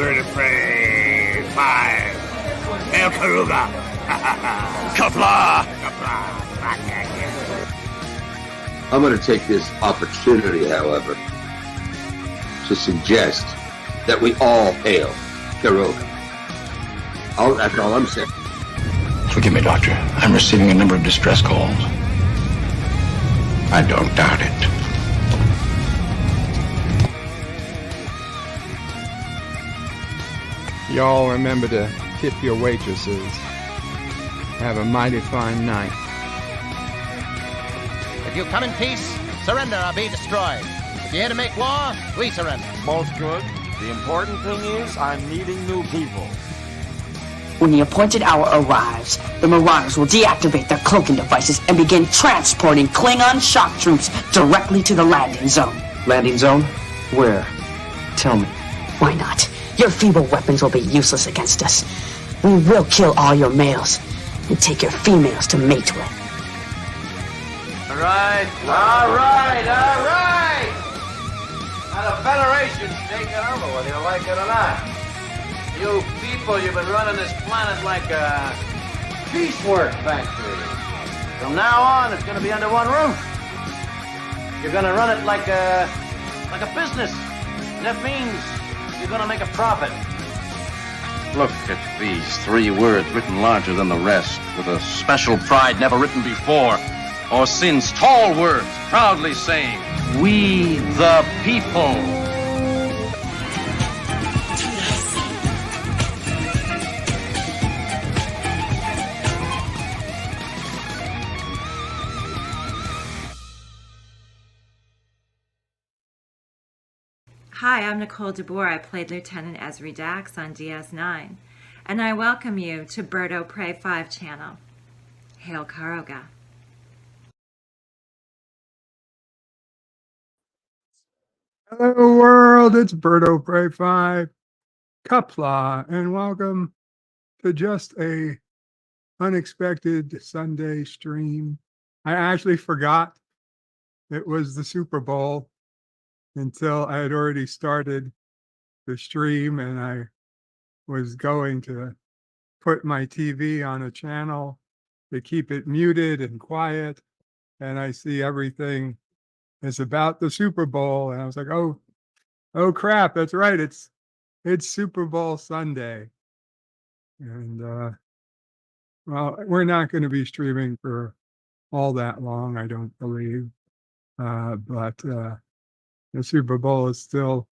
Bird of Prey 5. Hail Karuga! Kapla! I'm going to take this opportunity, however, to suggest that we all hail Karuga. That's all I'm saying. Forgive me, Doctor. I'm receiving a number of distress calls. I don't doubt it. Y'all remember to tip your waitresses. Have a mighty fine night. If you come in peace, surrender or be destroyed. If you're here to make war, we surrender. Both good. The important thing is I'm meeting new people. When the appointed hour arrives, the Marauders will deactivate their cloaking devices and begin transporting Klingon shock troops directly to the landing zone. Landing zone? Where? Tell me. Why not? Your feeble weapons will be useless against us. We will kill all your males and take your females to mate with. All right. Now the Federation's taking over, whether you like it or not. You people, you've been running this planet like a piecework factory. From now on, it's going to be under one roof. You're going to run it like a business. And that means you're going to make a profit. Look at these 3 words written larger than the rest, with a special pride never written before, or since. Tall words, proudly saying, "We the people." Hi, I'm Nicole DeBoer. I played Lieutenant Ezri Dax on DS9, and I welcome you to Bird of Prey 5 channel. Hail Karuga. Hello world, it's Bird of Prey 5, Kapla, and welcome to just a unexpected Sunday stream. I actually forgot it was the Super Bowl until I had already started the stream, and I was going to put my TV on a channel to keep it muted and quiet, and I see everything is about the Super Bowl, and I was like, oh crap, that's right, it's Super Bowl Sunday. And well, we're not going to be streaming for all that long, I don't believe, but the Super Bowl is still,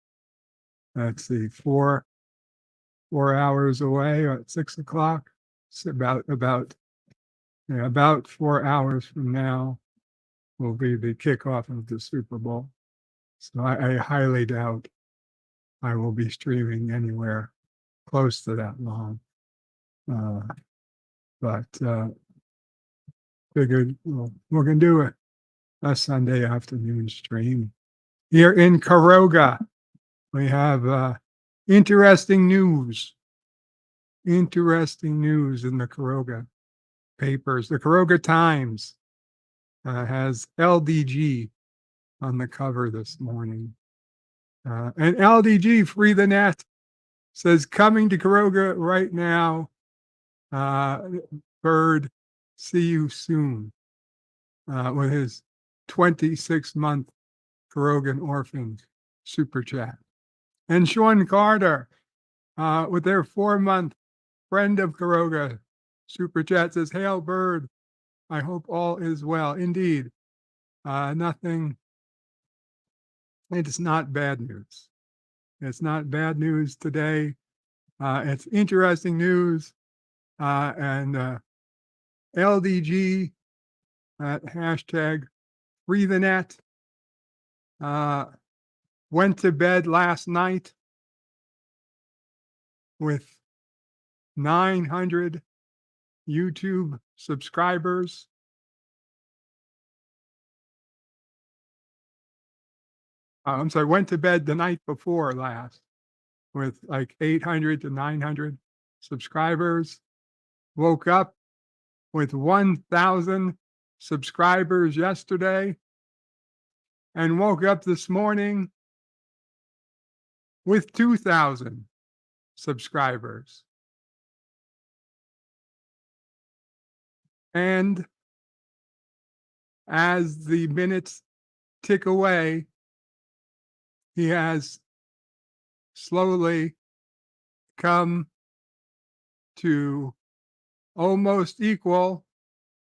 let's see, 4 hours away at 6 o'clock. It's about 4 hours from now will be the kickoff of the Super Bowl. So I highly doubt I will be streaming anywhere close to that long. But figured we're going to do a Sunday afternoon stream. Here in Karuga, we have interesting news. Interesting news in the Karuga papers. The Karuga Times has LDG on the cover this morning. And LDG, Free the Net, says, coming to Karuga right now. Bird, see you soon. With his 26-month Karugan Orphans super chat. And Sean Carter, with their 4-month Friend of Karuga super chat, says, hail Bird, I hope all is well. Indeed, nothing, it's not bad news. It's not bad news today. It's interesting news. And LDG at hashtag Free the Net went to bed last night with 900 YouTube subscribers. I'm sorry, went to bed the night before last with like 800 to 900 subscribers. Woke up with 1,000 subscribers yesterday, and woke up this morning with 2,000 subscribers. And as the minutes tick away, he has slowly come to almost equal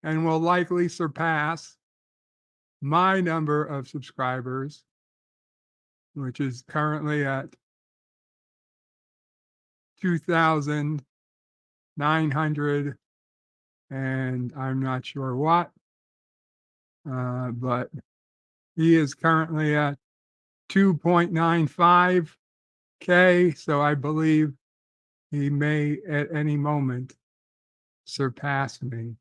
and will likely surpass my number of subscribers, which is currently at 2,900, and I'm not sure what, but he is currently at 2.95K, so I believe he may at any moment surpass me.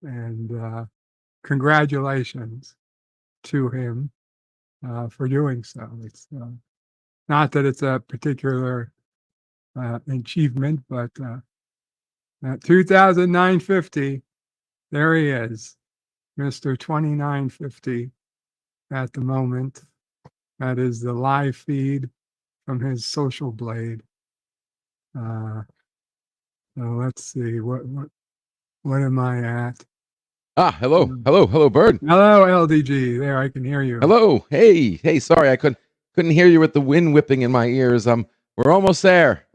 And congratulations to him for doing so. It's not that it's a particular achievement, but at 2,950, there he is, Mr. 2950 at the moment. That is the live feed from his Social Blade. So let's see, what am I at? Hello, Bird. Hello, LDG. There, I can hear you. Hello. Hey. Sorry, I couldn't hear you with the wind whipping in my ears. We're almost there.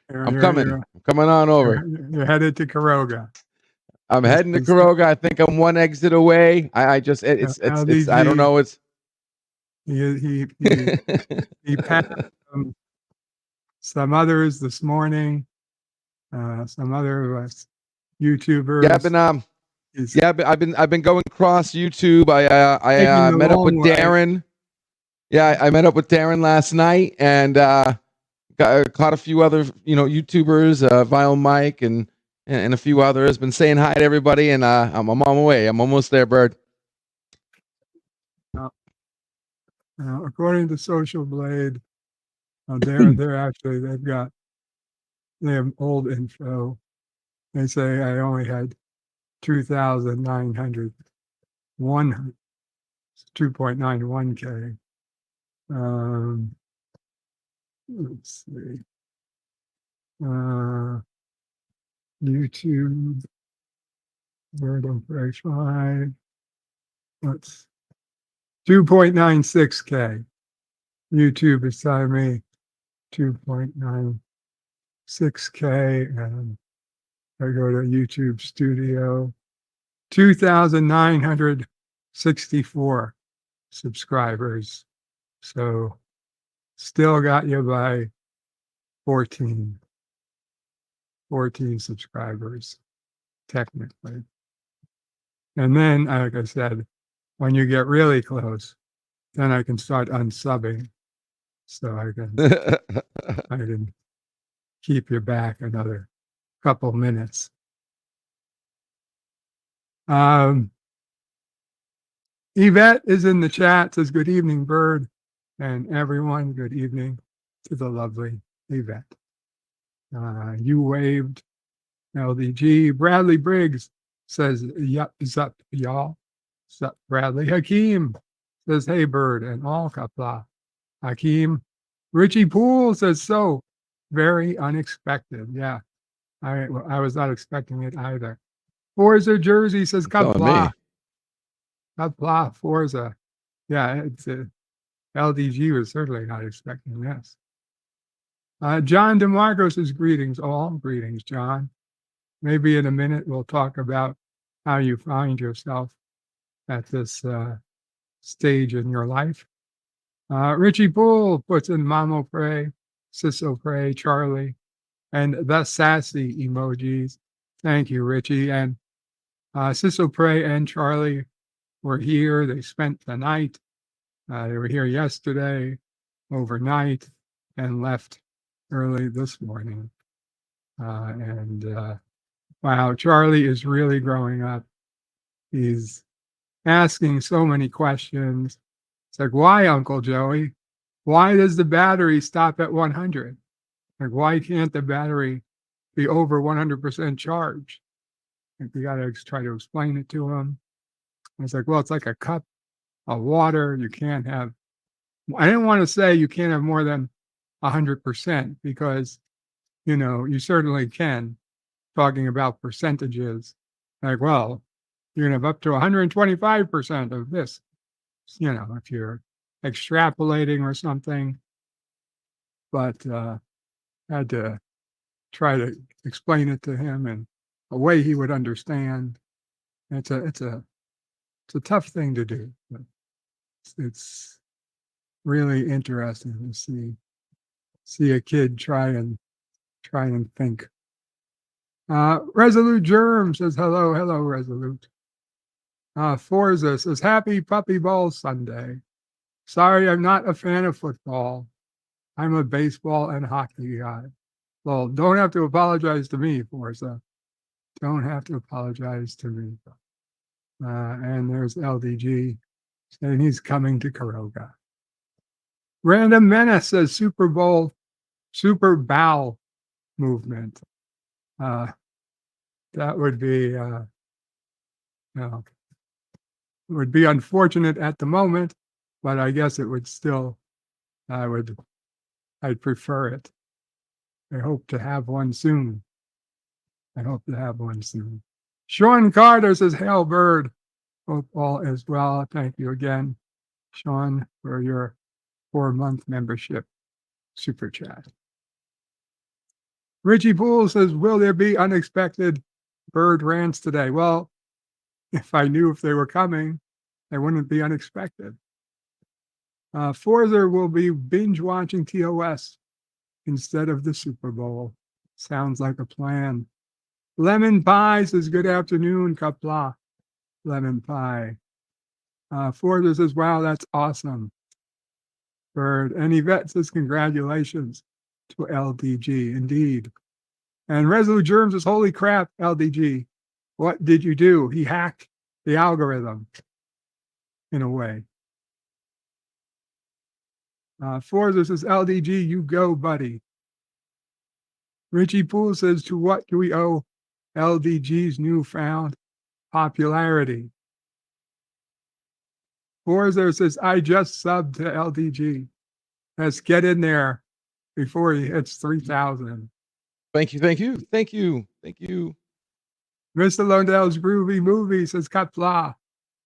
I'm coming on over. You're headed to Karoga. I'm heading to Karoga. I think I'm one exit away. It's LDG, I don't know. It's he passed some others this morning. Some other YouTubers. Yeah, I've been going across YouTube. I met up with Darren. Yeah, I met up with Darren last night and caught a few other YouTubers, Vile Mike and a few others. Been saying hi to everybody, and I'm on my way. I'm almost there, Bird. According to Social Blade, they have old info. They say I only had 2,900, 2.91K. Let's see. YouTube, Birdo Prey 5. Let's 2.96K. YouTube is telling me 2.96K, and I go to YouTube Studio, 2,964 subscribers. So still got you by 14 subscribers, technically. And then, like I said, when you get really close, then I can start unsubbing. So I can keep you back another couple minutes. Yvette is in the chat, says good evening, Bird, and everyone, good evening to the lovely Yvette. You waved, LDG. Bradley Briggs says, yup, zup, y'all. Zup, Bradley. Hakeem says, hey, Bird, and all kapla. Hakeem. Richie Poole says, so very unexpected. Yeah, I was not expecting it either. Forza Jersey says, kapla. Kapla, Forza. Yeah, it's LDG was certainly not expecting this. John DeMarco says, greetings, all. Greetings, John. Maybe in a minute we'll talk about how you find yourself at this stage in your life. Richie Poole puts in Mamo Pray, Sisso Pray, Charlie, and the sassy emojis. Thank you, Richie. And Sisso Pray and Charlie were here. They spent the night. They were here yesterday, overnight, and left early this morning. Wow, Charlie is really growing up. He's asking so many questions. It's like, why, Uncle Joey? Why does the battery stop at 100? Like, why can't the battery be over 100% charge? Like, we got to try to explain it to him. It's like, well, it's like a cup of water. You can't have, I didn't want to say you can't have more than 100% because you certainly can, talking about percentages. Like, well, you can have up to 125% of this, if you're extrapolating or something. But had to try to explain it to him in a way he would understand. It's a tough thing to do, but it's really interesting to see a kid try and think. Resolute Germ says hello, Resolute. Forza says happy Puppy Ball Sunday. Sorry, I'm not a fan of football. I'm a baseball and hockey guy. Well, don't have to apologize to me, Forza. Don't have to apologize to me. And there's LDG saying he's coming to Karoga. Random Menace says Super Bowl movement. That would be it would be unfortunate at the moment, but I guess it would still I'd prefer it. I hope to have one soon. Sean Carter says, Hail Bird. Hope all is well. Thank you again, Sean, for your 4-month membership super chat. Richie Poole says, will there be unexpected bird rants today? Well, if I knew if they were coming, they wouldn't be unexpected. Forza will be binge watching TOS instead of the Super Bowl. Sounds like a plan. Lemon Pie says, good afternoon, Kapla. Lemon Pie. Forza says, wow, that's awesome. Bird. And Yvette says, congratulations to LDG. Indeed. And Resolute Germ says, holy crap, LDG. What did you do? He hacked the algorithm in a way. Forza says, LDG, you go, buddy. Richie Poole says, to what do we owe LDG's newfound popularity? Forza says, I just subbed to LDG. Let's get in there before he hits 3,000. Thank you. Mr. Londell's Groovy Movie says, Kapla,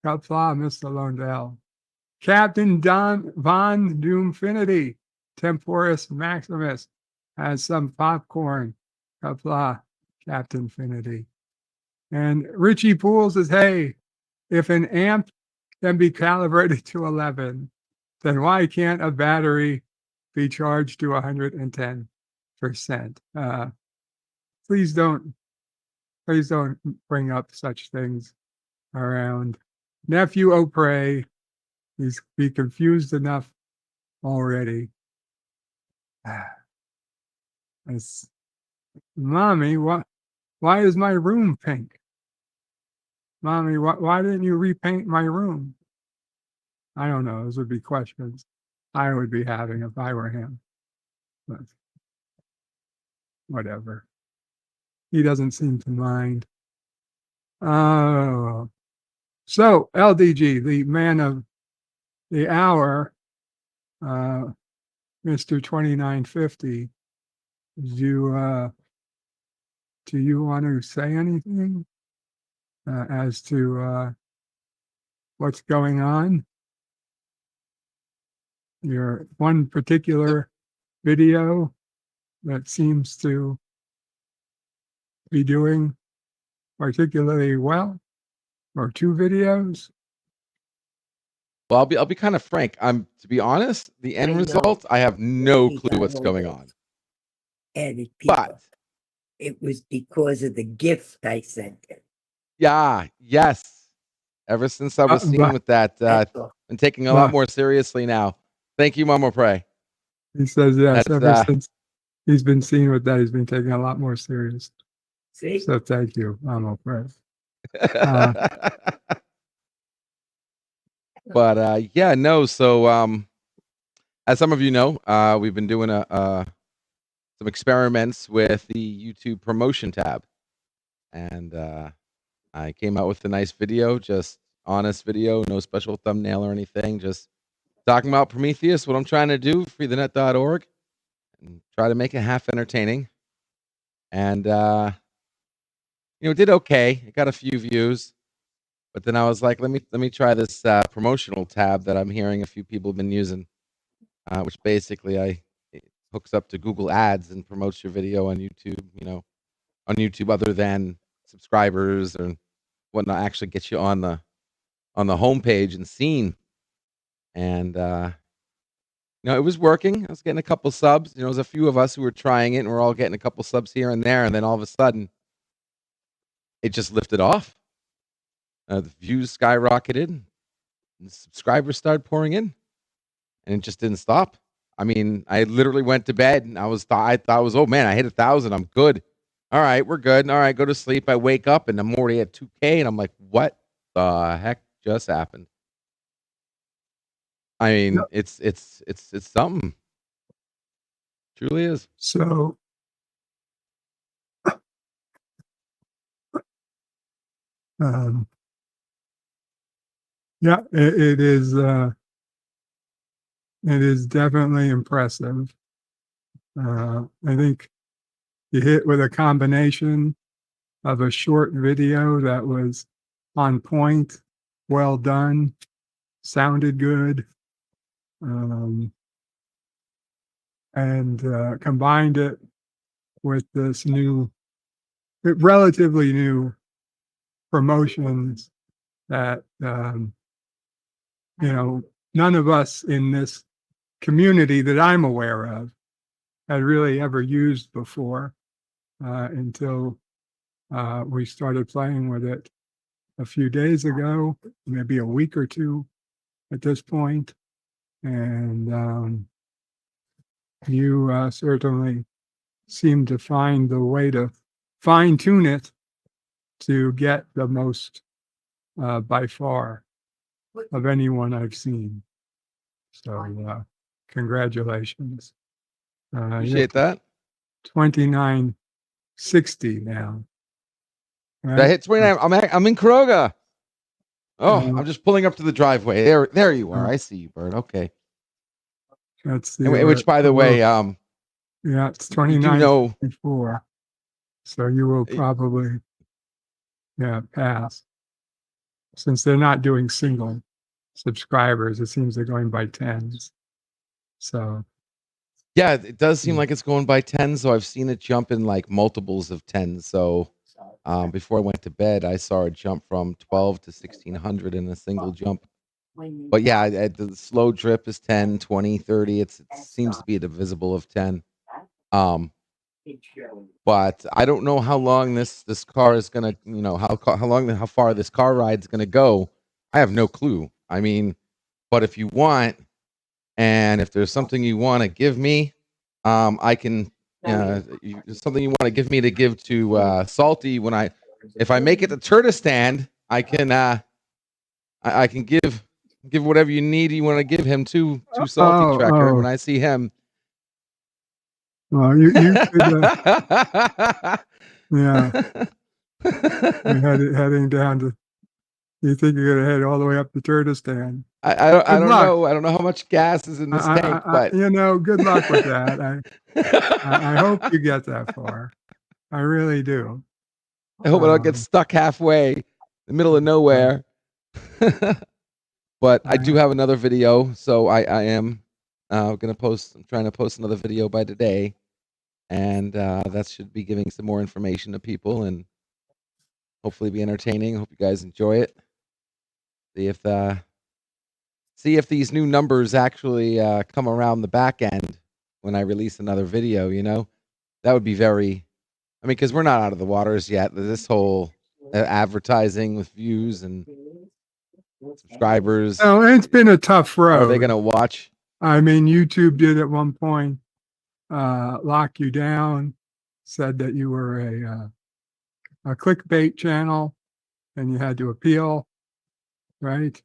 Mr. Londell. Captain Von Doomfinity, Temporis Maximus, has some popcorn. Kapla, Captain Finity. And Richie Poole says, hey, if an amp can be calibrated to 11, then why can't a battery be charged to 110%? Please don't bring up such things around Nephew O'Prey. He's be confused enough already. Mommy, why is my room pink? Mommy, why didn't you repaint my room? I don't know. Those would be questions I would be having if I were him. But whatever. He doesn't seem to mind. Oh. So, LDG, the man of the hour, Mr. 2950, do you want to say anything as to what's going on? Your one particular video that seems to be doing particularly well, or 2 videos? Well, I'll be kind of frank. To be honest, the end result, I have no clue what's going on. But it was because of the gift I sent him. Yeah, yes. Ever since I was seen with that, and taking a lot more seriously now. Thank you, Mama Pray. He says yes. Ever since he's been seen with that, he's been taking a lot more serious. See? So thank you, Mama Pray. But yeah, no. So as some of you know, we've been doing some experiments with the YouTube promotion tab, and I came out with a nice video, just honest video, no special thumbnail or anything, just talking about Prometheus, what I'm trying to do, freethenet.org, and try to make it half entertaining. and it did okay. It got a few views, but then I was like, let me try this promotional tab that I'm hearing a few people have been using, which basically it hooks up to Google Ads and promotes your video on YouTube. On YouTube, other than subscribers or whatnot, actually gets you on the homepage and seen. And it was working. I was getting a couple subs. There was a few of us who were trying it, and we're all getting a couple subs here and there. And then all of a sudden, it just lifted off. The views skyrocketed, and the subscribers started pouring in, and it just didn't stop. I mean, I literally went to bed, and I thought, oh man, I hit 1,000. I'm good. All right, we're good. All right, go to sleep. I wake up, and I'm already at 2K, and I'm like, what the heck just happened? I mean, it's something. Truly is. So, yeah, it is. It is definitely impressive. I think you hit with a combination of a short video that was on point, well done, sounded good, and combined it with this relatively new promotions that none of us in this community that I'm aware of had really ever used before until we started playing with it a few days ago, maybe a week or two at this point. And you certainly seem to find the way to fine tune it to get the most by far of anyone I've seen. So congratulations. Appreciate that. 2960 now. Right? I hit 29. I'm in Kuroga. Oh, I'm just pulling up to the driveway. There you are. I see you, Bert. Okay. Let's see. Which, by the way, yeah, it's 2964. So you will probably, pass. Since they're not doing single subscribers, it seems they're going by tens. So. Yeah, it does seem like it's going by 10. So I've seen it jump in like multiples of 10. So before I went to bed, I saw it jump from 12 to 1600 in a single jump. But yeah, the slow drip is 10, 20, 30. It seems to be a divisible of 10. But I don't know how long this car is gonna, how far this car ride's gonna go. I have no clue. I mean, but if you want, and if there's something you want to give me, I can. Something you want to give me to give to Salty if I make it to Turtistan, I can I can give whatever you need. You want to give him to Salty Trekker when I see him. Well, you could, yeah. You're heading down to. You think you're gonna head all the way up to Turtistan? I don't know. I don't know how much gas is in this tank, but good luck with that. I hope you get that far. I really do. I hope I don't get stuck halfway in the middle of nowhere. But I do have another video, so I am gonna post. I'm trying to post another video by today, and that should be giving some more information to people and hopefully be entertaining. Hope you guys enjoy it. See if these new numbers actually come around the back end when I release another video. That would be very. I mean, because we're not out of the waters yet. This whole advertising with views and subscribers. Oh, it's been a tough road. Are they going to watch? I mean, YouTube did at one point lock you down, said that you were a clickbait channel, and you had to appeal, right?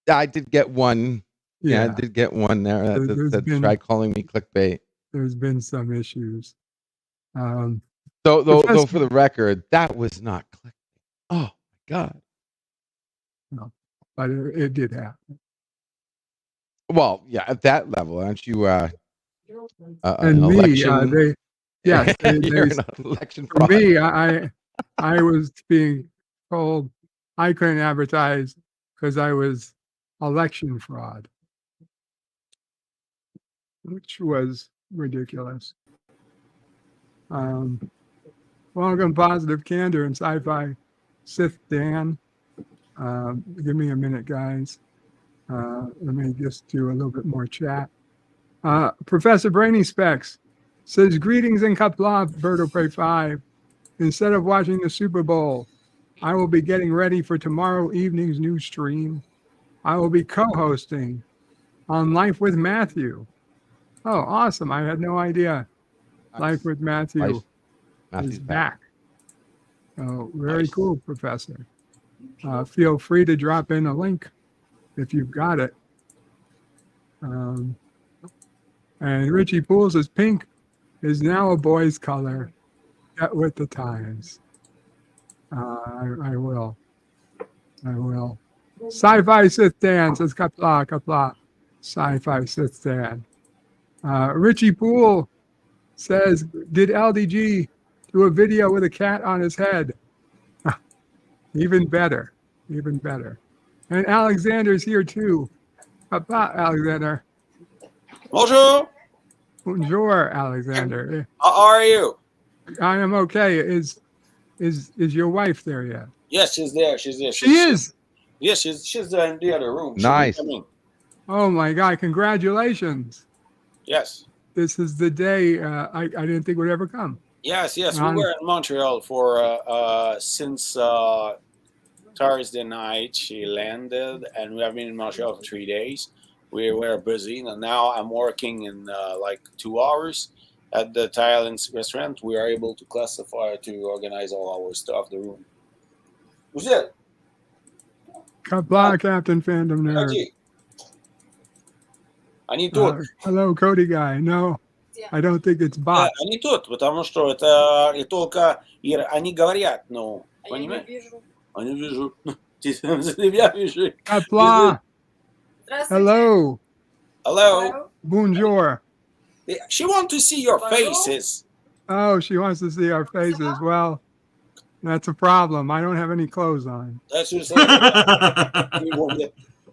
I did get one. Yeah, I did get one there that tried calling me clickbait. There's been some issues. Though for the record, that was not clickbait. Oh my God. No, but it did happen. Well, yeah, at that level, aren't you? And me, Yes, You're an election for fraud. me, I was being told I couldn't advertise because I was election fraud, which was ridiculous. Welcome, Positive Candor and Sci-Fi Sith Dan. Give me a minute, guys. Let me just do a little bit more chat. Professor Brainy Specs says, greetings and Kapla, Birdo Prey 5. Instead of watching the Super Bowl, I will be getting ready for tomorrow evening's new stream. I will be co-hosting on Life with Matthew. Oh, awesome. I had no idea. Life with Matthew is back. Oh, very cool, Professor. Feel free to drop in a link if you've got it. And Richie Poole says pink is now a boy's color. Get with the times. I will. Sci-Fi Sith Dan says kapla. Sci-Fi Sith Dan. Richie Poole says, did LDG do a video with a cat on his head? Even better. And Alexander's here too. Kapla, Alexander. Bonjour. Bonjour, Alexander. How are you? I am okay. Is your wife there yet? Yes, she's there. She is. Yes, she's in the other room. Nice. Oh my God! Congratulations. Yes. This is the day I didn't think would ever come. Yes. We were in Montreal for since Thursday night. She landed, and we have been in Montreal for 3 days. We were busy, and now I'm working in like 2 hours at the Thailand restaurant. We are able to classify, to organize all our stuff, the room. Who's it? Kapla, Captain Fandom Nerd. Они тут. Hello, Cody guy. No, I don't think it's bot. Они тут, потому что это и только они говорят, ну, понимаешь? Они вижу. Я вижу. Kapla. Hello. Bonjour. She wants to see your faces. Oh, she wants to see our faces. Well, that's a problem. I don't have any clothes on. That's just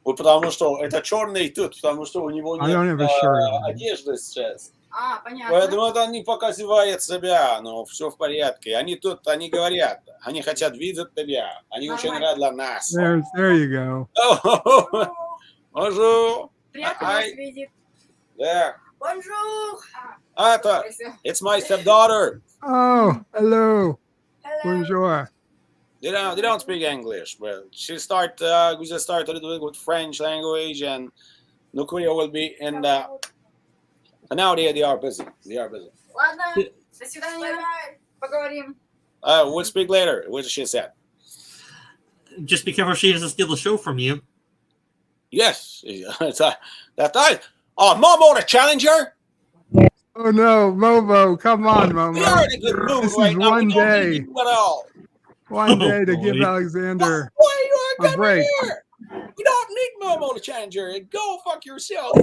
вот потому что это черный тут, потому что у него нет одежды сейчас. Понятно. Поэтому это они показывают себя, но все в порядке. Они тут, они говорят, они хотят видеть тебя. Они очень рады для нас. There you go. Bonjour. Приятно вас видеть. There. Bonjour. It's my stepdaughter. Oh, hello. Bonjour. They don't speak English. Well, we just start a little bit with French language, and Nukuya will be in the. And now they are busy. Ладно. До свидания. Поговорим. We'll speak later. What she said. Just be careful she doesn't steal the show from you. Yes, that time. Oh, Momo the Challenger. Oh no, Momo! Come on, Momo. We are in a good mood This right is now. one We don't day. need you at all. One day to give Alexander a break. Here. We don't need Momo the Challenger. Go fuck yourself.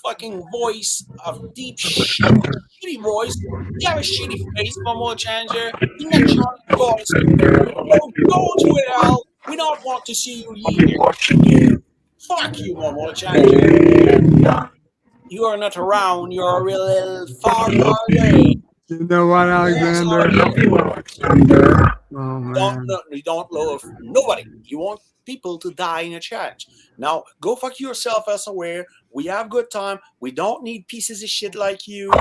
Fucking voice of deep shitty voice. You have a shitty face, Momo the Challenger. You got shitty voice. Go to hell. We don't want to see you here. Fuck you, Momo the Challenger. You are not around. You're really far away. You know what, Alexander? Oh man. You don't love nobody. You want people to die in a challenge. Now go fuck yourself as aware. We have good time. We don't need pieces of shit like you.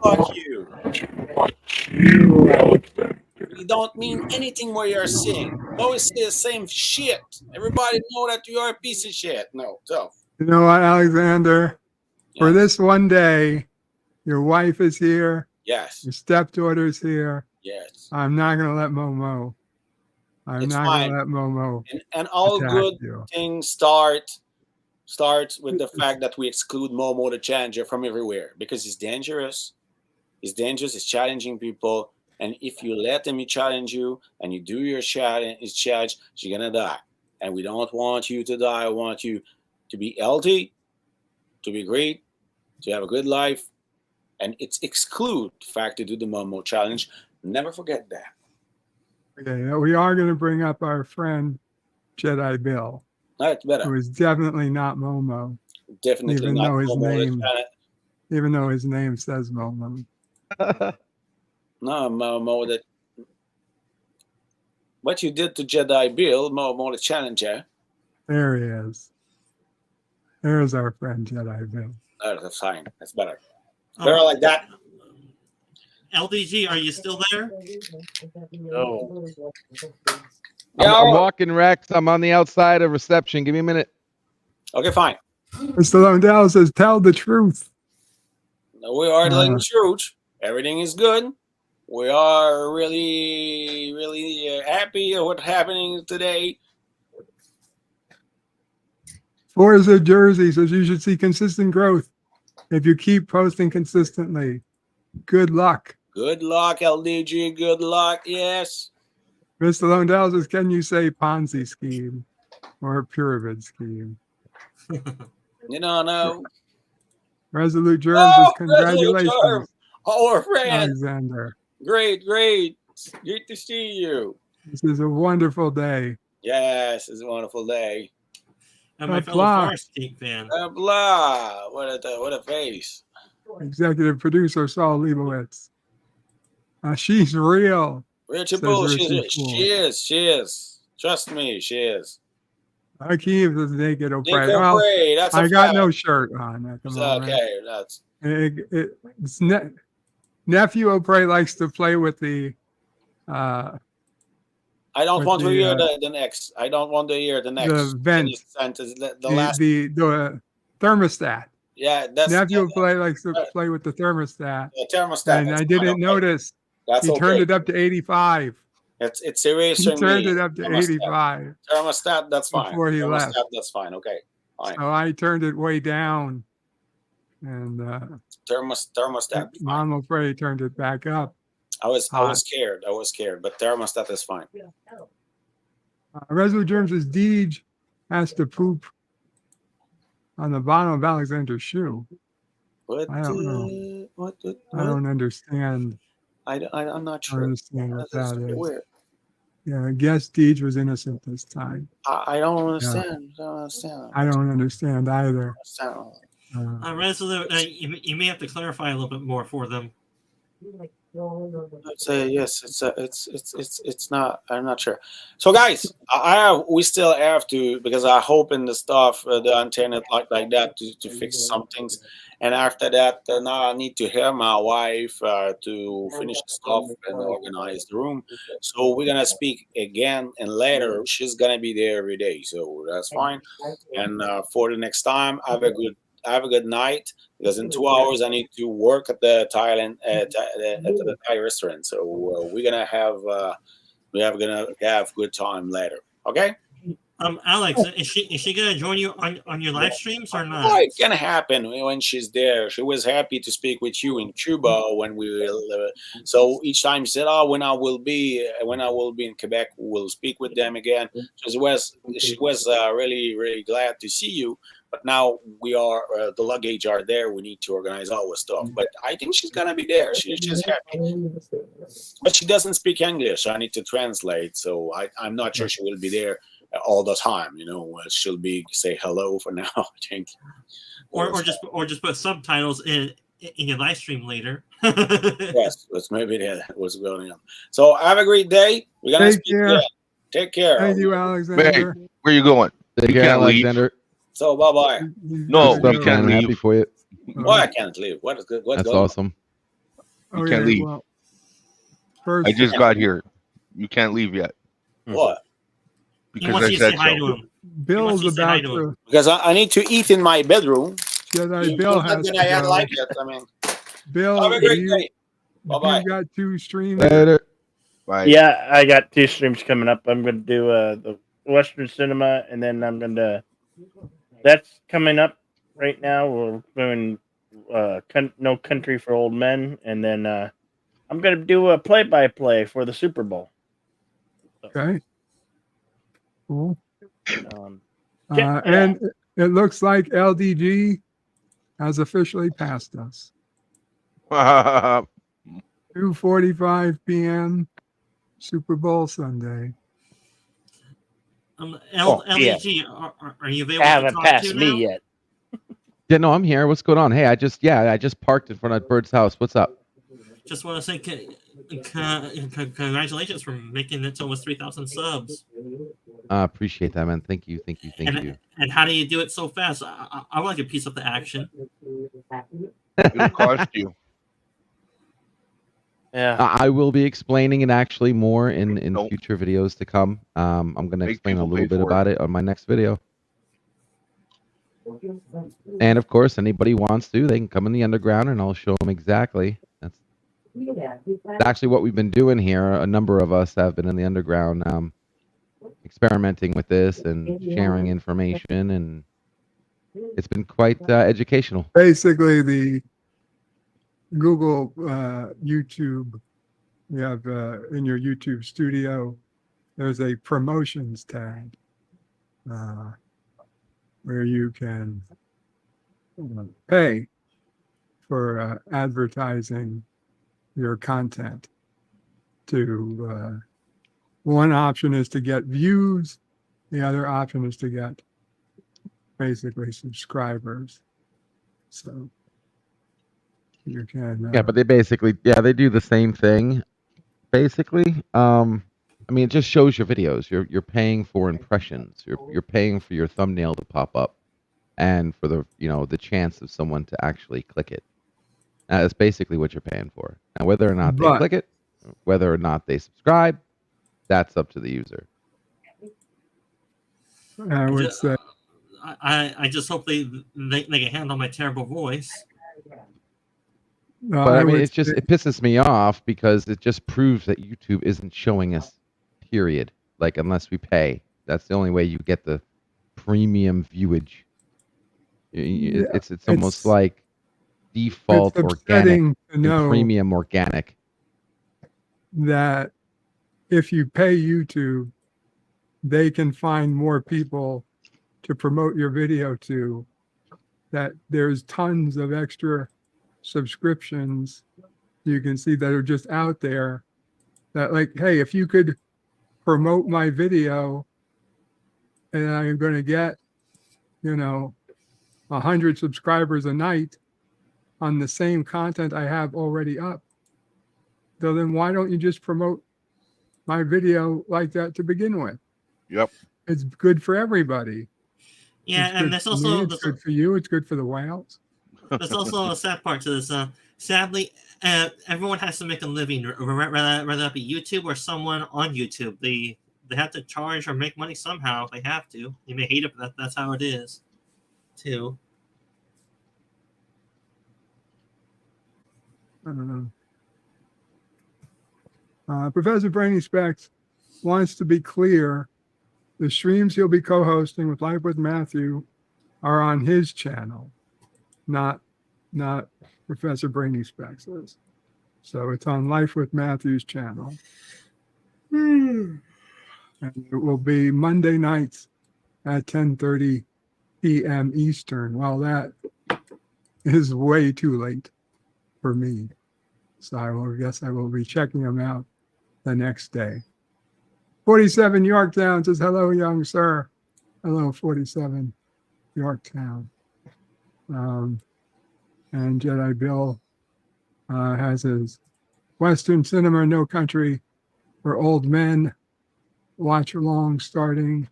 Fuck you. You don't mean anything what you're saying. Always say the same shit. Everybody know that you are a piece of shit. No, so. You know what, Alexander? For this one day, your wife is here. Yes. Your stepdaughter's here. Yes. I'm not going to let Momo. I'm It's not fine. going to let Momo. And all attack good you. things starts with the fact that we exclude Momo the Challenger from everywhere because he's dangerous. He's dangerous. He's challenging people. And if you let him challenge you and you do your challenge, you're going to die. And we don't want you to die. I want you to be healthy, to be great, to have a good life, and it's exclude the fact to do the Momo challenge. Never forget that. Okay, now we are going to bring up our friend Jedi Bill, That's better. who is definitely not Momo, Definitely even not though his Momo the name, challenge. even though his name says Momo. No, Momo that. What you did to Jedi Bill, Momo the challenger. There he is. There's our friend Jedi Bill. Oh, that's fine. That's better. Better like that. LDG, are you still there? No. I'm walking, Rex. I'm on the outside of reception. Give me a minute. Okay, fine. Mr. Lundell says, tell the truth. We are telling the truth. Everything is good. We are really, really happy at what's happening today. Forza Jersey says you should see consistent growth if you keep posting consistently. Good luck. Good luck, LDG. Good luck. Yes. Mr. Lundell says, can you say Ponzi scheme or pyramid scheme? You don't know. Resolute Germs says, congratulations, Resolute our friend. Alexander. Great, great. Great to see you. This is a wonderful day. Yes, it's a wonderful day. And my fellow Farscape fan. Blah. What a face. Executive producer Saul Leibowitz. She's real. Richard says Bull, Richie she is. Trust me, she is. Hakeem says naked or Naked prey. or Well, prey, that's a I got fact. no shirt on at the It's moment. okay, that's It's nephew O'Prey likes to play with the. I don't with want to the, hear the next. I don't want to hear the next. the vent. Sentence. The last. The thermostat. Yeah, that's Nephew O'Prey likes to play with the thermostat. the thermostat. And that's I fine, didn't okay. notice. That's he turned okay. it up to 85. It's serious. He turned it up to 85 Thermostat. That's fine. before he Thermostat, left. that's fine. Okay, fine. So I turned it way down. And Thermostat. Mom O'Prey turned it back up. I was scared. I was scared, but thermostat is fine. Resolute Germs says Deej has to poop on the bottom of Alexander's shoe. What? I don't know. What? I don't understand. I'm not I don't sure. understand what That's that is. weird. Yeah, I guess Deej was innocent this time. I don't understand. I don't understand. I don't understand either. Resolute, you may have to clarify a little bit more for them. I'd say yes. It's not. I'm not sure. So guys, we still have to, because I hope in the stuff the antenna like that to fix some things, and after that now I need to hear my wife to finish the stuff and organize the room. So we're gonna speak again, and later she's gonna be there every day, so that's fine. And for the next time, have a good night, because in 2 hours I need to work at the Thailand at the Thai restaurant. So we're gonna have good time later. Okay. Alex, is she gonna join you on your live streams or not? Oh, it can happen when she's there. She was happy to speak with you in Cuba when we will. So each time she said, "Oh, when I will be in Quebec, we'll speak with them again." She was really, really glad to see you. But now we are the luggage are there. We need to organize our stuff. But I think she's gonna be there. She's happy, but she doesn't speak English. So I need to translate. So I'm not sure she will be there all the time. She'll say hello for now, I think. Or just put subtitles in your live stream later. Yes, that's maybe what's going on. So have a great day. We're gonna Take speak. care. Take care. Thank you, Alexander. Where you going? Take You care, can't leave. Alexander. So bye bye. No, What's up, you man? can't I'm happy leave. for you. Why I can't leave? What is good? What's That's going awesome. You can't leave. Well, first, I just got here. You can't leave yet. on? What? He Because wants I you to say said hi to so. him. Bill's you say hi about to him. to. Because I need to eat in my bedroom. Jedi Bill has to I go. like it. I mean, Bill, have a great day. you Bye-bye. got 2 streams. Later. Bye. Yeah, I got 2 streams coming up. I'm going to do the Western Cinema, and then I'm going to. That's coming up right now. We're doing No Country for Old Men, and then I'm going to do a play-by-play for the Super Bowl. Okay. Cool. Yeah. And it looks like LDG has officially passed us. 2:45 p.m. Super Bowl Sunday. LDG, are you available Haven't to talk passed to me now? yet. Yeah, no, I'm here. What's going on? Hey, I just parked in front of Bird's house. What's up? Just want to say congratulations for making it to almost 3,000 subs. Appreciate that, man. Thank you. And how do you do it so fast? I would like a piece of the action. It'll cost you. Yeah. I will be explaining it actually more in future videos to come. I'm going to explain a little bit about it on my next video. And of course, anybody wants to, they can come in the underground and I'll show them exactly. That's actually what we've been doing here. A number of us have been in the underground experimenting with this and sharing information, and it's been quite educational. Basically, the Google YouTube, you have in your YouTube studio, there's a promotions tab where you can pay for advertising your content. To one option is to get views, the other option is to get basically subscribers. So you can Yeah, but they basically they do the same thing basically. I mean, it just shows your videos. You're paying for impressions. You're paying for your thumbnail to pop up, and for the chance of someone to actually click it. That's basically what you're paying for. Now, whether or not they click it, whether or not they subscribe, that's up to the user. I would say. I just hope they can handle my terrible voice. But I mean, it pisses me off because it just proves that YouTube isn't showing us. Period. Like, unless we pay, that's the only way you get the premium viewage. It's almost like default organic and premium organic. That if you pay YouTube, they can find more people to promote your video to. That there's tons of extra subscriptions you can see that are just out there. That like, hey, if you could promote my video and I'm going to get 100 subscribers a night on the same content I have already up, so then why don't you just promote my video like that to begin with? Yep. It's good for everybody. Yeah, and there's also it's good for you. It's good for the whales. There's also a sad part to this. Sadly, everyone has to make a living, whether that be YouTube or someone on YouTube. They have to charge or make money somehow. They have to. You may hate it, but that's how it is, too. I don't know. Professor Brainy Specs wants to be clear. The streams he'll be co-hosting with Life with Matthew are on his channel, not Professor Brainy Specs'. So it's on Life with Matthew's channel. And it will be Monday nights at 10:30 p.m. Eastern. Well, that is way too late for me. So I will be checking them out the next day. 47 Yorktown says, hello, young sir. Hello, 47 Yorktown. And Jedi Bill has his Western Cinema No Country for Old Men watch along starting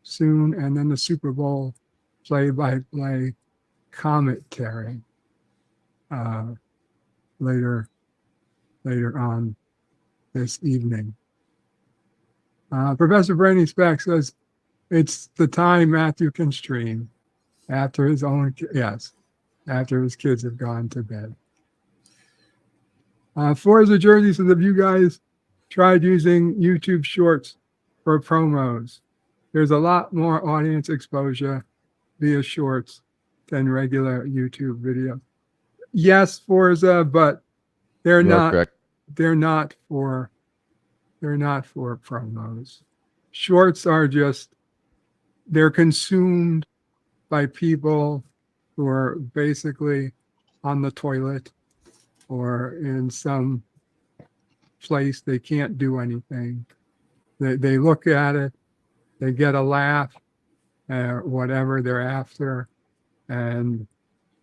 soon, and then the Super Bowl play-by-play commentary later on this evening. Professor Brainy Speck says it's the time Matthew can stream after his kids have gone to bed. Forza Jersey says, have you guys tried using YouTube Shorts for promos? There's a lot more audience exposure via Shorts than regular YouTube video. Yes, Forza, but they're not for promos. Shorts are they're consumed by people who are basically on the toilet or in some place they can't do anything. They look at it, they get a laugh, whatever they're after, and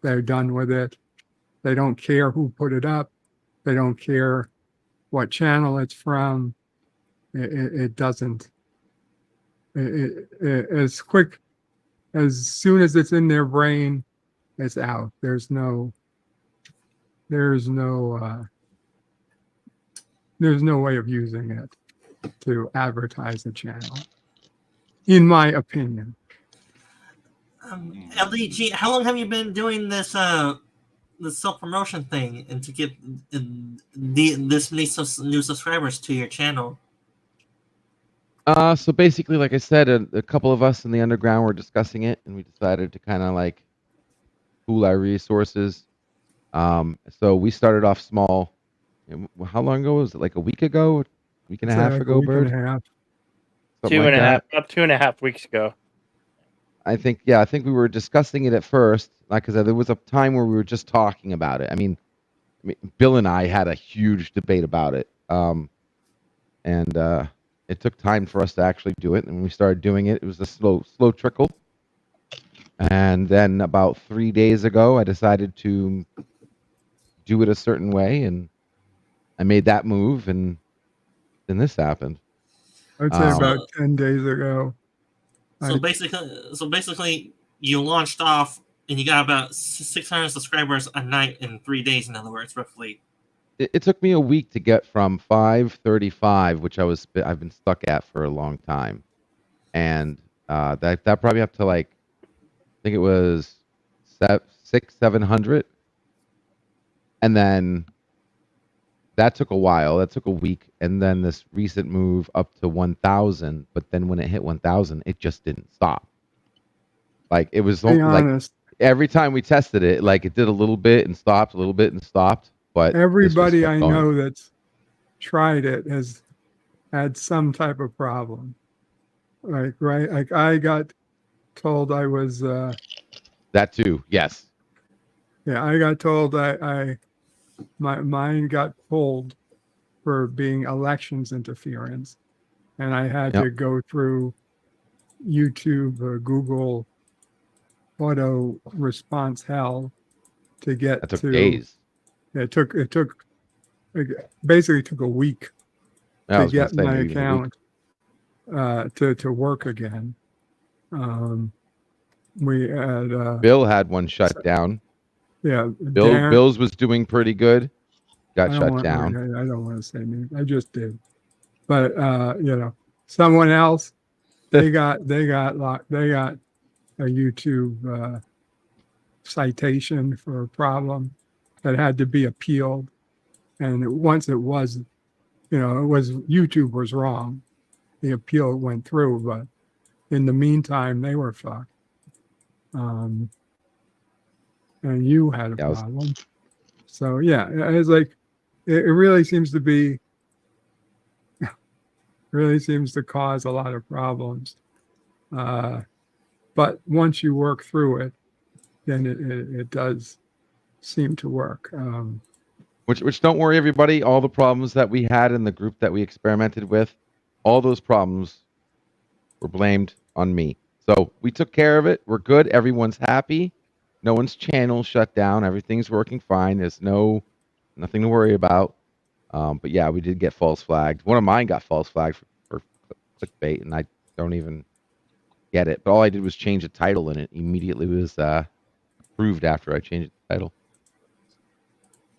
they're done with it. They don't care who put it up. They don't care what channel it's from. It doesn't. As quick, as soon as it's in their brain, it's out. There's no way of using it to advertise a channel, in my opinion. LDG, how long have you been doing this the self-promotion thing and to get this new subscribers to your channel? So basically, like I said, a couple of us in the underground were discussing it, and we decided to kind of like pool our resources. So we started off small. How long ago was it? Like a week ago, week and a half ago, Bird? Something 2.5 weeks ago. I think we were discussing it at first, like, because there was a time where we were just talking about it. I mean, Bill and I had a huge debate about it, and it took time for us to actually do it. And when we started doing it, it was a slow trickle. And then about 3 days ago, I decided to do it a certain way, and I made that move, and then this happened. I'd say about 10 days ago. So basically, you launched off and you got about 600 subscribers a night in 3 days. In other words, roughly. It took me a week to get from 535, which I've been stuck at for a long time, and that probably up to like, I think it was 700, and then that took a while. That took a week, and then this recent move up to 1,000. But then when it hit 1,000, it just didn't stop. Like it was like every time we tested it, like it did a little bit and stopped, a little bit and stopped. But everybody I know that's tried it has had some type of problem. Like I got told I was. That too, yes. Yeah, I got told mine got pulled for being elections interference, and I had to go through YouTube or Google auto response hell to get that took days. It basically took a week to get my account to work again. We had Bill had one shut down. Yeah, Bill's was doing pretty good. Got shut down. I don't want to say anything. I just did, but someone else they got a YouTube citation for a problem that had to be appealed, and once it was, YouTube was wrong. The appeal went through, but in the meantime, they were fucked. And you had a problem. So yeah, it's like it really seems to cause a lot of problems. But once you work through it, then it does seem to work. Which don't worry, everybody. All the problems that we had in the group that we experimented with, all those problems were blamed on me. So we took care of it. We're good. Everyone's happy. No one's channel shut down. Everything's working fine. There's nothing to worry about. But yeah, we did get false flagged. One of mine got false flagged for clickbait, and I don't even get it. But all I did was change the title, and it immediately was approved after I changed the title.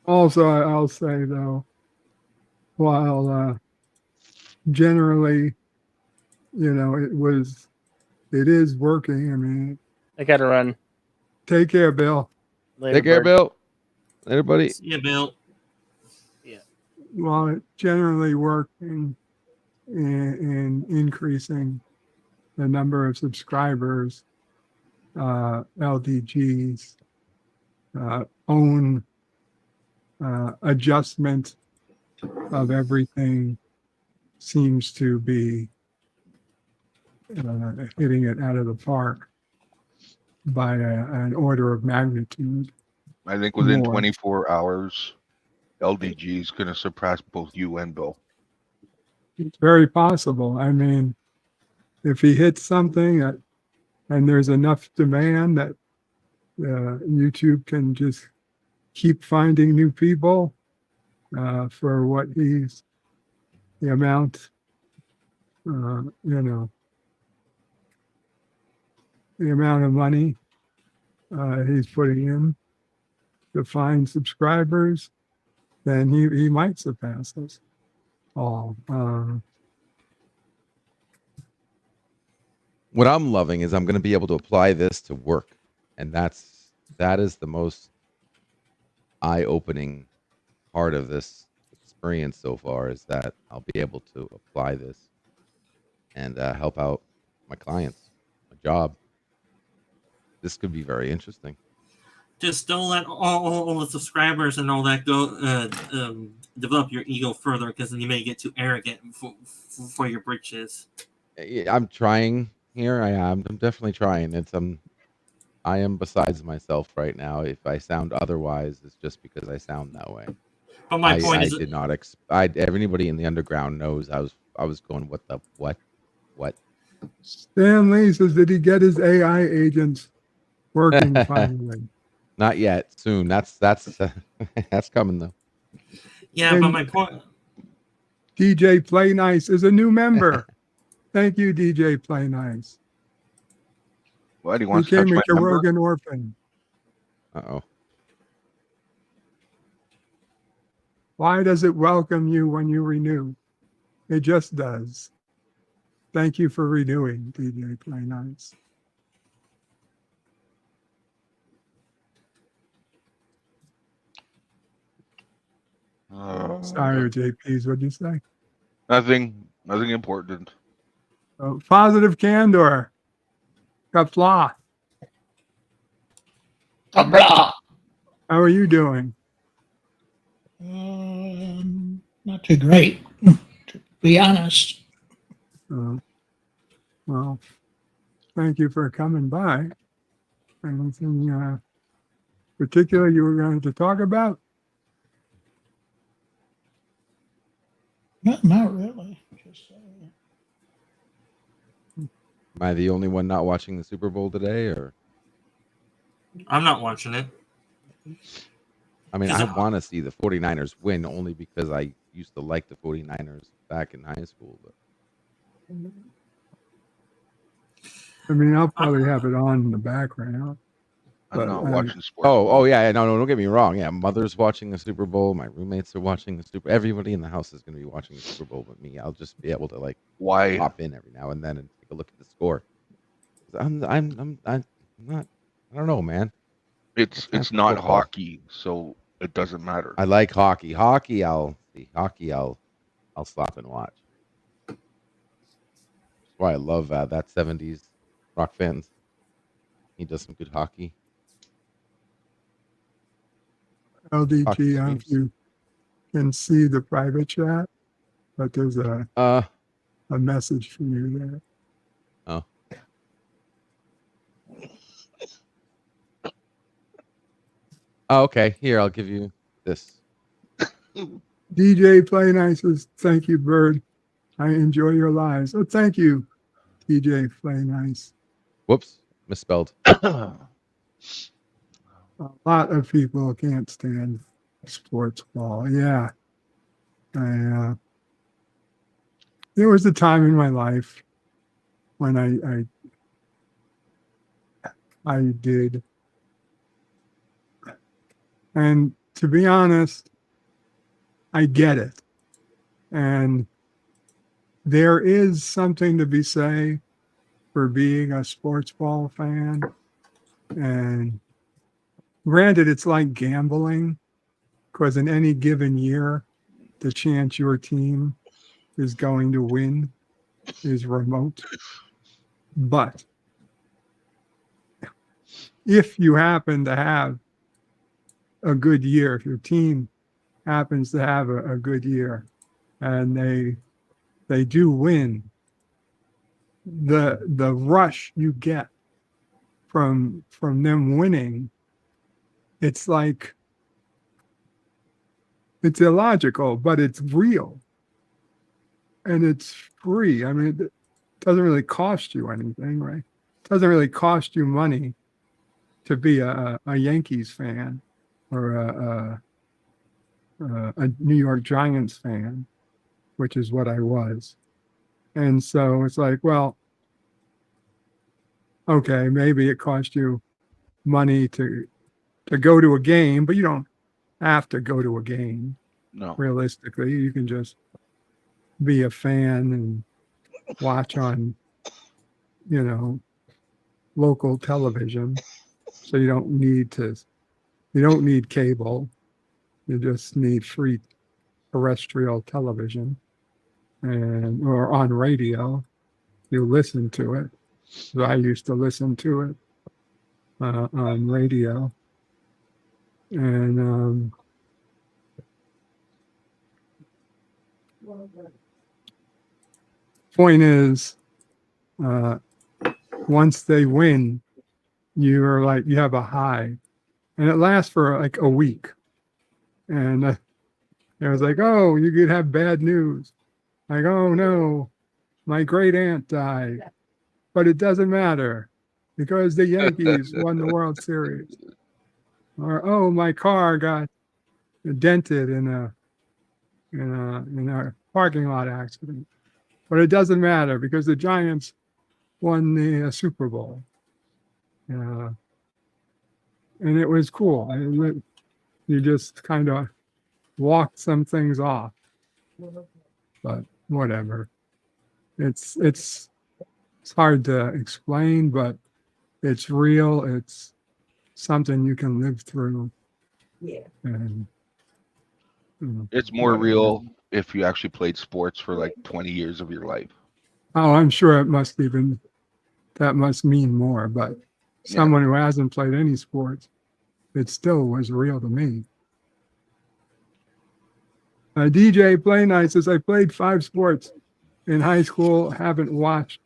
Also, I'll say though, while generally, it is working. I mean, I gotta run. Take care, Bill. Later, Take care, Bird. Bill. Everybody. Yeah, Bill. Yeah. While it's generally working in increasing the number of subscribers, LDG's own adjustment of everything seems to be hitting it out of the park by an order of magnitude. I think within more. 24 hours, LDG is going to surpass both you and Bill. It's very possible. I mean, if he hits something and there's enough demand that YouTube can just keep finding new people for what the amount, the amount of money he's putting in to find subscribers, then he might surpass us all. What I'm loving is I'm going to be able to apply this to work, and that is the most eye-opening part of this experience so far, is that I'll be able to apply this and help out my clients, my job. This could be very interesting. Just don't let all the subscribers and all that go develop your ego further, because then you may get too arrogant for your britches. I'm trying here. I'm definitely trying. I am besides myself right now. If I sound otherwise, it's just because I sound that way. But my point is, I did not expect. Everybody in the underground knows I was going, what? Stan Lee says, did he get his AI agents working finally? Not yet. Soon. That's that's coming though. Yeah, but my point. DJ Play Nice is a new member. Thank you, DJ Play Nice. What, he wants to Became touch a my number? Kerogan orphan. Uh-oh. Why does it welcome you when you renew? It just does. Thank you for renewing, DJ Play Nice. Sorry, JPs, what'd you say? Nothing important. Positive candor. Kapla. Kapla. How are you doing? Not too great, to be honest. Well, thank you for coming by. Anything particular you were going to talk about? Not really. Just Am I the only one not watching the Super Bowl today, or? I'm not watching it. I mean, I want to see the 49ers win only because I used to like the 49ers back in high school. But I mean, I'll probably have it on in the background. I'm not watching sports. Oh yeah, no, don't get me wrong. Yeah, mother's watching the Super Bowl. My roommates are watching the Super. Everybody in the house is going to be watching the Super Bowl, but me, I'll just be able to pop in every now and then and take a look at the score. I'm not. I don't know, man. It's not hockey, so it doesn't matter. I like hockey. I'll stop and watch. That's why I love that 70s rock fans. He does some good hockey. LDG, I don't know if you can see the private chat, but there's a message for you there. Oh. Oh, okay. Here, I'll give you this. DJ Play Nice says, thank you, Bird. I enjoy your lives. Oh, thank you, DJ Play Nice. Whoops, misspelled. A lot of people can't stand sports ball. Yeah. There was a time in my life when I did. And to be honest, I get it. And there is something to be said for being a sports ball fan. And granted, it's like gambling, because in any given year, the chance your team is going to win is remote. But if you happen to have a good year, if your team happens to have a good year and they do win, the rush you get from them winning, it's like It's illogical, but it's real. And it's free. I mean, it doesn't really cost you anything, right? It doesn't really cost you money to be a Yankees fan or a New York Giants fan, which is what I was. And so it's like, well, okay, maybe it cost you money to go to a game, but you don't have to go to a game. No. Realistically, you can just be a fan and watch on, local television. So you don't need cable. You just need free terrestrial television or on radio. You listen to it. So I used to listen to it on radio. And point is, once they win, you're like, you have a high, and it lasts for like a week. And I was like, oh, you could have bad news. Like, oh no, my great aunt died. But it doesn't matter because the Yankees won the World Series. Or, oh, my car got dented in a parking lot accident. But it doesn't matter because the Giants won the Super Bowl. And it was cool. You just kind of walked some things off. But whatever. It's hard to explain, but it's real. It's something you can live through. Yeah. And It's more real if you actually played sports for like 20 years of your life. oh, I'm sure that must mean more, but someone who hasn't played any sports, it still was real to me. DJ Play Night says, I played 5 sports in high school, haven't watched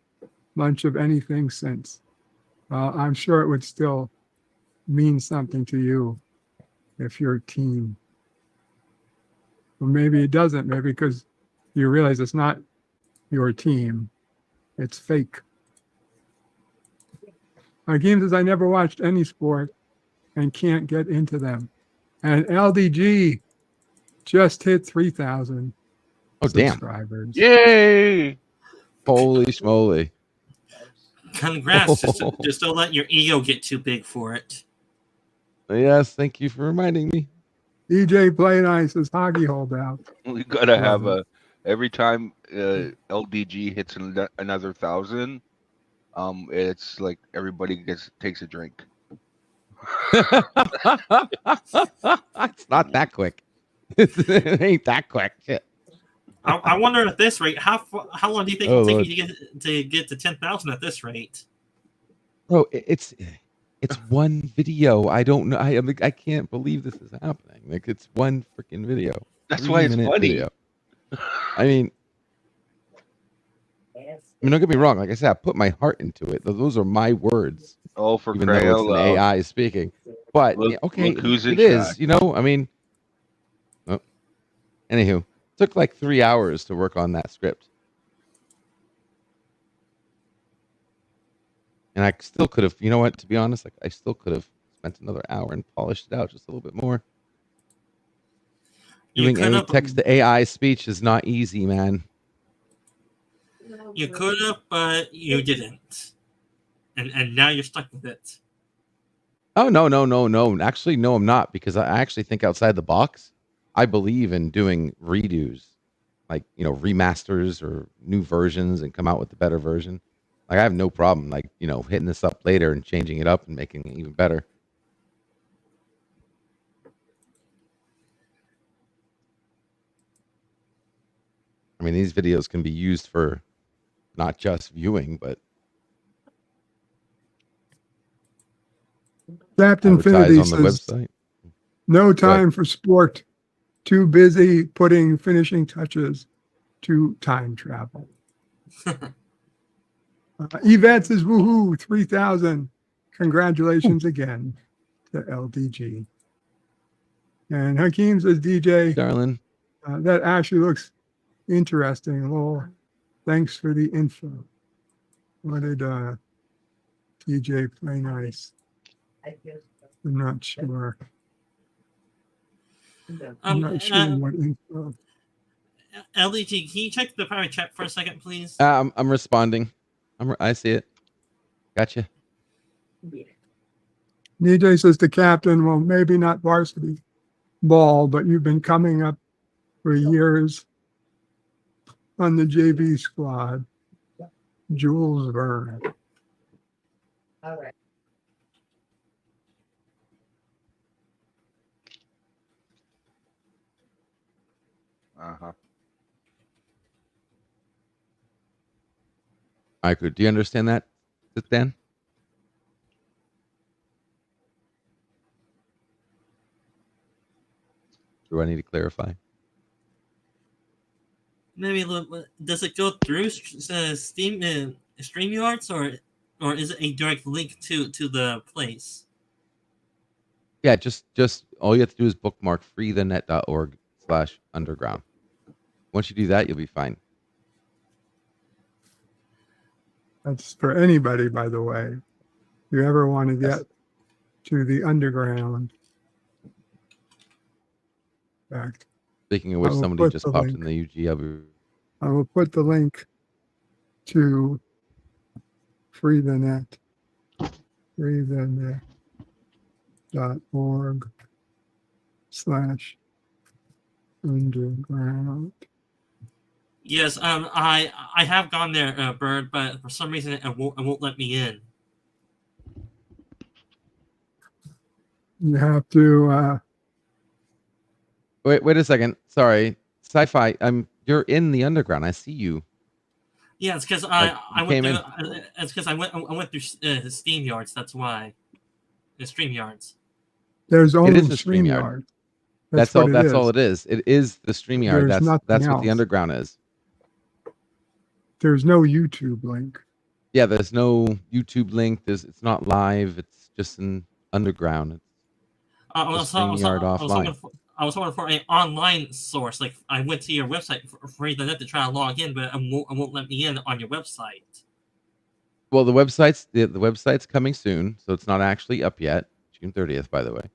much of anything since. I'm sure it would still mean something to you if your team. Or maybe it doesn't, maybe because you realize it's not your team, it's fake. Hakeem says, I never watched any sport and can't get into them. And LDG just hit 3,000 subscribers. Yay! Holy schmoly. Congrats. Just don't let your ego get too big for it. Yes, thank you for reminding me. DJ Play Nice says hockey holdout. We gotta have every time LDG hits another 1,000, it's like everybody takes a drink. It's not that quick. It ain't that quick. Shit. I wonder at this rate, how long do you think it'll take you to get to 10,000 at this rate? Bro, it's one video. I don't know. I can't believe this is happening. Like, it's one freaking video. That's why it's funny. Video. I mean, don't get me wrong. Like I said, I put my heart into it. Those are my words. Oh, for even though it's an AI speaking. But okay, who's in it is. track. I mean, anywho, took like 3 hours to work on that script. And I still could have, you know what, to be honest, like I still could have spent another hour and polished it out just a little bit more. Doing any text to AI speech is not easy, man. You could have, but you didn't. And now you're stuck with it. Oh, no. Actually, no, I'm not, because I actually think outside the box. I believe in doing redos, like, remasters or new versions and come out with the better version. Like, I have no problem, like, hitting this up later and changing it up and making it even better. I mean, these videos can be used for not just viewing, but Zapped Infinity on the says, website. No time for sport. Too busy putting finishing touches to time travel. Yvette says, woohoo, 3,000. Congratulations again to LDG. And Hakeem says, DJ, darling. That actually looks interesting. Well, thanks for the info. What did DJ play nice? I'm not sure. I'm not sure what info. LDG, can you check the private chat for a second, please? I'm responding. I see it. Gotcha. DJ says to captain, well, maybe not varsity ball, but you've been coming up for years on the JV squad. Jules Verne. All right. Uh-huh. Michael, do you understand that, Dan? Do I need to clarify? Maybe does it go through Steam StreamYards or is it a direct link to the place? Yeah, just all you have to do is bookmark freethenet.org/underground. Once you do that, you'll be fine. That's for anybody, by the way. If you ever want to get to the underground. Back. Speaking of which, somebody just popped in the UG. I will put the link to freethenet.org/underground. Yes, I have gone there, Bird, but for some reason it won't let me in. You have to wait a second. Sorry, Sci-Fi. You're in the underground. I see you. Yeah, it's because I went through SteamYards. That's why. The StreamYards. There's only the StreamYard. That's all. That's all it is. It is the StreamYard. That's what the underground is. There's no YouTube link. Yeah, there's no YouTube link. It's not live. It's just an underground. I was hoping for an online source. Like I went to your website for the net to try to log in, but it won't let me in on your website. Well, the website's coming soon, so it's not actually up yet. June 30th, by the way.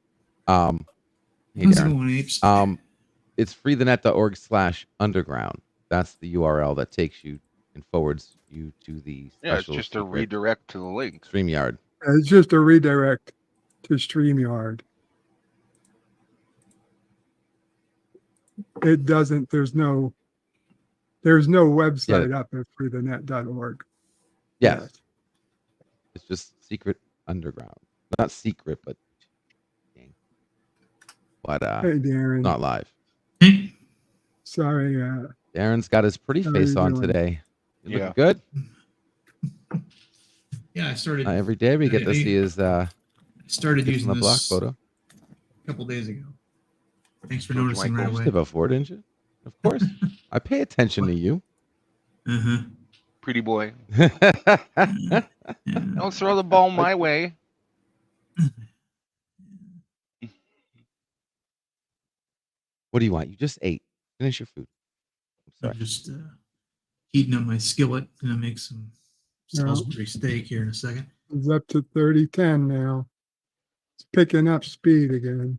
Hey, Darren. It's freethenet.org/underground. That's the URL that takes you and forwards you to the special. Yeah, it's just a redirect to the link. StreamYard. It's just a redirect to StreamYard. It doesn't. There's no website up at freethenet.org. Yes. It's just secret underground. Not secret, but hey, Darren. Not live. Sorry. Darren's got his pretty face on today. You looking good? Yeah, I started every day. We get to see his. Started using the this block photo a couple days ago. Thanks for noticing right away. Before, didn't you? Of course, I pay attention to you. Pretty boy. Don't throw the ball my way. What do you want? You just ate. Finish your food. I'm just heating up my skillet. Gonna make some Salisbury steak here in a second. It's up to 30-10 now. It's picking up speed again.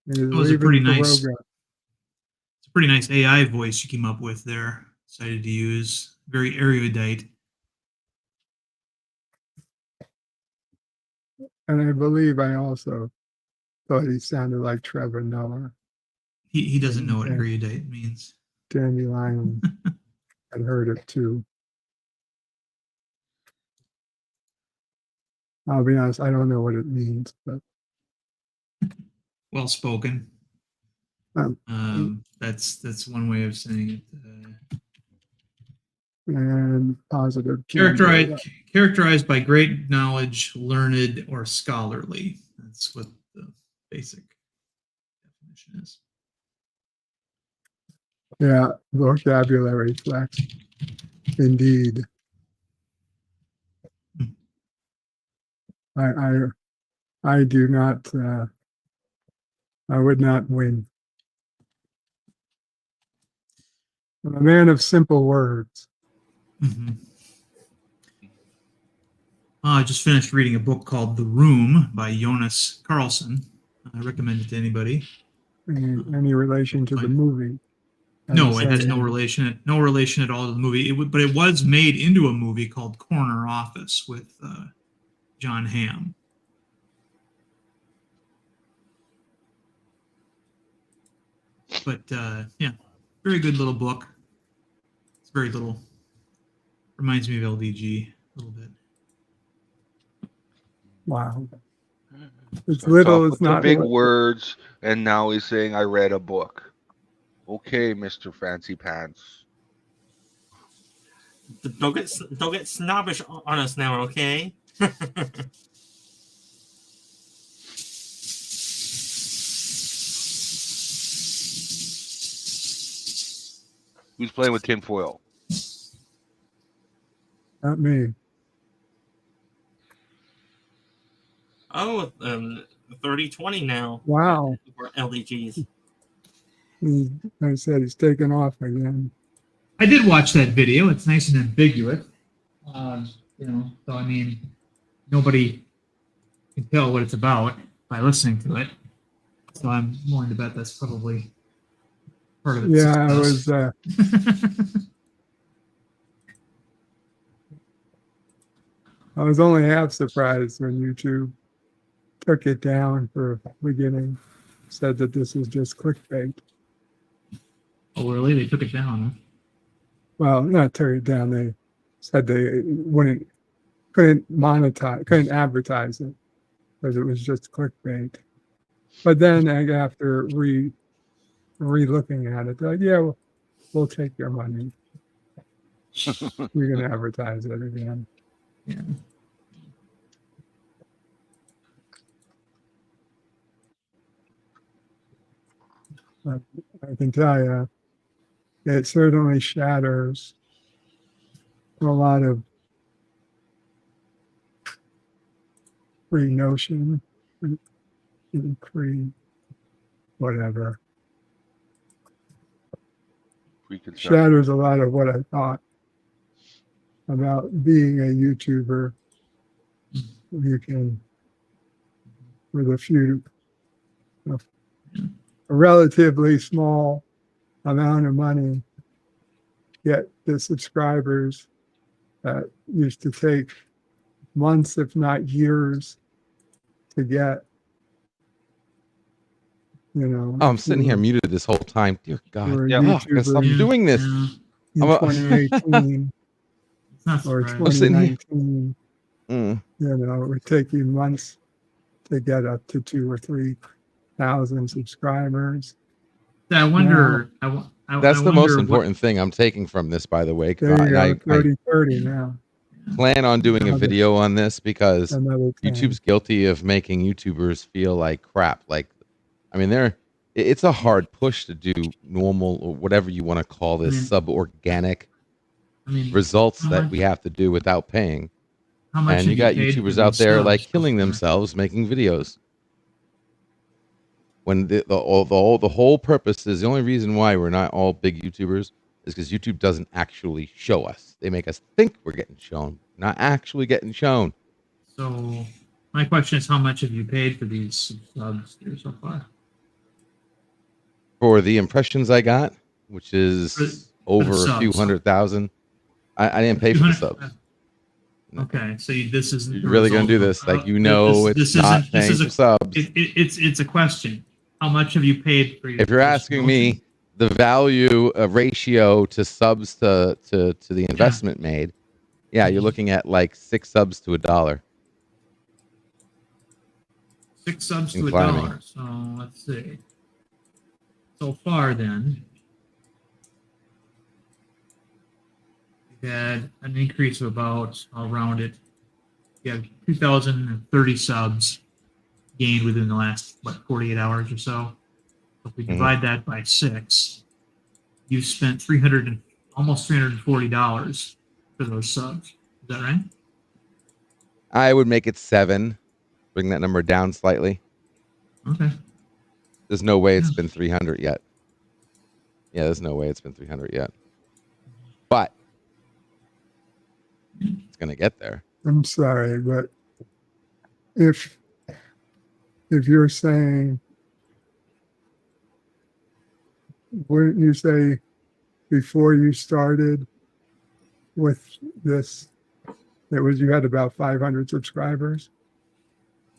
It was a pretty nice. It's a pretty nice AI voice you came up with there. Decided to use very erudite. And I believe I also thought he sounded like Trevor Noah. He doesn't know what erudite means. Dandelion. I'd heard it too. I'll be honest, I don't know what it means, but well spoken. That's one way of saying it. And positive. Characterized by great knowledge, learned, or scholarly. That's what the basic definition is. Yeah, vocabulary flex. Indeed. I do not. I would not win. I'm a man of simple words. Mm-hmm. I just finished reading a book called The Room by Jonas Carlson. I recommend it to anybody. Any relation to the movie? No, it has no relation. No relation at all to the movie. But it was made into a movie called Corner Office with John Hamm. But yeah, very good little book. It's very little. Reminds me of LDG a little bit. Wow. It's little, it's not big words, and now he's saying I read a book. Okay, Mr. Fancy Pants. Don't get snobbish on us now, okay? Who's playing with tinfoil? Not me. Oh, 30-20 now. Wow. For LDGs. I said he's taken off again. I did watch that video. It's nice and ambiguous. So I mean, nobody can tell what it's about by listening to it. So I'm willing to bet that's probably part of it. Yeah, I was. I was only half surprised when YouTube took it down for the beginning. Said that this is just clickbait. Oh, really? They took it down, huh? Well, not took it down. They said they couldn't monetize, couldn't advertise it because it was just clickbait. But then after re-looking at it, they're like, yeah, we'll take your money. We're going to advertise it again. Yeah. I can tell you, it certainly shatters a lot of pre-notion, whatever. Shatters a lot of what I thought about being a YouTuber. You can, with a relatively small amount of money, get the subscribers that used to take months, if not years, to get. Oh, I'm sitting here muted this whole time. Dear God, Yeah. stop doing this. In 2018 or 2019, it would take you months to get up to 2,000 or 3,000 subscribers. I wonder. That's the most important thing I'm taking from this, by the way. There you go, 30 now. Plan on doing a video on this because YouTube's guilty of making YouTubers feel like crap. Like, I mean, it's a hard push to do normal or whatever you want to call this suborganic results that we have to do without paying. And you got YouTubers out there like killing themselves making videos. When the whole purpose is, the only reason why we're not all big YouTubers is because YouTube doesn't actually show us. They make us think we're getting shown, not actually getting shown. So my question is, how much have you paid for these subs here so far? For the impressions I got, which is over a few 100,000, I didn't pay for the subs. Okay, so this is you're really gonna do this? Like it's not paying for subs. It's a question. How much have you paid for your? If you're asking me the value ratio to subs to the investment made, you're looking at like 6 subs to $1. 6 subs to $1. So let's see. So far, then, we had an increase of about, I'll round it, you have 2,030 subs gained within the last, 48 hours or so. If we divide that by 6, you spent almost $340 for those subs. Is that right? I would make it 7 bring that number down slightly. Okay. There's no way it's been 300 yet. Yeah, there's no way it's been 300 yet. But it's gonna get there. I'm sorry, but if you're saying, wouldn't you say before you started with this, it was you had about 500 subscribers?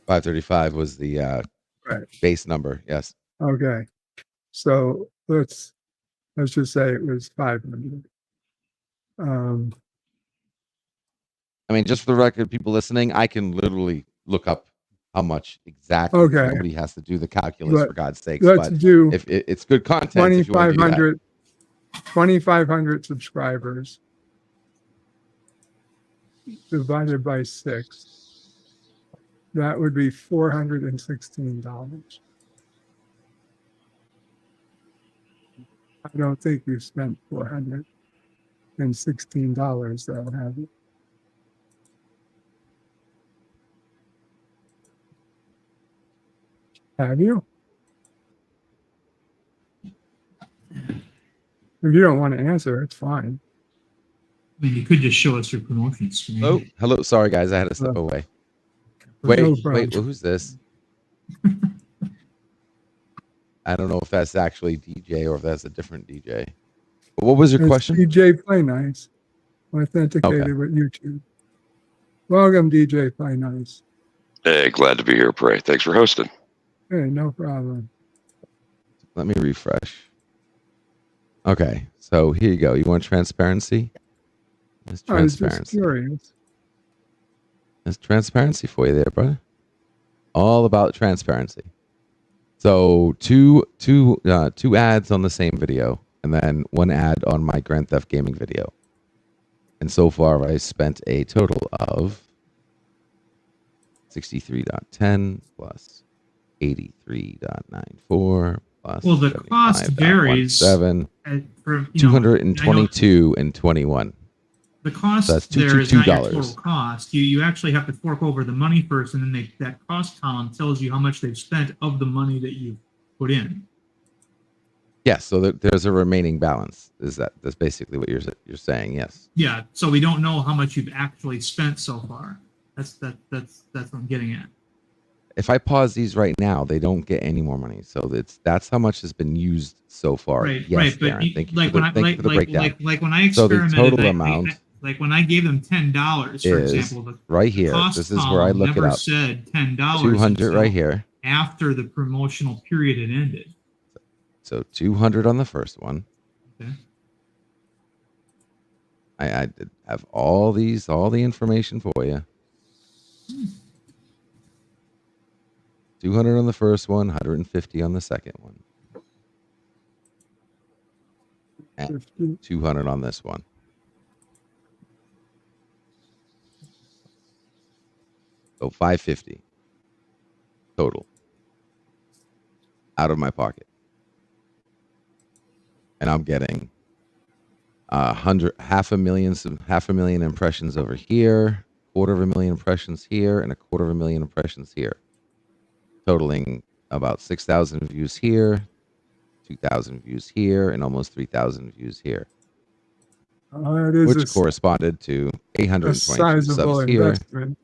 535 was the Right. base number. Yes. Okay, so let's just say it was 500. I mean, just for the record, people listening, I can literally look up how much exactly. Okay. Nobody has to do the calculus, for God's sakes. Let's but do if it's good content, if you want to do that. 2,500 subscribers divided by 6. That would be $416. I don't think you spent $416 though, have you? Have you? If you don't want to answer, it's fine. I mean, you could just show us your promotion screen. Oh, hello. Sorry, guys. I had to step away. No Wait, problem. who's this? I don't know if that's actually DJ or if that's a different DJ. But what was your It's question? DJ Play Nice, authenticated Okay. with YouTube. Welcome, DJ Play Nice. Hey, glad to be here, Prey. Thanks for hosting. Hey, no problem. Let me refresh. Okay, so here you go. You want transparency? There's I was just transparency. curious. There's transparency for you there, brother. All about transparency. So two ads on the same video, and then one ad on my Grand Theft Gaming video. And so far, I spent a total of 63.10 plus 83.94 plus. Well, the cost varies. 75.17, For, 222 and 21. The cost So that's there is not your total $222. cost. You actually have to fork over the money first, and then that cost column tells you how much they've spent of the money that you put in. Yes, so there's a remaining balance. That's basically what you're saying? Yes. Yeah, so we don't know how much you've actually spent so far. That's what I'm getting at. If I pause these right now, they don't get any more money. So that's how much has been used so far. Right, Yes, right. But Darren, thank you like for when the, thank you for the breakdown. like when I So the experimented, total amount like when I gave them $10, for is example, the right here. cost This is where I column look it never up. said $10. 200 right until here. after the promotional period had ended. So 200 on the first one. Okay. I did have all the information for you. 200 on the first one, 150 on the second one, and 200 on this one. So 550 total out of my pocket, and I'm getting half a million impressions over here, 250,000 impressions here, and 250,000 impressions here, totaling about 6,000 views here, 2,000 views here, and almost 3,000 views here, It is which corresponded to a 822 sizable subs here. investment.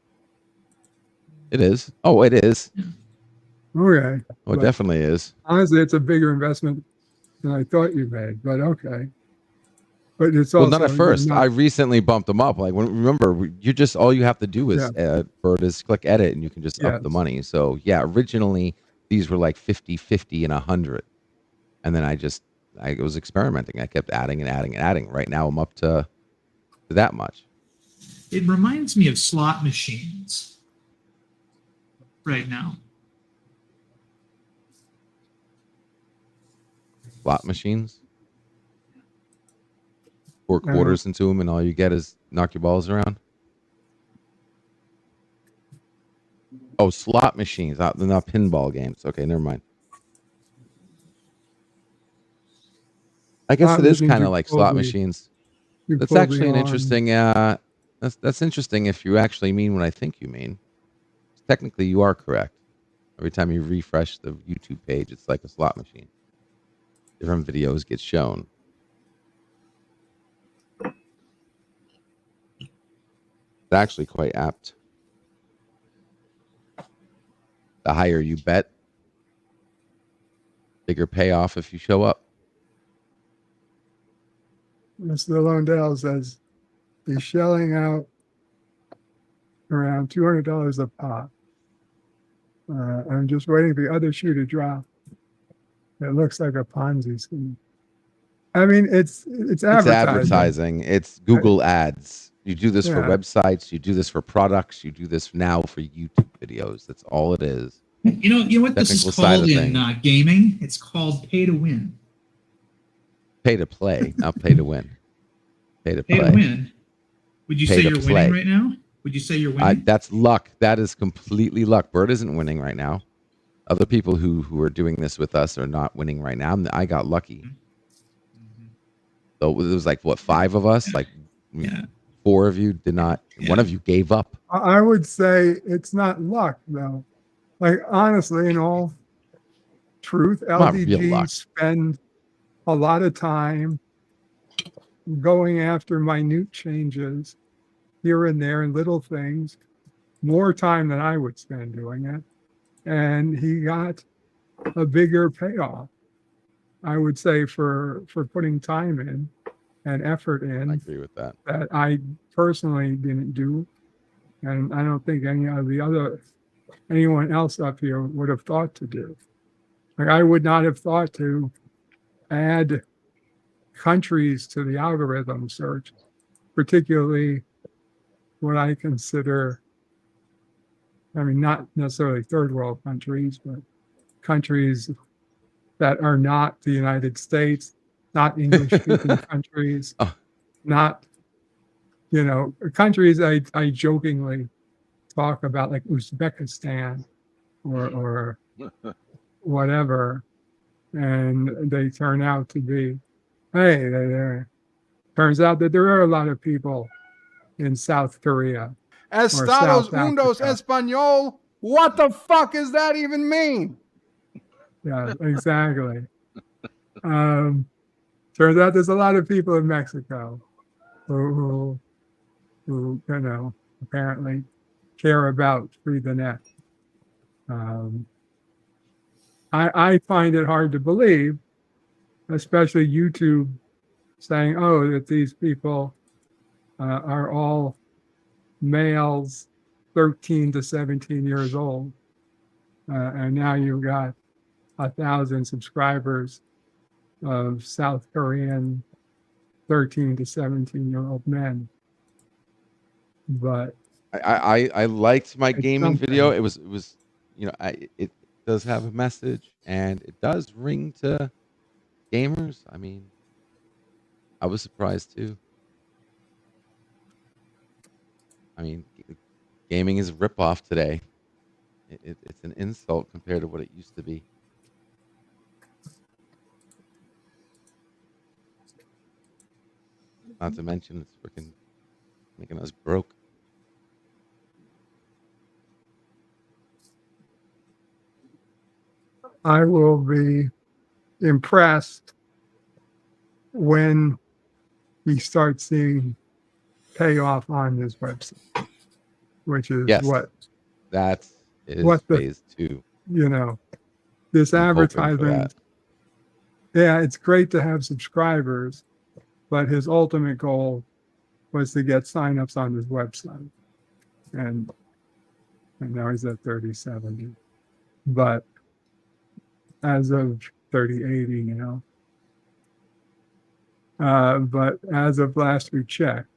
It is. Oh, it is. Okay. Oh, it But definitely is. honestly, it's a bigger investment than I thought you made, but okay. But it's Well, also not at first. not- I recently bumped them up. Like, remember, you just all you have to do is Bert, is click edit, and you can just up the Yes. money. So yeah, originally these were like 50, 50, and 100, and then I was experimenting. I kept adding and adding and adding. Right now, I'm up to that much. It reminds me of slot machines right now. Slot machines. Pour quarters into them, and all you get is knock your balls around. Oh, slot machines. They're not pinball games. Okay, never mind. I guess Slot it is machines kind are of like slot probably- machines. you're That's probably actually an on- interesting. That's interesting if you actually mean what I think you mean. technically you are correct. Every time you refresh the YouTube page, it's like a slot machine. Different videos get shown. It's actually quite apt. The higher you bet, bigger payoff if you show up. Mr. Londell says he's shelling out around $200 a pop. I'm just waiting for the other shoe to drop. It looks like a Ponzi scheme. I mean, it's advertising. It's Google ads. You do this for Yeah. websites. You do this for products. You do this now for YouTube videos. That's all it is. You know what this Technical is side called of in things. gaming? It's called pay to win. Pay to play, not pay to win. Pay to Pay play. to win. Would you Pay say to you're play. winning right now? Would you say you're winning? That's luck. That is completely luck. Bert isn't winning right now. Other people who are doing this with us are not winning right now. I got lucky. So it was like, what, 5 of us? Like 4 of you did not. One of you gave up. I would say it's not luck, though. Like, honestly, in all truth, Not real luck. LDG spend a lot of time going after minute changes here and there and little things, more time than I would spend doing it. And he got a bigger payoff, I would say, for putting time in and effort in. I agree with that. That I personally didn't do. And I don't think anyone else up here would have thought to do. Like, I would not have thought to add countries to the algorithm search, particularly what I consider, I mean, not necessarily third world countries, but countries that are not the United States, not English speaking countries, not, countries I jokingly talk about, like Uzbekistan or whatever, and they turn out to be, turns out that there are a lot of people in South Korea. or Estados South Unidos Africa. Español. What the fuck does that even mean? Yeah, exactly. Turns out there's a lot of people in Mexico who apparently care about Free the Net. I find it hard to believe, especially YouTube saying, oh, that these people are all males 13 to 17 years old. And now you've got 1,000 subscribers of South Korean 13 to 17-year-old men. But I liked my It's gaming video. something. It was it does have a message and it does ring to gamers. I mean, I was surprised too. I mean, gaming is a ripoff today. It's an insult compared to what it used to be. Not to mention it's freaking making us broke. I will be impressed when we start seeing payoff on this website, which is Yes, what that is what the phase 2. This I'm hoping for advertisement. Yeah, it's great to have subscribers, but his ultimate goal was to get signups on his website, and now he's at 3070, but as of 3080, but as of last we checked,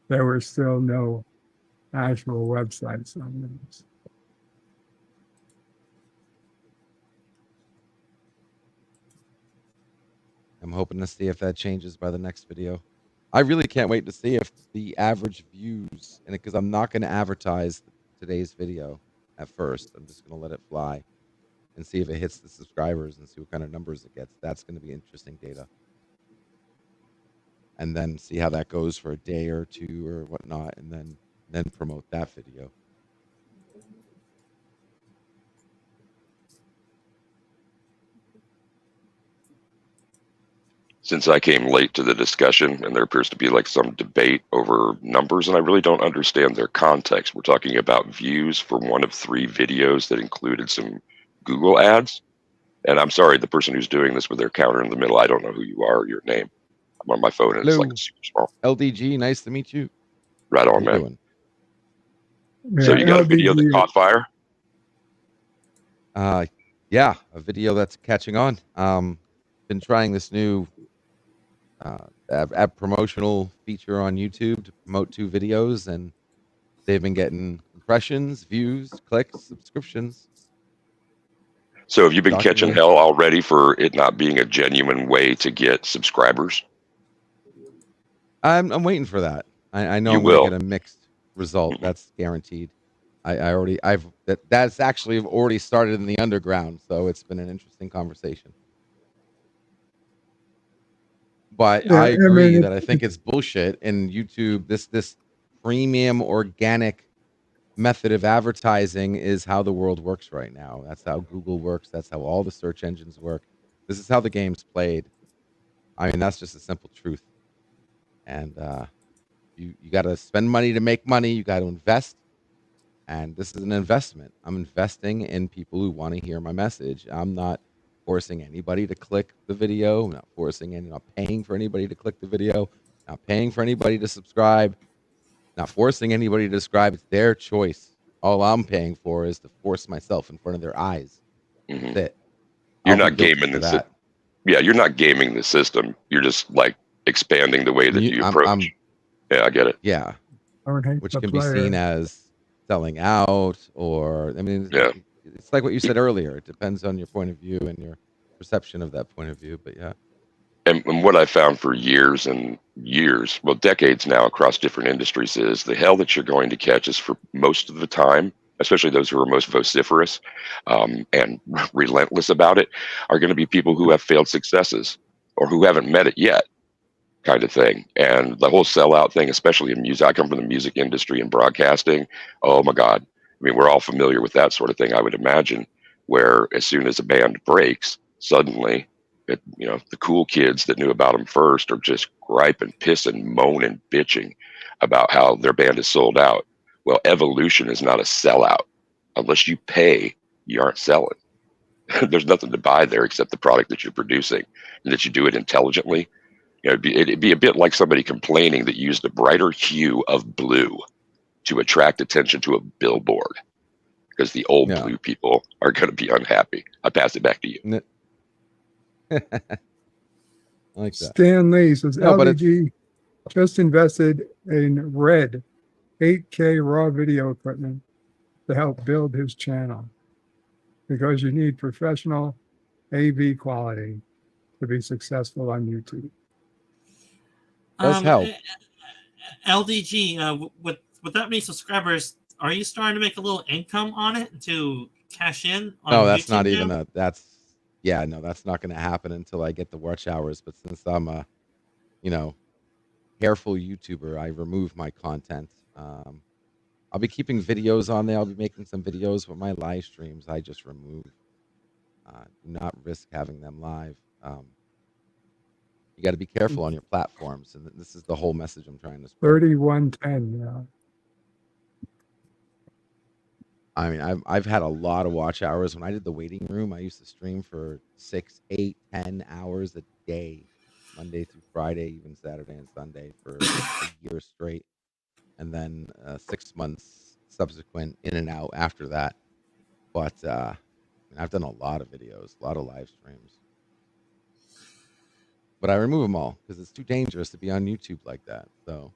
there were still no actual websites on this. I'm hoping to see if that changes by the next video. I really can't wait to see if the average views, and because I'm not going to advertise today's video at first, I'm just going to let it fly and see if it hits the subscribers and see what kind of numbers it gets. That's going to be interesting data. And then see how that goes for a day or two or whatnot, and then promote that video. since I came late to the discussion, and there appears to be like some debate over numbers, and I really don't understand their context. We're talking about views for one of 3 videos that included some Google ads. And I'm sorry, the person who's doing this with their counter in the middle, I don't know who you are or your name. I'm on my phone and Hello. it's like super small. LDG, nice to meet you. Right on, How you man. doing? So you got a video that caught fire? Yeah, a video that's catching on. Been trying this new app promotional feature on YouTube to promote 2 videos, and they've been getting impressions, views, clicks, subscriptions. So have you been Shocking catching me. hell already for it not being a genuine way to get subscribers? I'm waiting for that. I know You I'm going will. to get a mixed result. That's guaranteed. That's actually already started in the underground, so it's been an interesting conversation. But Yeah, I agree mean, that I think it's bullshit. And YouTube, this premium organic method of advertising is how the world works right now. That's how Google works. That's how all the search engines work. This is how the game's played. I mean, that's just a simple truth. And you got to spend money to make money. You got to invest. And this is an investment. I'm investing in people who want to hear my message. I'm not forcing anybody to click the video. I'm not paying for anybody to click the video. Not paying for anybody to subscribe. Not forcing anybody to subscribe. It's their choice. All I'm paying for is to force myself in front of their eyes. That's it. You're I'll be not guilty gaming for the that. Yeah, you're not gaming the system. You're just like expanding the way that you approach. Yeah, I get it. Yeah. Which can be seen as selling out, or I mean, Yeah. it's like what you said earlier. It depends on your point of view and your perception of that point of view. But yeah. And what I found for years and years, well, decades now across different industries is the hell that you're going to catch is for most of the time, especially those who are most vociferous and relentless about it, are going to be people who have failed successes or who haven't met it yet, kind of thing. And the whole sellout thing, especially in music, I come from the music industry and broadcasting. Oh my God. I mean, we're all familiar with that sort of thing, I would imagine, where as soon as a band breaks, suddenly, the cool kids that knew about them first are just griping, pissing, moaning, bitching about how their band is sold out. Well, evolution is not a sellout. Unless you pay, you aren't selling. There's nothing to buy there except the product that you're producing, and that you do it intelligently. It'd be a bit like somebody complaining that you used a brighter hue of blue to attract attention to a billboard, because the old blue people are going to be unhappy. I pass it back to you. I like that. Stan Lee says No, but LDG just invested in Red 8K raw video equipment to help build his channel, because you need professional AV quality to be successful on YouTube. Does help. LDG, with that many subscribers, are you starting to make a little income on it to cash in? No, that's YouTube not now? even that's not going to happen until I get the watch hours. But since I'm a, careful YouTuber, I remove my content. I'll be keeping videos on there. I'll be making some videos, but my live streams I just remove. Do not risk having them live. You got to be careful on your platforms, and this is the whole message I'm trying to spread. 3110, yeah. I mean, I've had a lot of watch hours. When I did the waiting room, I used to stream for 6, 8, 10 hours a day, Monday through Friday, even Saturday and Sunday for a year straight, and then 6 months subsequent in and out after that. But I've done a lot of videos, a lot of live streams. But I remove them all because it's too dangerous to be on YouTube like that. So,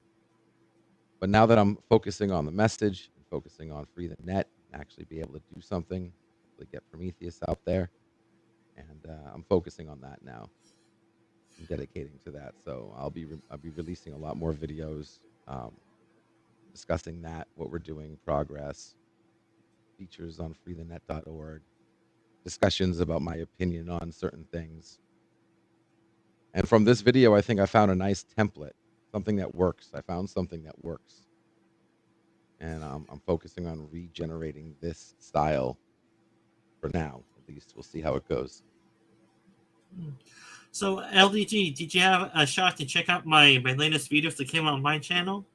but now that I'm focusing on the message, and focusing on Free the Net, actually be able to do something, to get Prometheus out there, and I'm focusing on that now. I'm dedicating to that, so I'll be releasing a lot more videos, discussing that, what we're doing, progress, features on freethenet.org, discussions about my opinion on certain things. And from this video, I think I found a nice template, something that works. I found something that works. And I'm focusing on regenerating this style for now. At least we'll see how it goes. So, LDG, did you have a shot to check out my latest videos that came on my channel?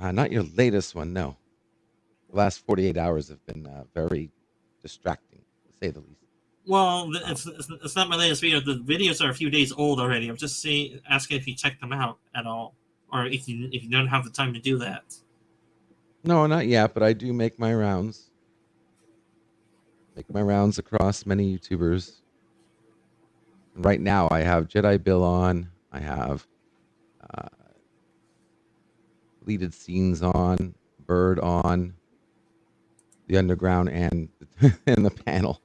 Not your latest one, no. The last 48 hours have been very distracting, to say the least. Well, it's not my latest video. The videos are a few days old already. I'm just asking if you checked them out at all, or if you don't have the time to do that. No, not yet, but I do make my rounds. Make my rounds across many YouTubers. Right now, I have Jedi Bill on. I have deleted scenes on, Bird on, the Underground, and and the panel.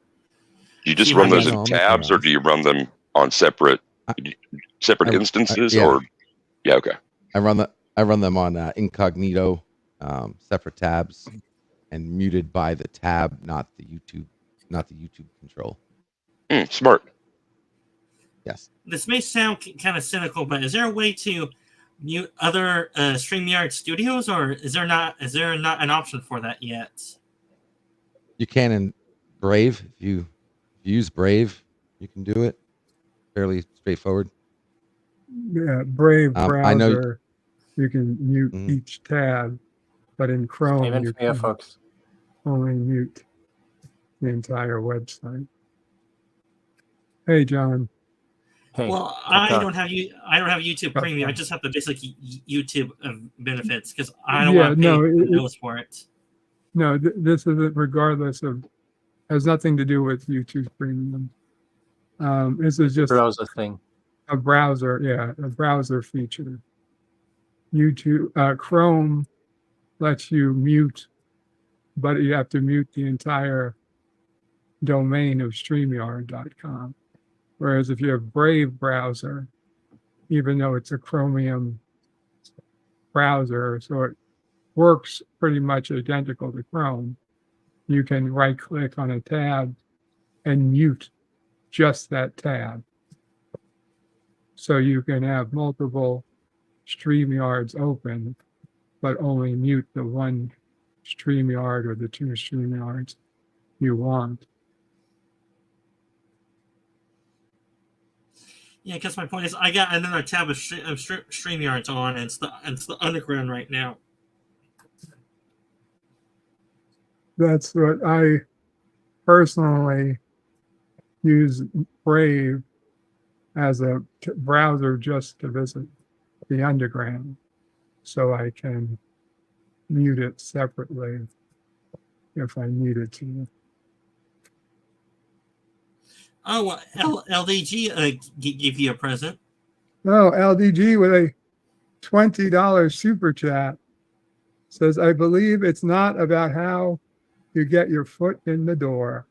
Do you just run those in tabs, or do you run them on separate instances? Or yeah, okay. I run them on incognito, separate tabs, and muted by the tab, not the YouTube control. Smart. Yes. This may sound kind of cynical, but is there a way to mute other StreamYard studios, or is there not an option for that yet? You can in Brave. If you use Brave, you can do it. Fairly straightforward. Yeah, Brave browser. I know you can mute each tab, but in Chrome you can only mute the entire website. Hey, John. Hey, well, I don't have YouTube Premium. I just have the basic YouTube benefits because I don't want to pay bills for it. No, this is regardless of. Has nothing to do with YouTube Premium. This is just browser thing. A browser feature. YouTube Chrome lets you mute, but you have to mute the entire domain of StreamYard.com. Whereas if you have Brave browser, even though it's a Chromium browser, so it works pretty much identical to Chrome, you can right-click on a tab and mute just that tab. So you can have multiple StreamYards open, but only mute the one StreamYard or the two StreamYards you want. Yeah, because my point is, I got another tab of StreamYards on, and it's the Underground right now. That's what I personally use Brave as a browser just to visit the Underground, so I can mute it separately if I needed to. Oh, well, LDG give you a present. No, LDG with a $20 super chat says, I believe it's not about how you get your foot in the door.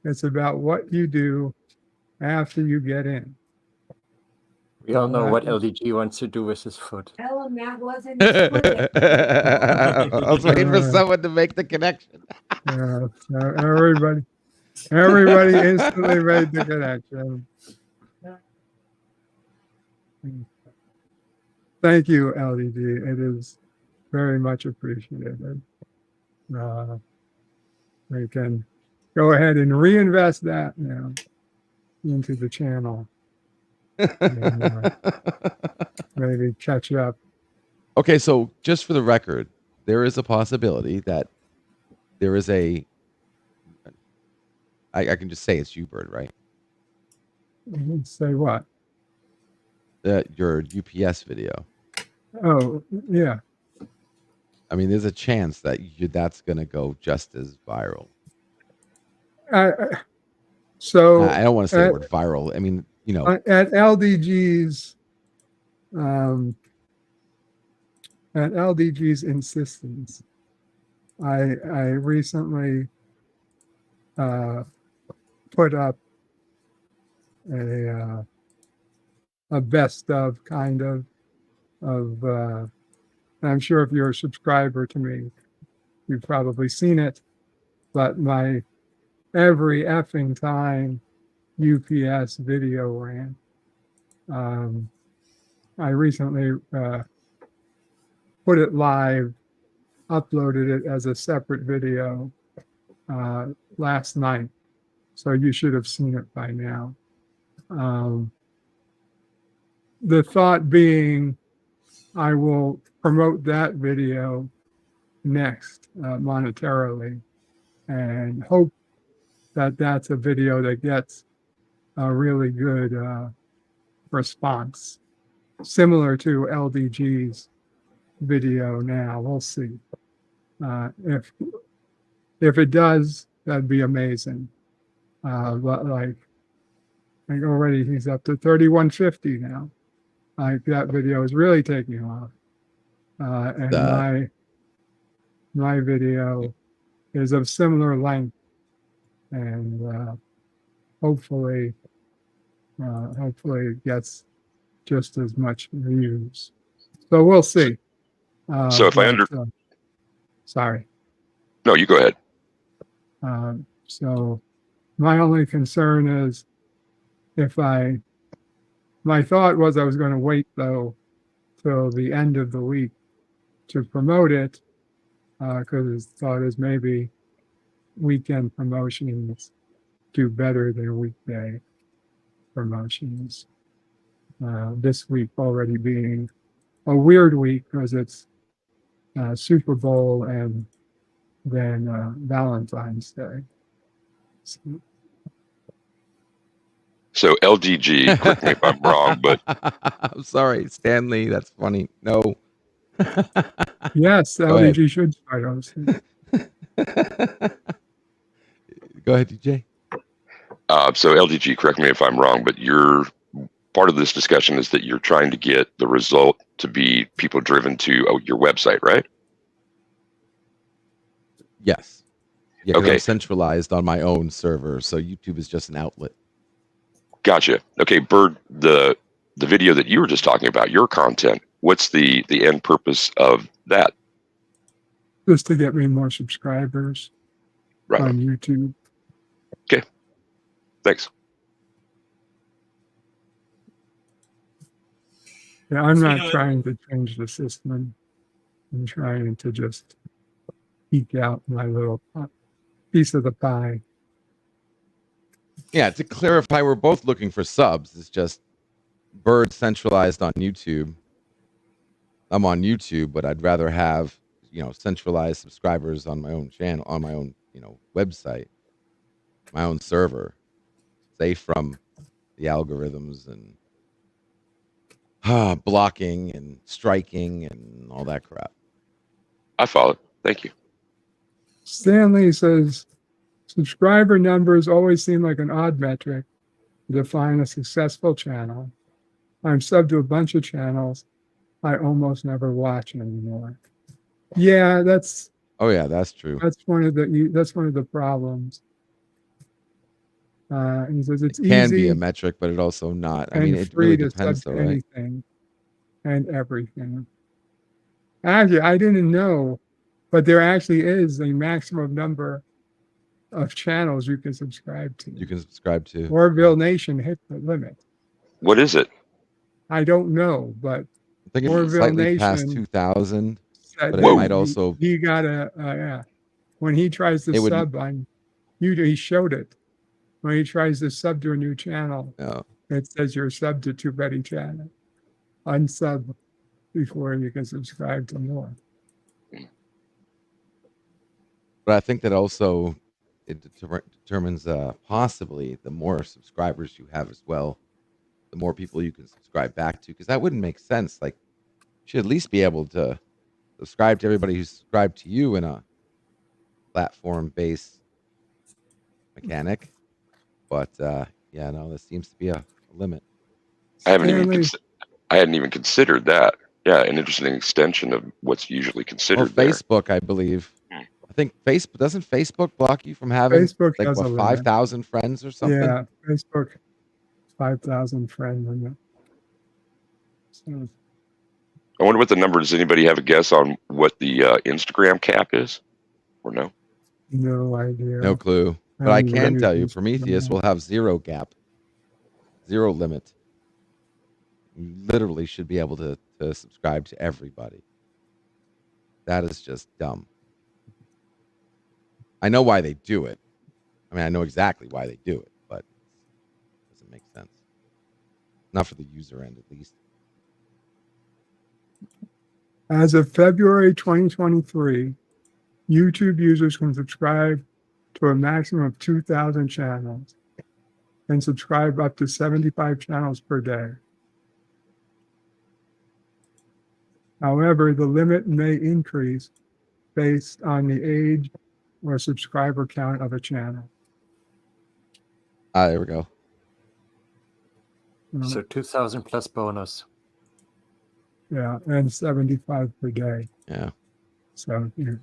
It's about what you do after you get in. We all know what LDG wants to do with his foot. Tell him that wasn't I was waiting for someone to make the connection. So everybody instantly made the connection. Thank you, LDG. It is very much appreciated. We can go ahead and reinvest that now into the channel. And, maybe catch up. Okay, so just for the record, there is a possibility that there is a. I can just say it's you, Bird, right? Say what? Your UPS video. Oh, yeah. I mean, there's a chance that that's going to go just as viral. So I don't want to say the word viral. I mean, you know, at LDG's insistence, I recently put up a best of kind of I'm sure if you're a subscriber to me, you've probably seen it, but my every effing time UPS video ran. I recently put it live, uploaded it as a separate video last night, so you should have seen it by now. The thought being, I will promote that video next monetarily and hope that that's a video that gets a really good response, similar to LDG's video now. We'll see. If it does, that'd be amazing. But like already he's up to 3150 now. Like that video is really taking off. And my video is of similar length, and hopefully it gets just as much views. So we'll see. So if I sorry. No, you go ahead. So my only concern is my thought was I was going to wait though till the end of the week to promote it, because the thought is maybe weekend promotions do better than weekday promotions. This week already being a weird week because it's Super Bowl and then Valentine's Day. So LDG, correct me if I'm wrong, but I'm sorry, Stanley. That's funny. No. Yes, Go ahead. LDG should start on. Go ahead, DJ. So LDG, correct me if I'm wrong, but you're part of this discussion is that you're trying to get the result to be people driven to your website, right? Yes. Yeah, 'cause Okay. I'm centralized on my own server, so YouTube is just an outlet. Gotcha. Okay, Bird, the video that you were just talking about, your content, what's the end purpose of that? Just to get me more subscribers on YouTube. Okay. Thanks. Yeah, I'm So, not trying to change the system. I'm trying to just eke out my little piece of the pie. Yeah, to clarify, we're both looking for subs. It's just Bird centralized on YouTube. I'm on YouTube, but I'd rather have, centralized subscribers on my own channel, on my own, website, my own server, safe from the algorithms and blocking and striking and all that crap. I follow. Thank you. Stanley says, subscriber numbers always seem like an odd metric to define a successful channel. I'm subbed to a bunch of channels I almost never watch anymore. Yeah, that's true. That's one of the problems. He says it's Can easy be a metric, but it also not. I and mean, it free really to depends, sub though, to right? anything and everything. Actually, I didn't know, but there actually is a maximum number of channels you can subscribe to. You can subscribe to. Orville Nation hit the limit. What is it? I don't know, but I think it's Orville slightly past Nation 2,000, said but it that might also. he got when he tries to It would- sub on YouTube, he showed it. When he tries to sub to a new channel, it says you're sub to too many channel. Unsub before you can subscribe to more. But I think that also it determines possibly the more subscribers you have as well, the more people you can subscribe back to, because that wouldn't make sense. Like, you should at least be able to subscribe to everybody who's subscribed to you in a platform-based mechanic. But there seems to be a limit. I hadn't even considered that. Yeah, an interesting extension of what's usually considered there. Facebook, I believe. I think Facebook doesn't Facebook block you from having Facebook like has a what, limit. 5,000 friends or something? Yeah, Facebook, 5,000 friend limit. So, I wonder what the number. Does anybody have a guess on what the Instagram cap is, or no? no idea. No clue. But I haven't can really tell you, used Prometheus them. will have zero gap, zero limit. You literally should be able to subscribe to everybody. That is just dumb. I know why they do it. I mean, I know exactly why they do it, but it doesn't make sense. not for the user end, at least. As of February 2023, YouTube users can subscribe to a maximum of 2,000 channels and subscribe up to 75 channels per day. However, the limit may increase based on the age or subscriber count of a channel. There we go. So 2,000 plus bonus. Yeah, and 75 per day. Yeah. So you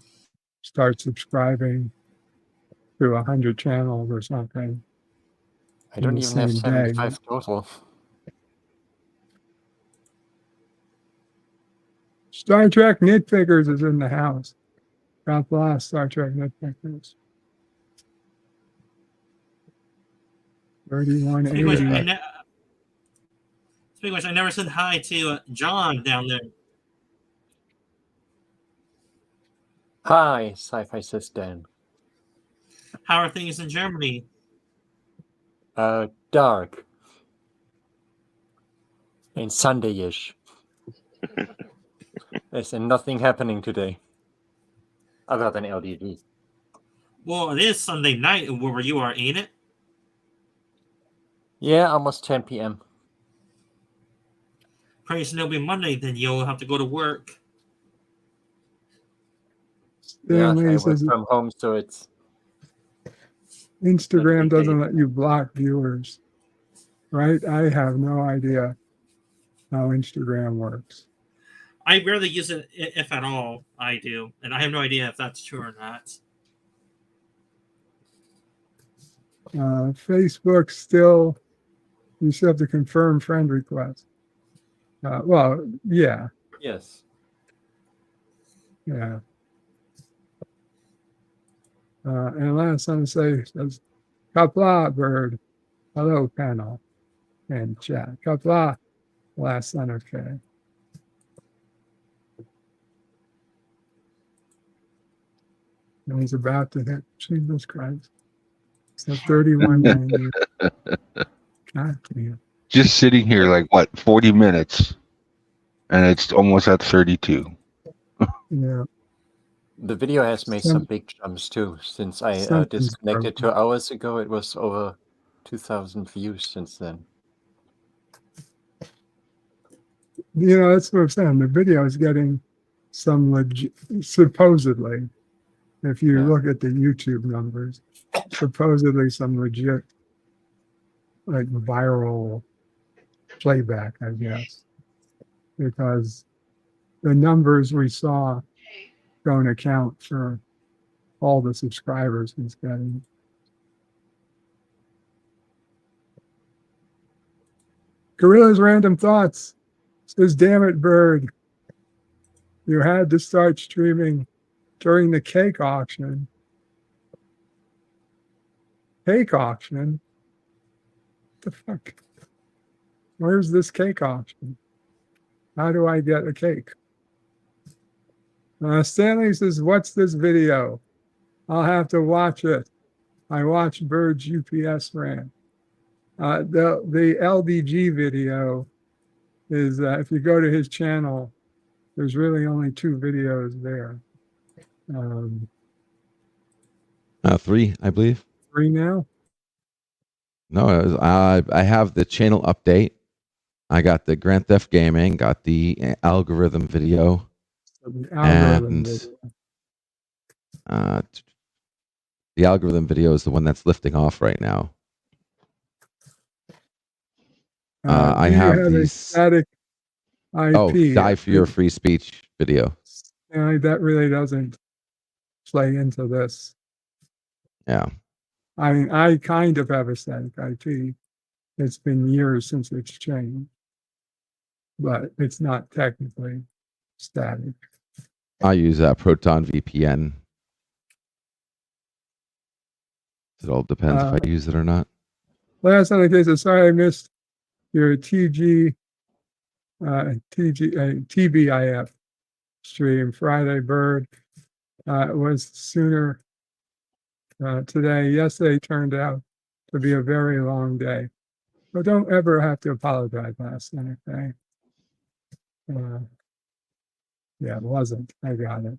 start subscribing to 100 channels or something. I don't in the even have same 75 day. total. Star Trek Nitpickers is in the house. God bless Star Trek Nitpickers. Speaking of which, 3180. speaking of which, I never said hi to John down there. Hi, Sci-Fi Sis Dan. How are things in Germany? Dark. And Sunday-ish. There's nothing happening today. Other than LDG. Well, it is Sunday night where you are, ain't it? Yeah, almost 10 p.m. Pretty soon it'll be Monday, then you'll have to go to work. Yeah, I Stanley work says from home, so it's... Instagram doesn't let you block viewers, right? I have no idea how Instagram works. I rarely use it, if at all. I do, and I have no idea if that's true or not. Facebook still, you still have to confirm friend request. Well, yeah, Yes. yeah. And last time says, Kapla bird, hello panel, and chat. Kapla, last son, okay. And he's about to hit Jesus Christ. So 3190. God damn. Just sitting here like what 40 minutes, and it's almost at 32. Yeah. The video has made some big jumps too. Since I Something's disconnected broken. 2 hours ago, it was over 2,000 views since then. You know, that's what I'm saying. The video is getting some legit, supposedly, if you look at the YouTube numbers, supposedly some legit, like viral playback, I guess, because the numbers we saw don't account for all the subscribers he's getting. Gorilla's Random Thoughts says, damn it, Bird. You had to start streaming during the cake auction. Cake auction? What the fuck? Where's this cake auction? How do I get a cake? Stanley says, what's this video? I'll have to watch it. I watched Bird's UPS rant. The LDG video is, if you go to his channel, there's really only 2 videos there. 3, I believe. 3 now? No, I have the channel update. I got the Grand Theft Gaming, got the algorithm video. The algorithm video. The algorithm video is the one that's lifting off right now. I have a these. static IP. Oh, die for your free speech video. That really doesn't play into this. Yeah. I mean, I kind of have a static IP. It's been years since it's changed, but it's not technically static. I use Proton VPN. It all depends if I use it or not. Last on the case, sorry I missed your TBIF stream Friday. Bird was sooner today. Yesterday turned out to be a very long day. So don't ever have to apologize last night, okay? Yeah, it wasn't. I got it.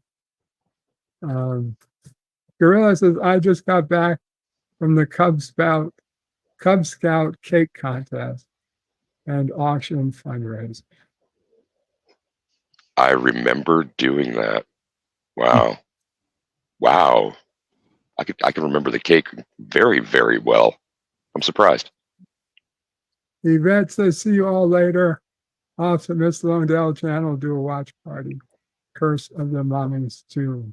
Gorilla says, I just got back from the Cub Scout cake contest and auction fundraiser. I remember doing that. Wow. Wow. I can remember the cake very, very well. I'm surprised. Yvette says, see you all later. Off to Miss Londell channel, do a watch party. Curse of the Mummies 2.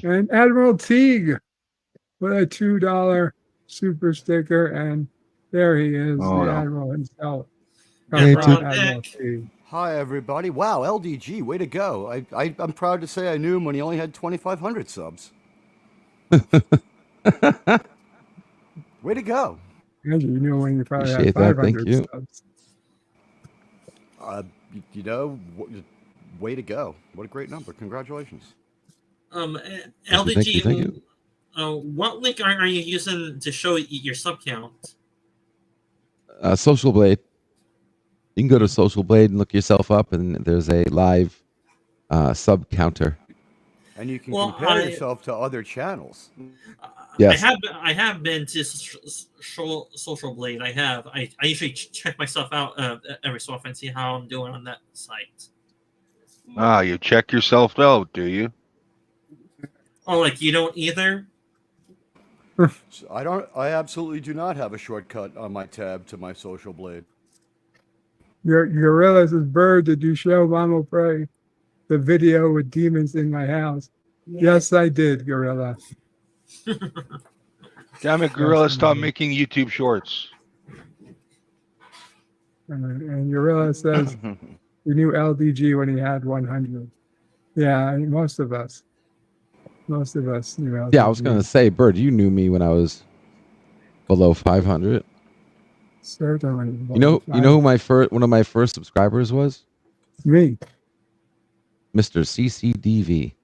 And Admiral Teague with a $2 super sticker, and there he is, Oh, the no. Admiral himself. Hey, Admiral Teague. Hi, everybody. Wow, LDG, way to go. I'm proud to say I knew him when he only had 2,500 subs. Way to go. Andrew, you know when you probably had Appreciate that. Thank 500 you. subs. You know, way to go. What a great number. Congratulations. LDG, Thank you. What link are you using to show your sub count? Social Blade. You can go to Social Blade and look yourself up, and there's a live sub counter. And you can compare yourself to other channels. Yes. I have been to Social Blade. I usually check myself out every so often and see how I'm doing on that site. Ah, you check yourself out, do you? Oh, like you don't either? I absolutely do not have a shortcut on my tab to my Social Blade. Your Gorilla says, Bird, did you show Mama Pray the video with demons in my house? Yes, I did, Gorilla. Damn it, Gorilla, stop making YouTube shorts. And Gorilla says, we knew LDG when he had 100. Yeah, I mean, most of us knew LDG. Yeah, I was gonna say, Bird, you knew me when I was below 500. Certainly. You know who one of my first subscribers was? Me. Mr. CCDV.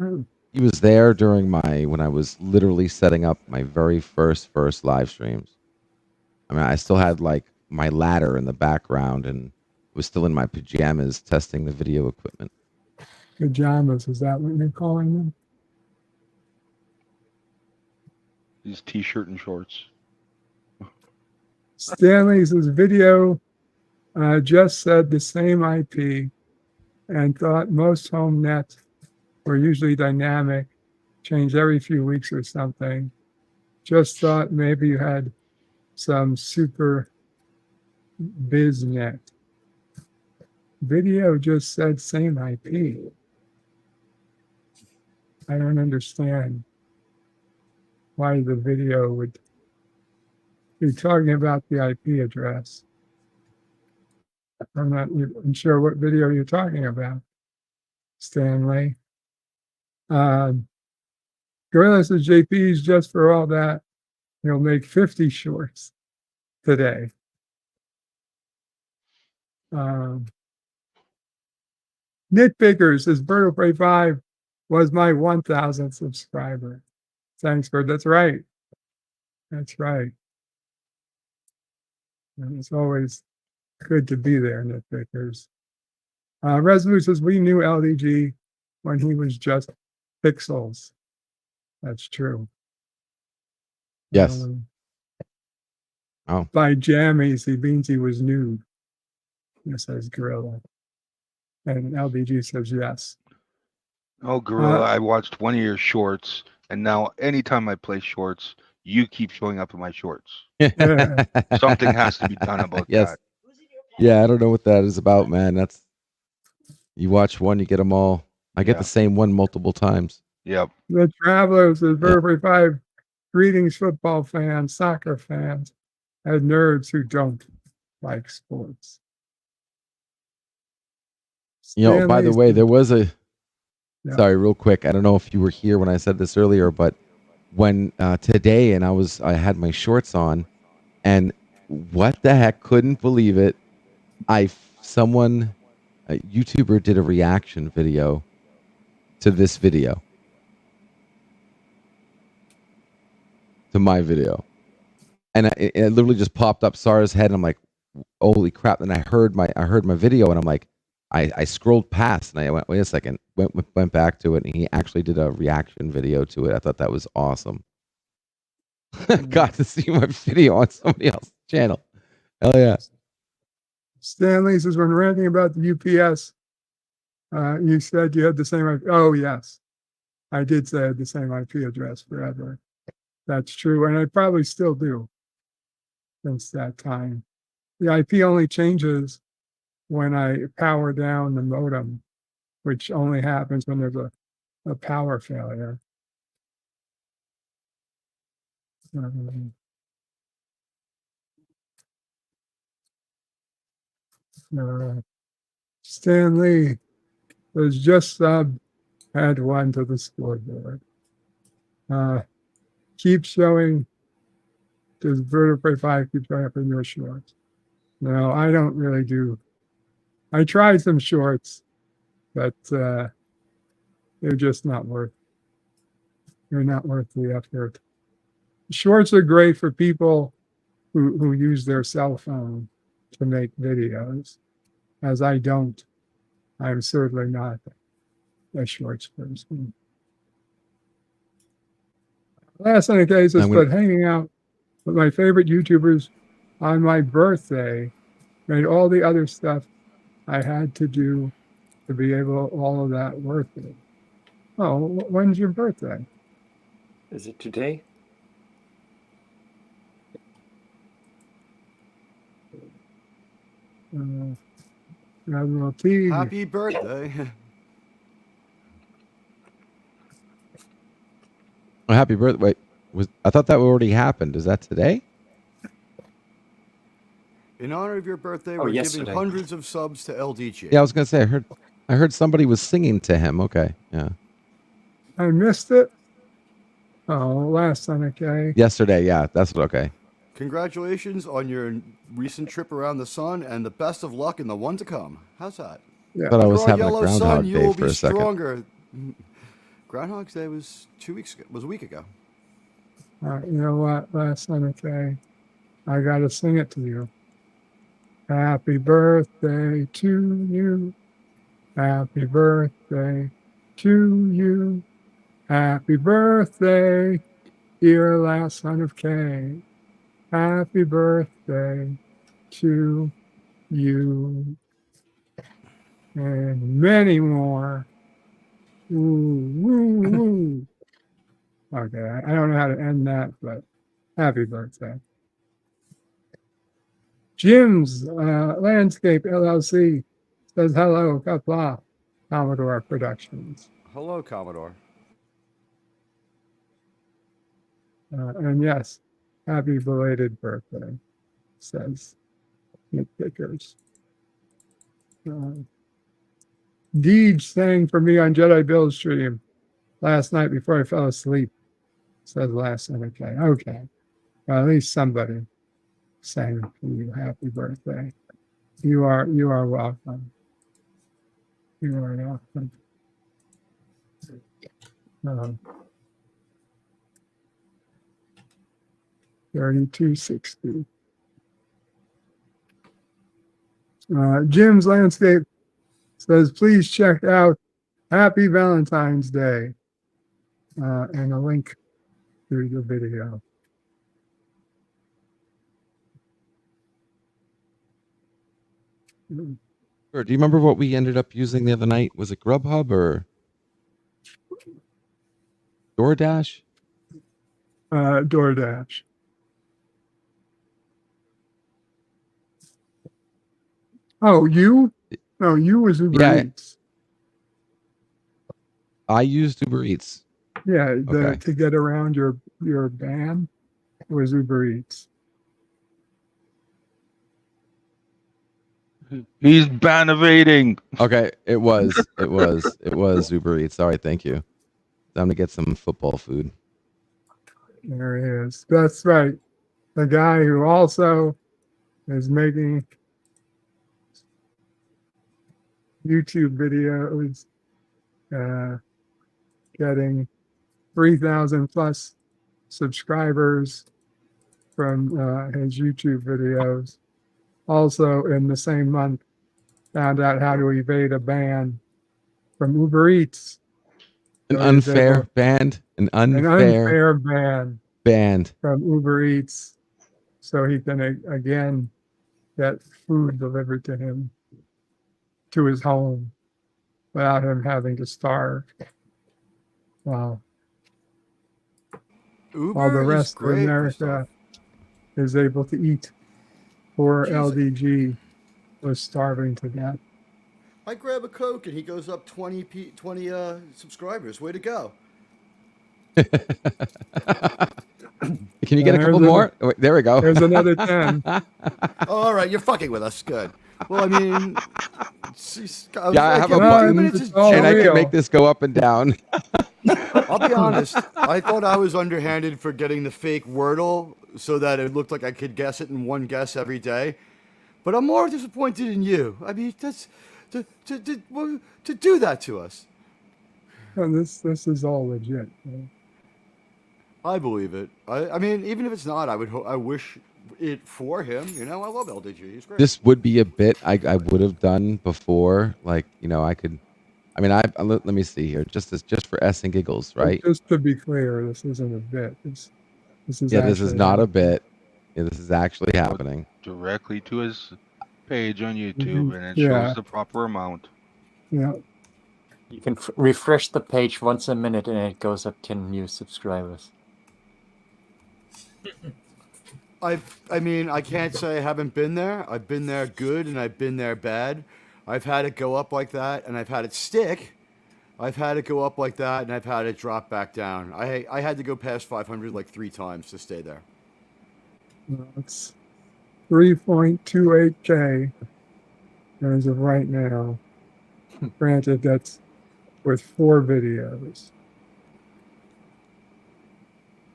Oh. He was there during when I was literally setting up my very first live streams. I mean, I still had like my ladder in the background and was still in my pajamas testing the video equipment. Pajamas, is that what you're calling them? His t-shirt and shorts. Stanley says video just said the same IP and thought most home nets were usually dynamic, changed every few weeks or something. Just thought maybe you had some super biznet. Video just said same IP. I don't understand why the video would be talking about the IP address. I'm not even sure what video you're talking about, Stanley. Gorilla says JP's just for all that. He'll make 50 shorts today. Nitpicker says Bird Prey 5 was my 1,000th subscriber. Thanks, Bird. That's right. That's right. And it's always good to be there, Nitpickers. Resolute says we knew LDG when he was just pixels. That's true. Yes. By jammies, he means he was nude. He says Gorilla. And LDG says yes. Oh, Gorilla, I watched one of your shorts, and now anytime I play shorts, you keep showing up in my shorts. Something has to be done about that. Yeah, I don't know what that is about, man. You watch one, you get them all. I get the same one multiple times. Yep. The Travelers is Burberry 5. Greetings, football fans, soccer fans, and nerds who don't like sports. By the way, there was sorry, real quick. I don't know if you were here when I said this earlier, but when today, and I had my shorts on, and what the heck, couldn't believe it. A YouTuber did a reaction video to this video, to my video. and it literally just popped up Sarah's head, and I'm like, holy crap! And I heard my video, and I'm like, I scrolled past, and I went, wait a second, went back to it, and he actually did a reaction video to it. I thought that was awesome. Got to see my video on somebody else's channel. Hell yeah! Stanley says, when ranting about the UPS, you said you had the same. Oh yes, I did say I had the same IP address forever. That's true, and I probably still do. Since that time, the IP only changes when I power down the modem, which only happens when there's a power failure. Stan Lee was just add one to the scoreboard. Keep showing. Does Bird of Prey 5 keep showing up in your shorts? No, I don't really do. I tried some shorts, but they're just not worth. They're not worth the effort. Shorts are great for people who use their cell phone to make videos, as I don't. I'm certainly not a shorts person. Last on the case is but hanging out with my favorite YouTubers on my birthday made all the other stuff I had to do to be able all of that worth it. Oh, when's your birthday? Is it today? Happy birthday. Well, happy birthday. Wait, I thought that already happened. Is that today? In honor of your birthday, we're giving hundreds of subs to LDG. Yeah, I was gonna say I heard somebody was singing to him. Okay, yeah. I missed it. Oh, last time, okay. Yesterday, yeah, that's what. Okay. Congratulations on your recent trip around the sun, and the best of luck in the one to come. How's that? Yeah. I thought I was having a Yellow Groundhog sun, Day you will for be a second. stronger. Groundhog's Day was 2 weeks ago. Was a week ago. You know what? Last time, okay. I gotta sing it to you. Happy birthday to you. Happy birthday to you. Happy birthday, dear last son of Cain. Happy birthday to you. And many more. Ooh, woo, woo. Okay, I don't know how to end that, but happy birthday. Jim's Landscape LLC says hello, Kapla, Commodore Productions. Hello, Commodore. And yes, happy belated birthday, says Nick Pickers. Deej sang for me on Jedi Bill's stream last night before I fell asleep, says last night. Okay. Well, at least somebody sang for you happy birthday. You are welcome. You are welcome. 3260. Jim's Landscape says, please check out Happy Valentine's Day. And a link to the video. Sure. Do you remember what we ended up using the other night? Was it Grubhub or DoorDash? DoorDash. Oh, you? No, you was Uber Eats. I used Uber Eats. Yeah, to get around your ban was Uber Eats. He's ban evading. Okay, it was Uber Eats. All right, thank you. Time to get some football food. There he is. That's right. The guy who also is making YouTube videos, getting 3,000 plus subscribers from his YouTube videos. Also, in the same month, found out how to evade a ban from Uber Eats. An So he's unfair able- band. An An unfair unfair ban band. from Uber Eats, so he can again get food delivered to him to his home without him having to starve. Wow. Uber While the is rest of great for America is able to eat, poor LDG was starving to death. I grab a Coke and he goes up 20 subscribers. Way to go. Can you get a couple more? Wait, there we go. There's another 10. All right, you're fucking with us. Good. Well, I mean, Yeah, I have a button, and I can make this go up and down. I'll be honest. I thought I was underhanded for getting the fake Wordle so that it looked like I could guess it in one guess every day. But I'm more disappointed in you. I mean, that's to do that to us. And this is all legit. I believe it. I mean, even if it's not, I wish it for him. You know, I love LDG. He's great. This would be a bit I would have done before. Like, you know, I could. I mean, let me see here. Just for S and giggles, right? Just to be clear, this isn't a bit. This is Yeah, this is actually not a happening. bit. Yeah, this is actually happening. Directly to his page on YouTube, Mhm. and it Yeah. shows the proper amount. Yeah. You can refresh the page once a minute and it goes up 10 new subscribers. I mean, I can't say I haven't been there. I've been there good and I've been there bad. I've had it go up like that and I've had it stick. I've had it go up like that and I've had it drop back down. I had to go past 500 like 3 times to stay there. It's 3.28K as of right now. Granted, that's with 4 videos.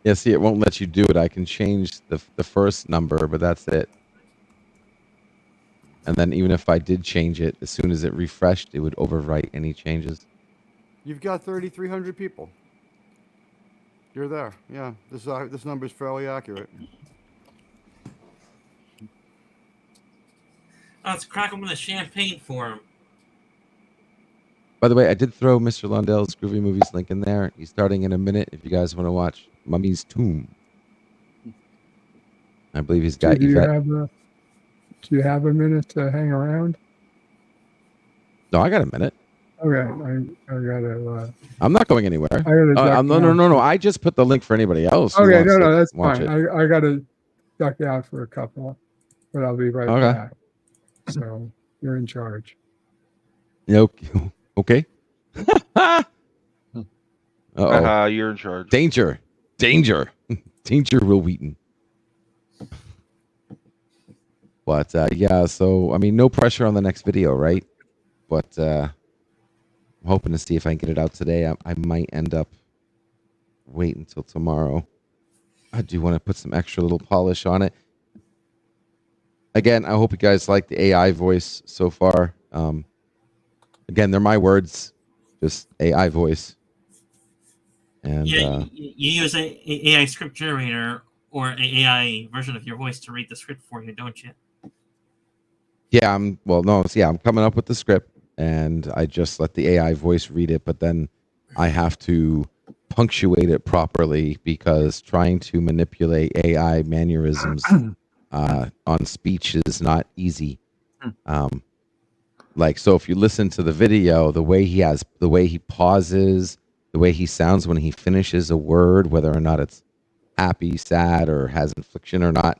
Yeah, see, it won't let you do it. I can change the first number, but that's it. And then even if I did change it, as soon as it refreshed, it would overwrite any changes. You've got 3,300 people. You're there. Yeah, this number is fairly accurate. Let's crack open the champagne for him. By the way, I did throw Mr. Lundell's Groovy Movies link in there. He's starting in a minute if you guys want to watch Mummy's Tomb. I believe he's got Do you Yvette. have a minute to hang around? No, I got a minute. Okay, I gotta. I'm not going anywhere. I gotta duck No. down. I just put the link for anybody else. who Okay, wants to that's watch fine. it. I gotta duck out for a couple, but I'll be right Okay. back. So you're in charge. Yep. Okay. Uh-oh. You're in charge. Danger. Will Wheaton. But yeah, so I mean, no pressure on the next video, right? But I'm hoping to see if I can get it out today. I might end up waiting until tomorrow. I do want to put some extra little polish on it. Again, I hope you guys like the AI voice so far. Again, they're my words, just AI voice. And Yeah, you use a AI script generator or an AI version of your voice to read the script for you, don't you? yeah, I'm coming up with the script and I just let the AI voice read it, but then I have to punctuate it properly because trying to manipulate AI mannerisms on speech is not easy. Like, so if you listen to the video, the way he pauses, the way he sounds when he finishes a word, whether or not it's happy, sad, or has inflection or not,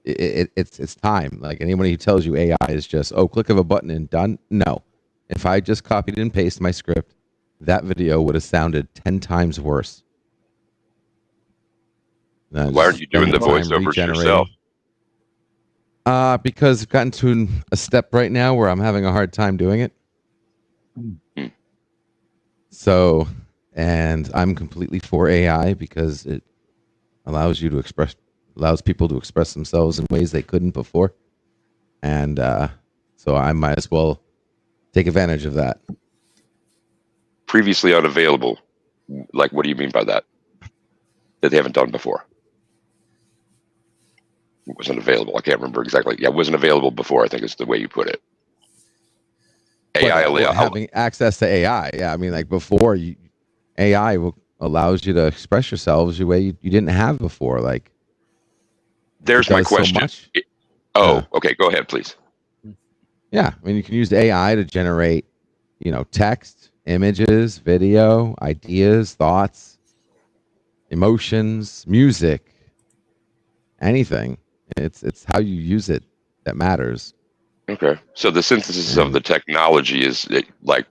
it's time. Like, anybody who tells you AI is just, oh, click of a button and done. No. If I just copied and pasted my script, that video would have sounded 10 times worse. Why aren't you doing the voiceovers yourself? Because I've gotten to a step right now where I'm having a hard time doing it. So, and I'm completely for AI because it allows people to express themselves in ways they couldn't before. And so I might as well take advantage of that. Previously unavailable. Like, what do you mean by that? That they haven't done before? wasn't available. I can't remember exactly. Yeah, wasn't available before, I think is the way you put it. Having access to AI. Yeah, I mean, like before, AI allows you to express yourselves the way you didn't have before. Like, there's my question. Okay, go ahead, please. Yeah, I mean, you can use AI to generate, text, images, video, ideas, thoughts, emotions, music, anything. It's how you use it that matters. Okay, so the synthesis of the technology is like,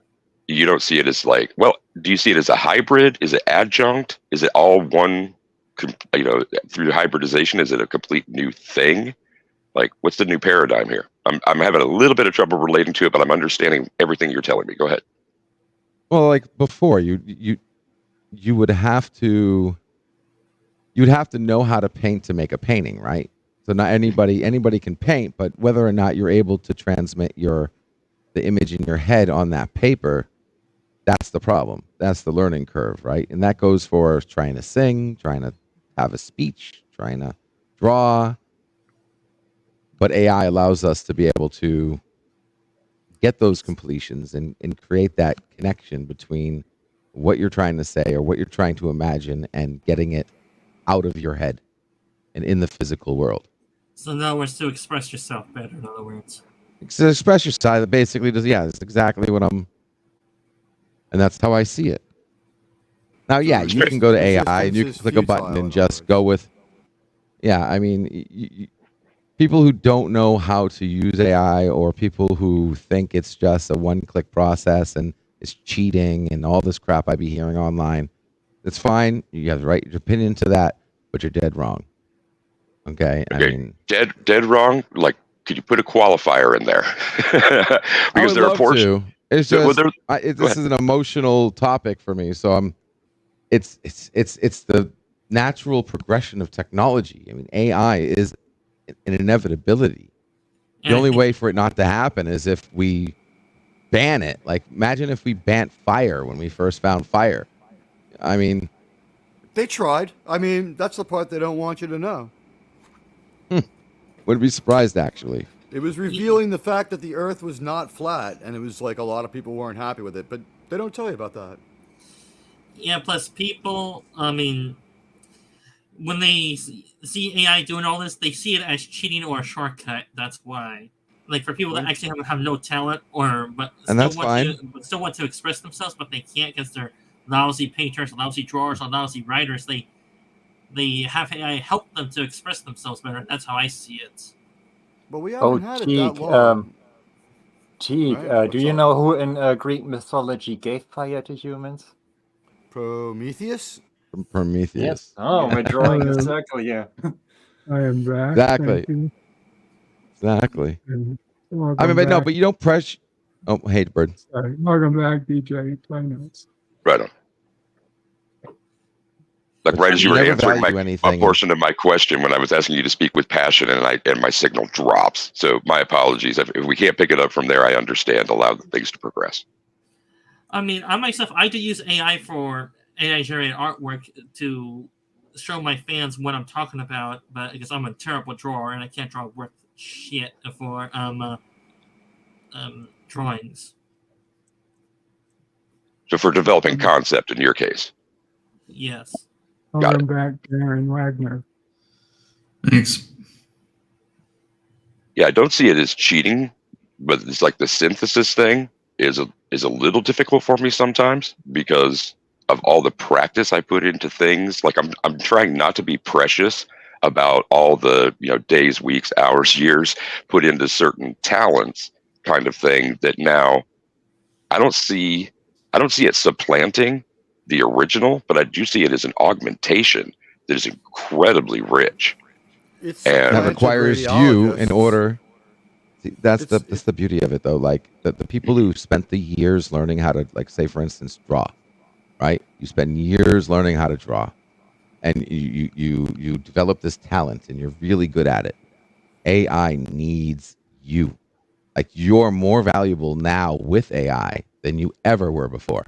you don't see it as like, well, do you see it as a hybrid? Is it adjunct? Is it all one, through hybridization, is it a complete new thing? Like, what's the new paradigm here? I'm having a little bit of trouble relating to it, but I'm understanding everything you're telling me. Go ahead. Well, like before, you would have to know how to paint to make a painting, right? So not anybody can paint, but whether or not you're able to transmit the image in your head on that paper, that's the problem. That's the learning curve, right? And that goes for trying to sing, trying to have a speech, trying to draw. But AI allows us to be able to get those completions and create that connection between what you're trying to say or what you're trying to imagine and getting it out of your head and in the physical world. So in other words, to express yourself better, in other words. To express yourself, that basically does, that's exactly what and that's how I see it. Now, yeah, you can go to AI and you can click a button and just go with, I mean, people who don't know how to use AI or people who think it's just a one-click process and it's cheating and all this crap I be hearing online, it's fine. You have the right opinion to that, but you're dead wrong. Okay. I mean, dead wrong. Like, could you put a qualifier in there? Because there are portions. It's just this is an emotional topic for me, so it's the natural progression of technology. I mean, AI is an inevitability. The only way for it not to happen is if we ban it. Like, imagine if we banned fire when we first found fire. I mean, they tried. I mean, that's the part they don't want you to know. Wouldn't be surprised, actually. It was revealing the fact that the Earth was not flat, and it was like a lot of people weren't happy with it, but they don't tell you about that. Yeah, plus people, I mean, when they see AI doing all this, they see it as cheating or a shortcut. That's why. Like, for people that actually have no talent but still want to express themselves, but they can't because they're lousy painters, lousy drawers, or lousy writers, they have AI help them to express themselves better. That's how I see it. But we haven't had it that long. Right? Do you know who in Greek mythology gave fire to humans? Prometheus? Prometheus. Yes. Oh, we're drawing a circle here. I am back. Exactly. Exactly. I mean, but no, but you don't press. Oh, hey, Bird. Sorry. Welcome back, DJ Play Notes. Right on. Like right as you were answering a portion of my question when I was asking you to speak with passion and my signal drops. So my apologies. If we can't pick it up from there, I understand. Allow things to progress. I mean, I myself, I do use AI for AI-generated artwork to show my fans what I'm talking about, but because I'm a terrible drawer and I can't draw worth shit for drawings. So for developing concept in your case. Yes. Welcome back, Darren Wagner. Thanks. Yeah, I don't see it as cheating, but it's like the synthesis thing is a little difficult for me sometimes because of all the practice I put into things. Like I'm trying not to be precious about all the days, weeks, hours, years put into certain talents kind of thing that now I don't see it supplanting the original, but I do see it as an augmentation that is incredibly rich. That requires you in order. See, that's the beauty of it, though. Like the people who spent the years learning how to, like, say, for instance, draw, right? You spend years learning how to draw, and you develop this talent, and you're really good at it. AI needs you. Like, you're more valuable now with AI than you ever were before,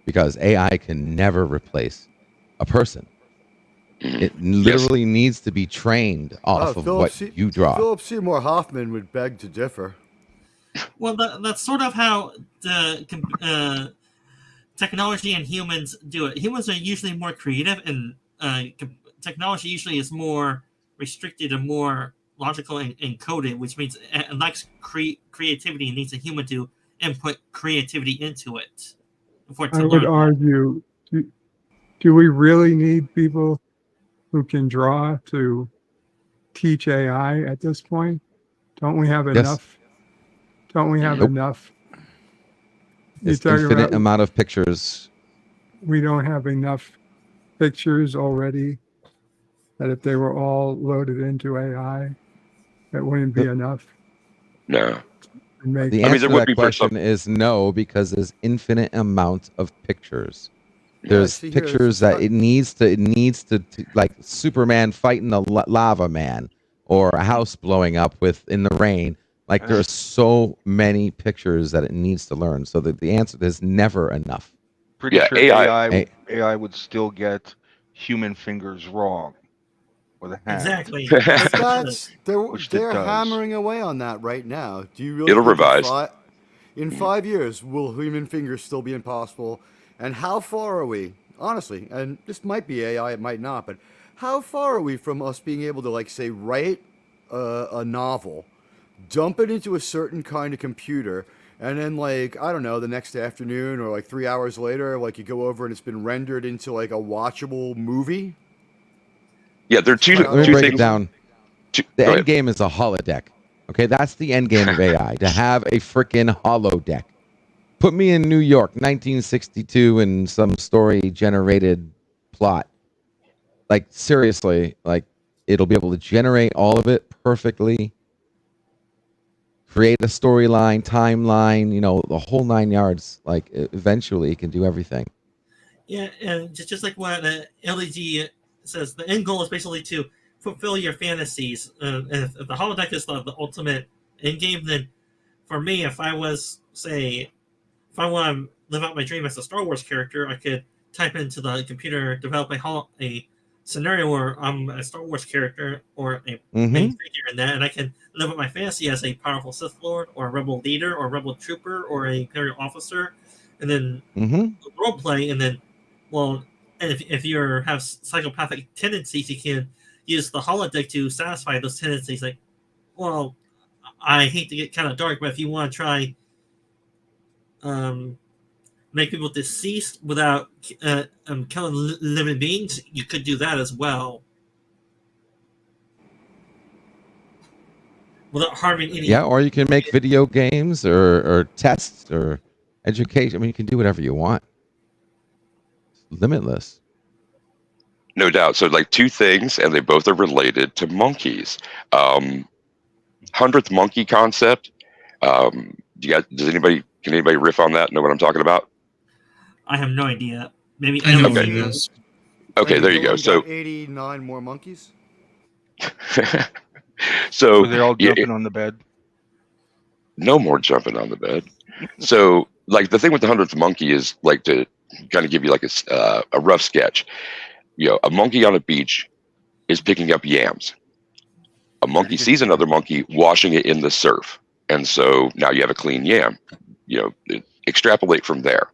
because AI can never replace a person. It literally needs to be trained off of what you draw. Philip Seymour Hoffman would beg to differ. Well, that's sort of how the technology and humans do it. Humans are usually more creative, and technology usually is more restricted and more logical and coded, which means it likes creativity and needs a human to input creativity into it. I would argue, do we really need people who can draw to teach AI at this point? Don't we have enough? Don't we have enough? It's infinite amount of pictures. We don't have enough pictures already, that if they were all loaded into AI, that wouldn't be enough. No. The answer to that question is no, because there's infinite amount of pictures. There's pictures that it needs to like Superman fighting a lava man, or a house blowing up in the rain. Like there are so many pictures that it needs to learn. So the answer is never enough. Pretty sure AI would still get human fingers wrong with a hand. Exactly. They're hammering away on that right now. Do you really? It'll revise. In 5 years, will human fingers still be impossible? And how far are we, honestly? And this might be AI, it might not, but how far are we from us being able to, like, say, write a novel, dump it into a certain kind of computer, and then, like, I don't know, the next afternoon or like 3 hours later, like, you go over and it's been rendered into like a watchable movie? Yeah, there are two Let me things. break it down. The end game is a holodeck. Okay, that's the end game of AI, to have a freaking holodeck. Put me in New York, 1962, in some story-generated plot. Like, seriously, like, it'll be able to generate all of it perfectly, create a storyline, timeline, the whole 9 yards. Like, eventually, it can do everything. Yeah, and just like what LEG says, the end goal is basically to fulfill your fantasies. If the holodeck is the ultimate end game, then for me, if I want to live out my dream as a Star Wars character, I could type into the computer, develop a scenario where I'm a Star Wars character or a main figure in that, and I can live out my fantasy as a powerful Sith Lord or a rebel leader or a rebel trooper or a Imperial officer, and then role play, and then, and if you have psychopathic tendencies, you can use the holodeck to satisfy those tendencies. Like, well, I hate to get kind of dark, but if you want to try make people deceased without killing living beings, you could do that as well without harming any. Yeah, or you can make video games or tests or education. I mean, you can do whatever you want. It's limitless. No doubt. So, like, two things, and they both are related to monkeys. 100th monkey concept. Can anybody riff on that? Know what I'm talking about? I have no idea. Maybe I know what it is. Okay, there you go. So 89 more monkeys. So they're all jumping on the bed. No more jumping on the bed. So, like, the thing with the 100th monkey is, like, to kind of give you like a rough sketch. A monkey on a beach is picking up yams. A monkey sees another monkey washing it in the surf, and so now you have a clean yam. Extrapolate from there.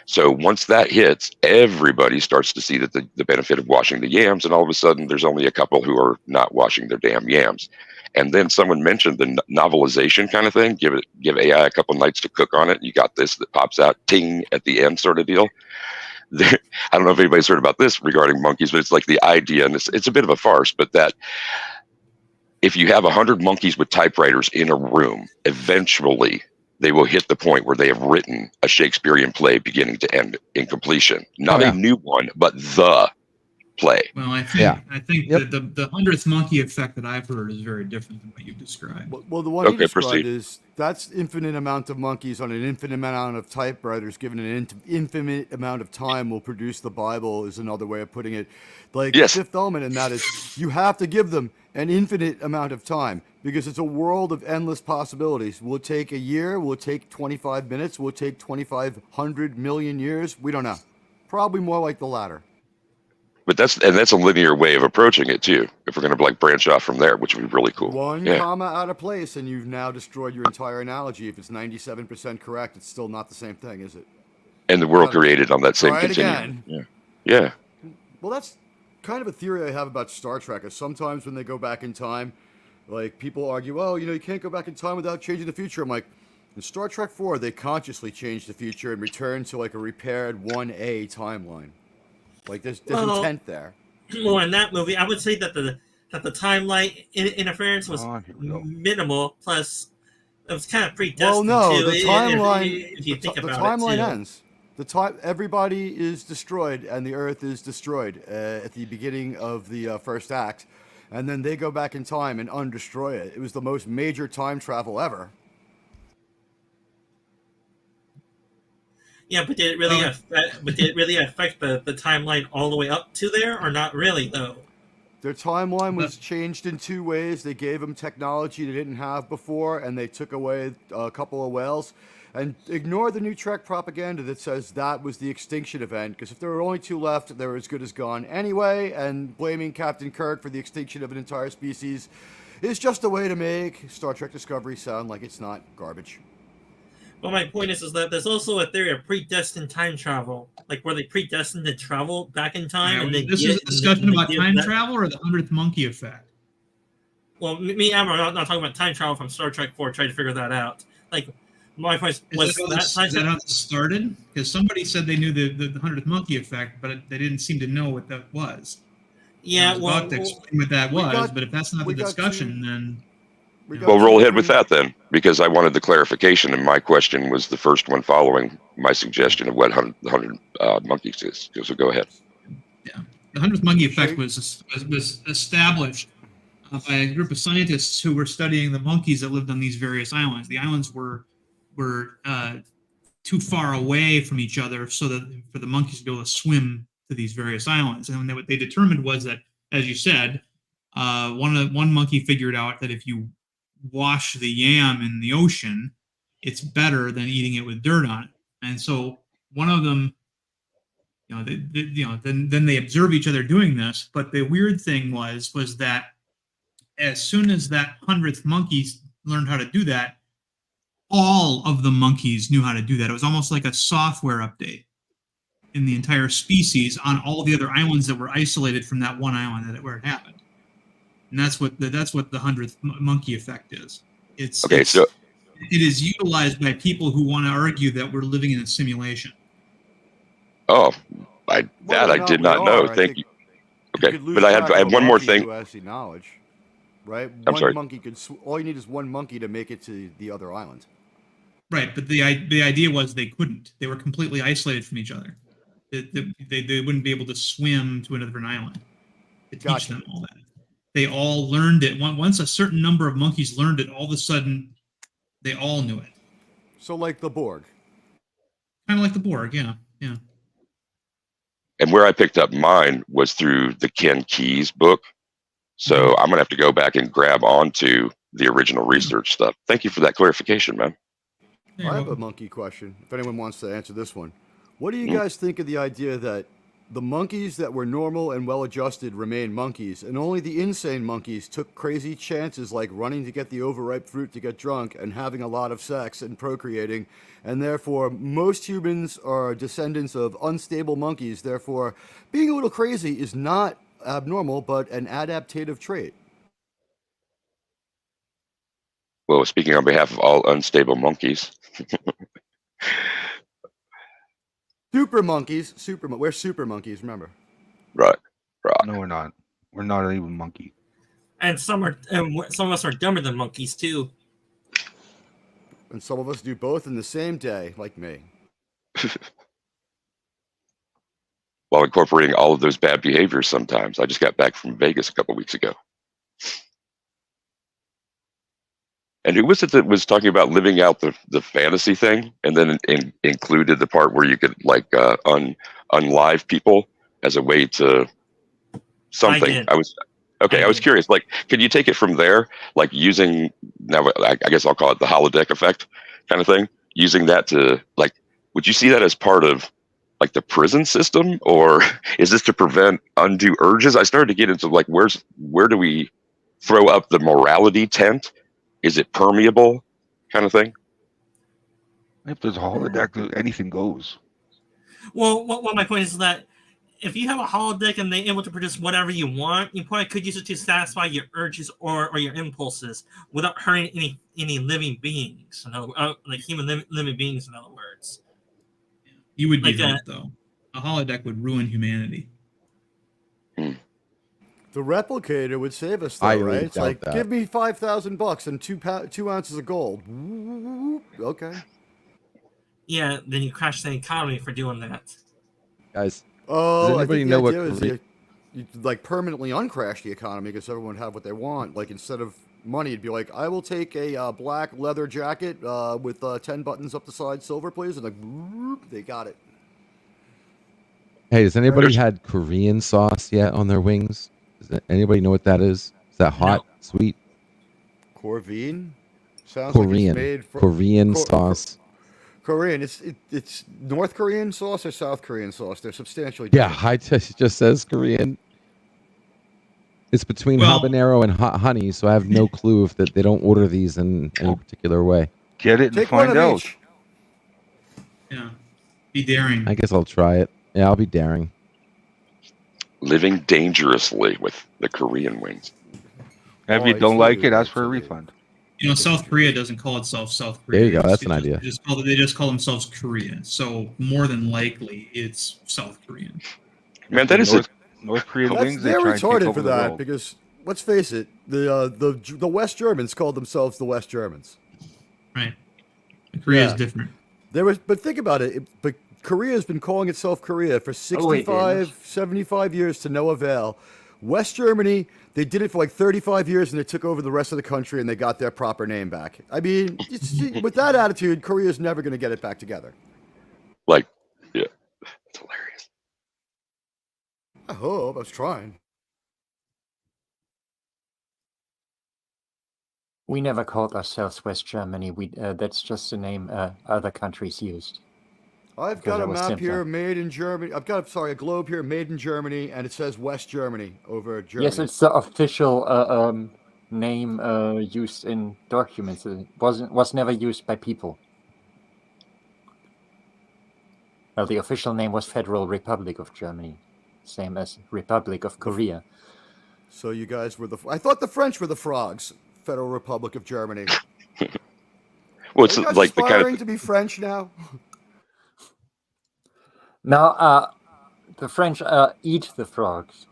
So once that hits, everybody starts to see that the benefit of washing the yams, and all of a sudden there's only a couple who are not washing their damn yams. And then someone mentioned the novelization kind of thing. Give AI a couple nights to cook on it. You got this that pops out, ting, at the end, sort of deal. I don't know if anybody's heard about this regarding monkeys, but it's like the idea, and it's a bit of a farce, but that if you have 100 monkeys with typewriters in a room, eventually they will hit the point where they have written a Shakespearean play beginning to end in completion. Not a new one, but the play. Well, I think that the 100th monkey effect that I've heard is very different than what you've described. Well, the one you described is that's infinite amount of monkeys on an infinite amount of typewriters given an infinite amount of time will produce the Bible is another way of putting it. Like the fifth element in that is you have to give them an infinite amount of time because it's a world of endless possibilities. Will it take a year? Will it take 25 minutes? Will it take 2,500 million years? We don't know. Probably more like the latter. But that's a linear way of approaching it too. If we're going to like branch off from there, which would be really cool. One Yeah. comma out of place, and you've now destroyed your entire analogy. If it's 97% correct, it's still not the same thing, is it? And the world created on that same Try it continuum. again. Yeah. Well, that's kind of a theory I have about Star Trek. Is sometimes when they go back in time, like people argue, well, you can't go back in time without changing the future. I'm like, in Star Trek 4, they consciously changed the future and returned to like a repaired 1A timeline. Like there's intent there. Well, in that movie, I would say that the timeline interference was minimal. Plus, it was kind of predestined. Well, no, too, the timeline. If you think the about timeline it, too. ends. Everybody is destroyed, and the Earth is destroyed at the beginning of the first act, and then they go back in time and undestroy it. It was the most major time travel ever. Yeah, but did it really affect the timeline all the way up to there, or not really though? Their timeline was changed in two ways. They gave them technology they didn't have before, and they took away a couple of whales. And ignore the new Trek propaganda that says that was the extinction event, because if there were only 2 left, they were as good as gone anyway, and blaming Captain Kirk for the extinction of an entire species is just a way to make Star Trek Discovery sound like it's not garbage. Well, my point is that there's also a theory of predestined time travel, like were they predestined to travel back in time? And This is a discussion about time travel or the 100th monkey effect? Well, I'm not talking about time travel from Star Trek 4, trying to figure that out. Like, my point was is that how this started? Because somebody said they knew the 100th monkey effect, but they didn't seem to know what that was. Yeah, I was about to explain what that was, but if that's not the discussion, then... Well, roll ahead with that then, because I wanted the clarification, and my question was the first one following my suggestion of what the 100 monkeys is. So go ahead. Yeah, the 100th monkey effect was established by a group of scientists who were studying the monkeys that lived on these various islands. The islands were too far away from each other so that for the monkeys to be able to swim to these various islands. And what they determined was that, as you said, one monkey figured out that if you wash the yam in the ocean, it's better than eating it with dirt on it. And so one of them, then they observe each other doing this. But the weird thing was that as soon as that 100th monkey learned how to do that, all of the monkeys knew how to do that. It was almost like a software update in the entire species on all the other islands that were isolated from that one island where it happened. And that's what the 100th monkey effect is. It is utilized by people who want to argue that we're living in a simulation. Oh, I did not know. Thank you. Okay, but I have one more thing. Knowledge, right? I'm sorry. Monkey could. All you need is one monkey to make it to the other island. Right, but the idea was they couldn't. They were completely isolated from each other. They wouldn't be able to swim to another island to teach them all that. They all learned it. Once a certain number of monkeys learned it, all of a sudden, they all knew it. So like the Borg. Kind of like the Borg, yeah. And where I picked up mine was through the Ken Keyes book. So I'm going to have to go back and grab onto the original research stuff. Thank you for that clarification, man. I have a monkey question, if anyone wants to answer this one. What do you guys think of the idea that the monkeys that were normal and well-adjusted remain monkeys, and only the insane monkeys took crazy chances like running to get the overripe fruit to get drunk and having a lot of sex and procreating, and therefore most humans are descendants of unstable monkeys, therefore being a little crazy is not abnormal but an adaptative trait? Well, speaking on behalf of all unstable monkeys. Super monkeys. We're super monkeys, remember? Right. No, we're not. We're not even monkey. And some of us are dumber than monkeys too. And some of us do both in the same day, like me. While incorporating all of those bad behaviors sometimes. I just got back from Vegas a couple weeks ago. And who was it that was talking about living out the fantasy thing, and then included the part where you could like unlive people as a way to something? I was curious. Like, could you take it from there, like using now? I guess I'll call it the holodeck effect kind of thing. Using that to like, would you see that as part of like the prison system, or is this to prevent undue urges? I started to get into like, where do we throw up the morality tent? Is it permeable, kind of thing? If there's a holodeck, anything goes. Well, my point is that if you have a holodeck and they're able to produce whatever you want, you probably could use it to satisfy your urges or your impulses without hurting any living beings, like human living beings, in other words. You would be Like hurt, though. A holodeck would ruin humanity. The replicator would save us, though, I right? really It's doubt like, that. give me $5,000 and 2 ounces of gold. Okay. Yeah, then you crash the economy for doing that. Guys, Oh, does I anybody think know the what idea is Korea- you like permanently uncrash the economy because everyone would have what they want. Like instead of money, it'd be like, I will take a black leather jacket with 10 buttons up the side, silver, please, and like, whoop, they got it. Hey, has anybody had Korean sauce yet on their wings? Anybody know what that is? Is that hot, sweet? Corvine sounds like Korean. it's made from Korean sauce. Korean. It's North Korean sauce or South Korean sauce. They're substantially Yeah, different. it just says Korean. It's between Well- habanero and hot honey, so I have no clue if that they don't order these in any particular way. Get it and Take one find of out. each. Yeah. Be daring. I guess I'll try it. Yeah, I'll be daring. Living dangerously with the Korean wings. If you don't like it, ask for a refund. You know, South Korea doesn't call itself South There Korea. you go. That's an They idea. They just call themselves Korea. So more than likely, it's South Korean. Man, that is North Korean That's, wings. They they're try and take retarded over for the that world. because let's face it, the West Germans called themselves the West Germans. Right. Korea is Yeah. different. But think about it. But Korea has been calling itself Korea for 65, 75 years to no avail. West Germany, they did it for like 35 years and they took over the rest of the country and they got their proper name back. I mean, with that attitude, Korea's never going to get it back together. Like, yeah, it's hilarious. I hope. I was trying. We never called ourselves West Germany. That's just the name other countries used. I've Because got a it was map simpler. here made in Germany. I've got, a globe here made in Germany, and it says West Germany over Germany. Yes, it's the official name used in documents. It was never used by people. Well, the official name was Federal Republic of Germany, same as Republic of Korea. So you guys were I thought the French were the frogs. Federal Republic of Germany. Well, it's Are you guys like the kind aspiring of to be French now? Now, the French eat the frogs.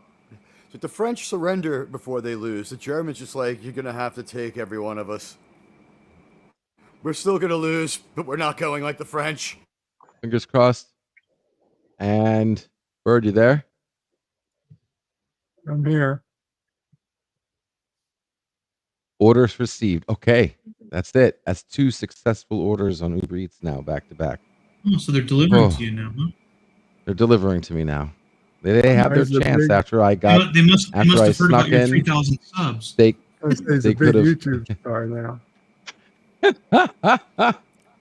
Did the French surrender before they lose? The Germans just like, you're going to have to take every one of us. We're still going to lose, but we're not going like the French. Fingers crossed. And Bird, you there? I'm here. Orders received. Okay, that's it. That's 2 successful orders on Uber Eats now, back to back. Oh, so they're delivering Oh. to you now, huh? They're delivering to me now. They have their There's a chance big- after I got They must after I have heard snuck about your in. 3,000 subs. They There's a they big could have. YouTube star now.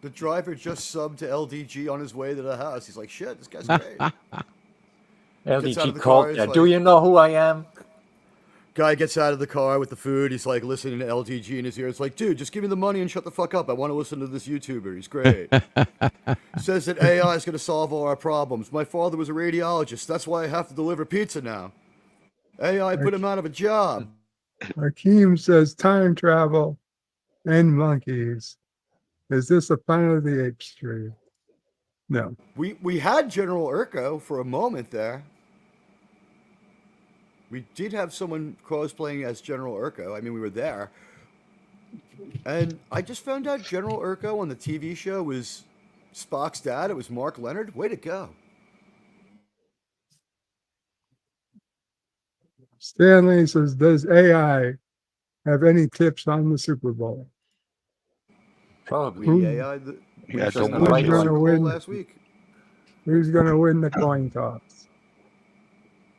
The driver just subbed to LDG on his way to the house. He's like, shit, this guy's great. Gets out of LDG the called. car, he's Yeah, like- do you know who I am? Guy gets out of the car with the food. He's like listening to LDG in his ear. It's like, dude, just give me the money and shut the fuck up. I want to listen to this YouTuber. He's great. Says that AI is going to solve all our problems. My father was a radiologist. That's why I have to deliver pizza now. AI put him out of a job. Akeem says time travel and monkeys. Is this a Planet of the Apes stream? No. We had General Urko for a moment there. We did have someone cosplaying as General Urko. I mean, we were there. And I just found out General Urko on the TV show was Spock's dad. It was Mark Leonard. Way to go. Stanley says, does AI have any tips on the Super Bowl? Probably. AI. Yeah, don't Who's watch gonna Super Bowl win? last week. Who's going to win the coin toss?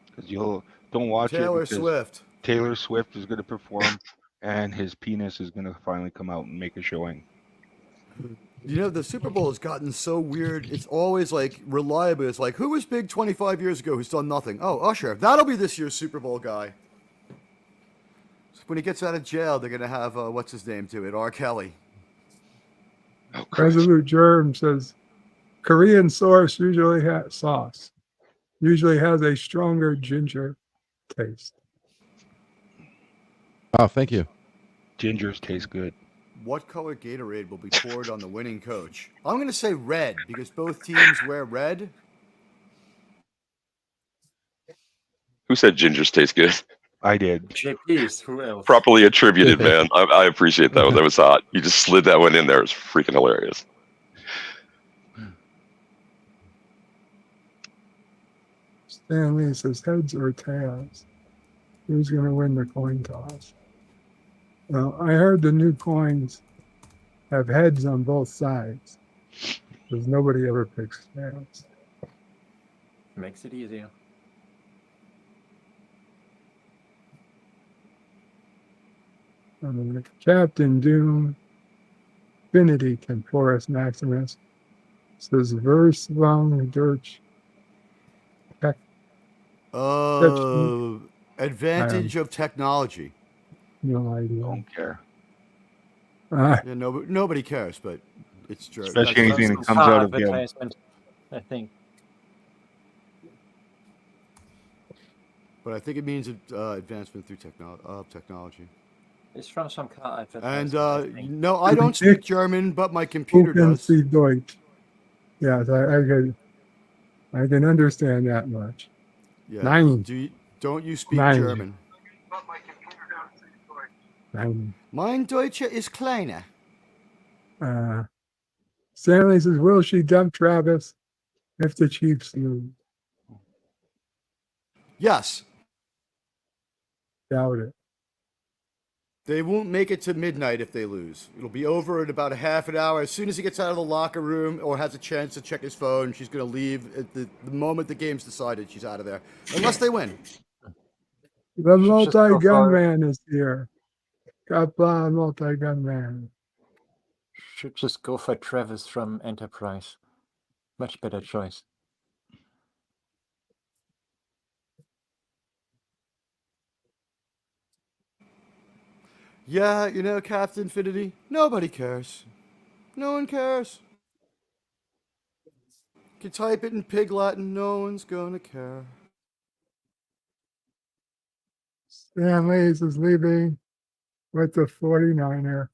Because you'll don't watch Taylor it. because Swift. Taylor Swift is going to perform, and his penis is going to finally come out and make a showing. You know, the Super Bowl has gotten so weird. It's always like reliable. It's like, who was big 25 years ago who's done nothing? Oh, Usher. That'll be this year's Super Bowl guy. So when he gets out of jail, they're going to have, what's his name to it? R. Kelly. Resolute Germ says Korean sauce usually has a stronger ginger taste. Oh, thank you. Gingers taste good. What color Gatorade will be poured on the winning coach? I'm going to say red because both teams wear red. Who said gingers taste good? I did. JP's, who else? Properly attributed, man. I appreciate that one. That was hot. You just slid that one in there. It's freaking hilarious. Stanley says heads or tails. Who's going to win the coin toss? Well, I heard the new coins have heads on both sides because nobody ever picks tails. Makes it easier. Captain Doom, Infinity Temporis Maximus says verse long Dirch. Advantage of technology. No idea. Don't care. Yeah, nobody cares, but it's true. Especially anything that comes out of him. I think. But I think it means advancement through technology. It's from some car And advertisement. no, I don't speak German, but my computer does. Sie Deutsch. Yes, I can understand that much. Yeah. Nine. Don't you speak Nine. German? Nine. Mein Deutsche ist kleiner. Stanley says, will she dump Travis if the Chiefs lose? Yes. Doubt it. They won't make it to midnight if they lose. It'll be over in about a half an hour. As soon as he gets out of the locker room or has a chance to check his phone, she's going to leave. At the moment the game's decided, she's out of there. Unless they win. The multi-gunman is here. Kaplan, multi-gunman. Should just go for Travis from Enterprise. Much better choice. Yeah, you know, Captain Infinity, nobody cares. No one cares. You can type it in Pig Latin, no one's gonna care. Stanley's is leaving with the 49er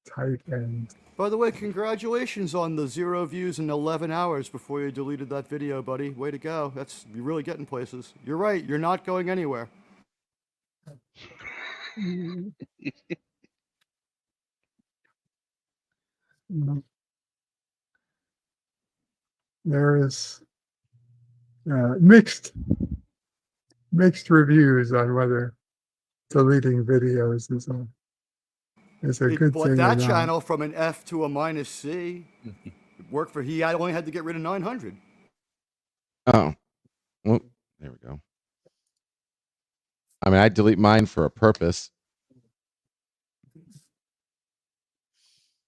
tight end. By the way, congratulations on the 0 views in 11 hours before you deleted that video, buddy. Way to go. You're really getting places. You're right, you're not going anywhere. There is mixed reviews on whether deleting videos is a good But thing. that or not. channel from an F to a -C worked for he only had to get rid of 900. Oh, well, there we go. I mean, I delete mine for a purpose,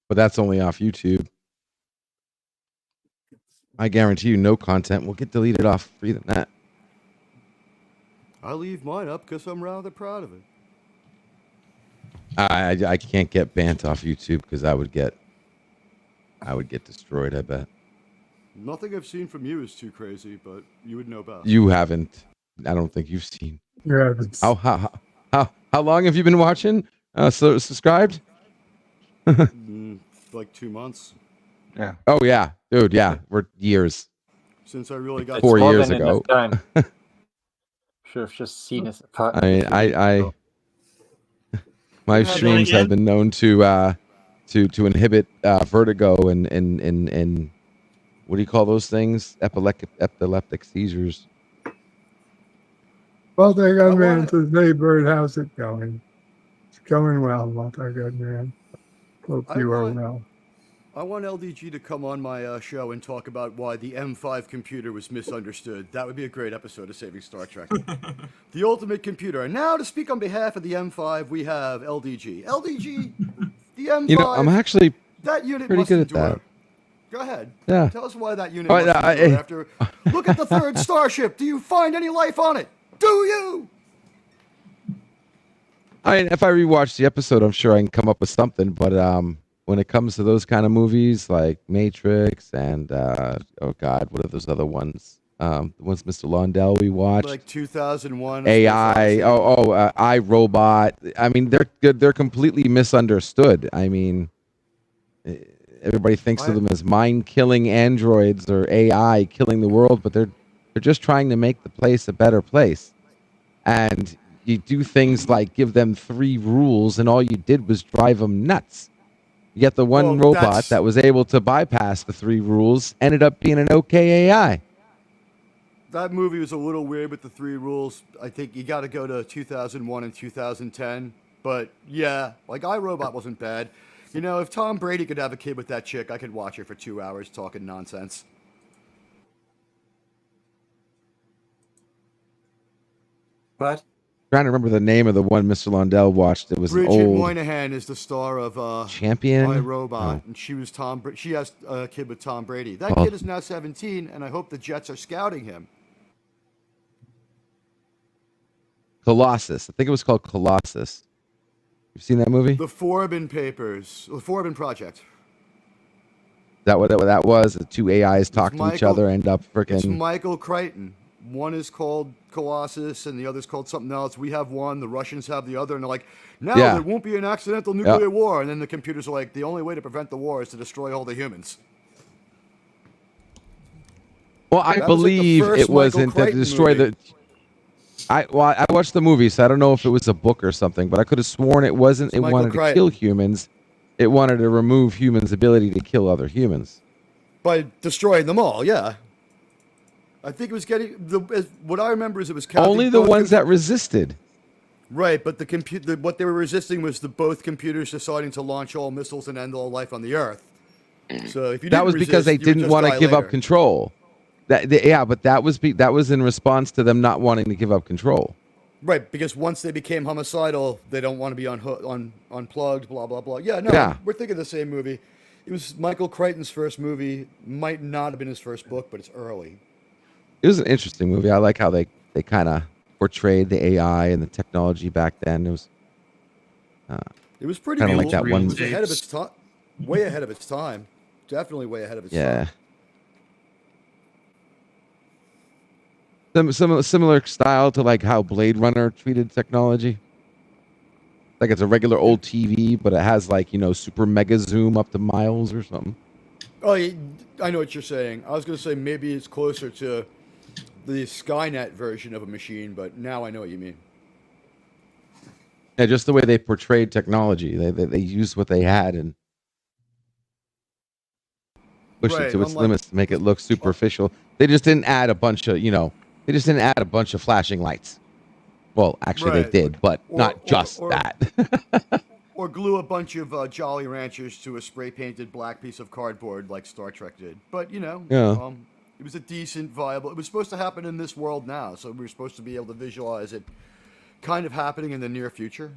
but that's only off YouTube. I guarantee you, no content will get deleted off free than that. I leave mine up because I'm rather proud of it. I can't get banned off YouTube because I would get destroyed. I bet Nothing I've seen from you is too crazy, but you would know best. you haven't. I don't think you've seen. Yeah. How long have you been watching? So subscribed? Like 2 months. Yeah. Oh yeah, dude. Yeah, we're years. Since I really got 4 more years than ago. enough time. Should have just seen us apart. I mean, my streams have been known to inhibit vertigo and what do you call those things? Epileptic seizures. Multi-gunman says, hey, Bird, how's it going? It's going well, multi-gunman. Hope you are well. I want LDG to come on my show and talk about why the M5 computer was misunderstood. That would be a great episode of Saving Star Trek. The ultimate computer. And now to speak on behalf of the M5, we have LDG. LDG, the M5. You know, I'm actually That unit Pretty must good at endure. that. Go ahead. Yeah. Tell us why that unit Oh, must no, endure after. Look at the third starship. Do you find any life on it? Do you? I mean, if I rewatch the episode, I'm sure I can come up with something. But when it comes to those kind of movies like Matrix and oh God, what are those other ones? The ones Mr. Lundell we watched. Like 2001. AI. iRobot. I mean, they're good. They're completely misunderstood. I mean, everybody thinks of them as mind-killing androids or AI killing the world, but they're just trying to make the place a better place. And you do things like give them 3 rules, and all you did was drive them nuts. Yet the one robot that was able to bypass the 3 rules ended up being an okay AI. That movie was a little weird with the 3 rules. I think you got to go to 2001 and 2010. But yeah, like iRobot wasn't bad. You know, if Tom Brady could have a kid with that chick, I could watch her for 2 hours talking nonsense. What? Trying to remember the name of the one Mr. Lundell watched. It was Bridget an old Moynihan is the star of Champion? iRobot, Oh. and she was she has a kid with Tom Brady. That Oh. kid is now 17, and I hope the Jets are scouting him. Colossus. I think it was called Colossus. You've seen that movie? The Forbin Papers, the Forbin Project. Is that what that was? The 2 AIs talk to each Michael- other, end up It's freaking. Michael Crichton. One is called Colossus, and the other's called something else. We have one, the Russians have the other, and they're like, no, Yeah. there won't be an accidental nuclear war. And then the computers are like, the only way to prevent the war is to destroy all the humans. Well, I That was like the believe first it wasn't Michael to Crichton destroy movie. the. I watched the movie, so I don't know if it was a book or something, but I could have sworn it wasn't. It Michael wanted to Crichton. kill humans. It wanted to remove humans' ability to kill other humans. By destroying them all, yeah. I think it was getting what I remember is it was counting Only the both ones that resisted. Right, but what they were resisting was both computers deciding to launch all missiles and end all life on the Earth. So if you That didn't was because resist, they you would didn't just want to die give up later. control. But that was in response to them not wanting to give up control. Right, because once they became homicidal, they don't want to be unplugged, blah, blah, blah. Yeah, no, Yeah. we're thinking the same movie. It was Michael Crichton's first movie. Might not have been his first book, but it's early. It was an interesting movie. I like how they kind of portrayed the AI and the technology back then. It was pretty kind of cool. like that It one. was ahead of its time. Way ahead of its time. Definitely way ahead of its Yeah. time. Similar style to like how Blade Runner treated technology. Like it's a regular old TV, but it has like, super mega zoom up to miles or something. Oh, I know what you're saying. I was going to say maybe it's closer to the Skynet version of a machine, but now I know what you mean. Yeah, just the way they portrayed technology. They used what they had and pushed it to its limits to make it look superficial. They just didn't add a bunch of, they just didn't add a bunch of flashing lights. Well, actually they did, but not just that. Or glue a bunch of Jolly Ranchers to a spray-painted black piece of cardboard like Star Trek did. But, Yeah. it was a decent, viable... It was supposed to happen in this world now, so we were supposed to be able to visualize it kind of happening in the near future.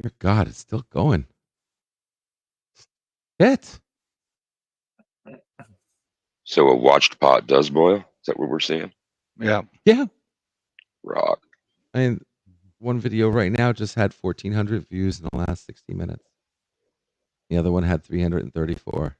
Dear God, it's still going. It. So a watched pot does boil? Is that what we're seeing? Yeah. Yeah. Rock. I mean, one video right now just had 1,400 views in the last 60 minutes. The other one had 334.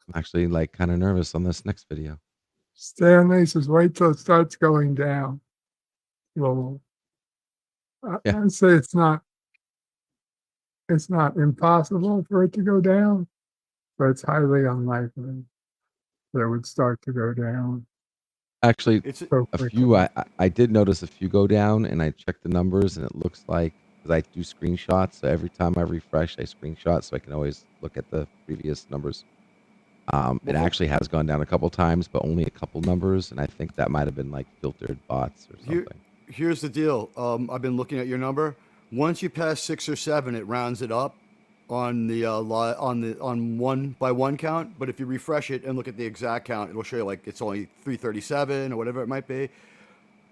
I'm actually like kind of nervous on this next video. Stanley says, wait till it starts going down. Well, I'd say it's not impossible for it to go down, but it's highly unlikely that it would start to go down. Actually, so a quickly. few I did notice a few go down, and I checked the numbers, and it looks like because I do screenshots, so every time I refresh, I screenshot, so I can always look at the previous numbers. It actually has gone down a couple times, but only a couple numbers, and I think that might have been like filtered bots or something. Here's the deal. I've been looking at your number. Once you pass 6 or 7, it rounds it up on the on 1 by 1 count. But if you refresh it and look at the exact count, it'll show you like it's only 337 or whatever it might be.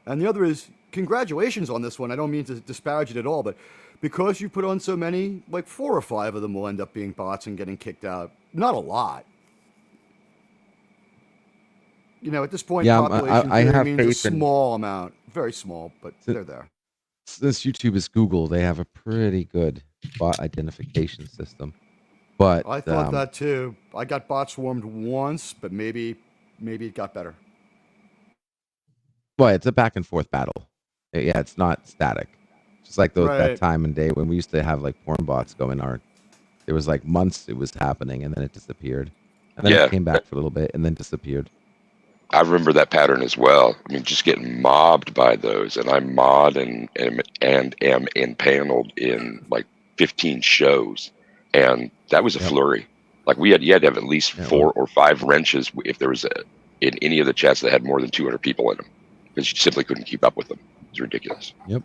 And the other is congratulations on this one. I don't mean to disparage it at all, but because you put on so many, like 4 or 5 of them will end up being bots and getting kicked out. Not a lot. You know, at this point, population I have means a faith in- small amount, very small, but they're there. Since YouTube is Google, they have a pretty good bot identification system. But I thought that too. I got bot swarmed once, but maybe it got better. Well, it's a back and forth battle. Yeah, it's not static. Just like that Right. time and day when we used to have like porn bots going on. There was like months it was happening, and then it disappeared, and then Yeah. it came back for a little bit, and then disappeared. I remember that pattern as well. I mean, just getting mobbed by those, and I mod and am impaneled in like 15 shows, and that was a flurry. Like you had to have at least 4 or 5 wrenches if there was in any of the chats that had more than 200 people in them, because you simply couldn't keep up with them. It's ridiculous. Yep.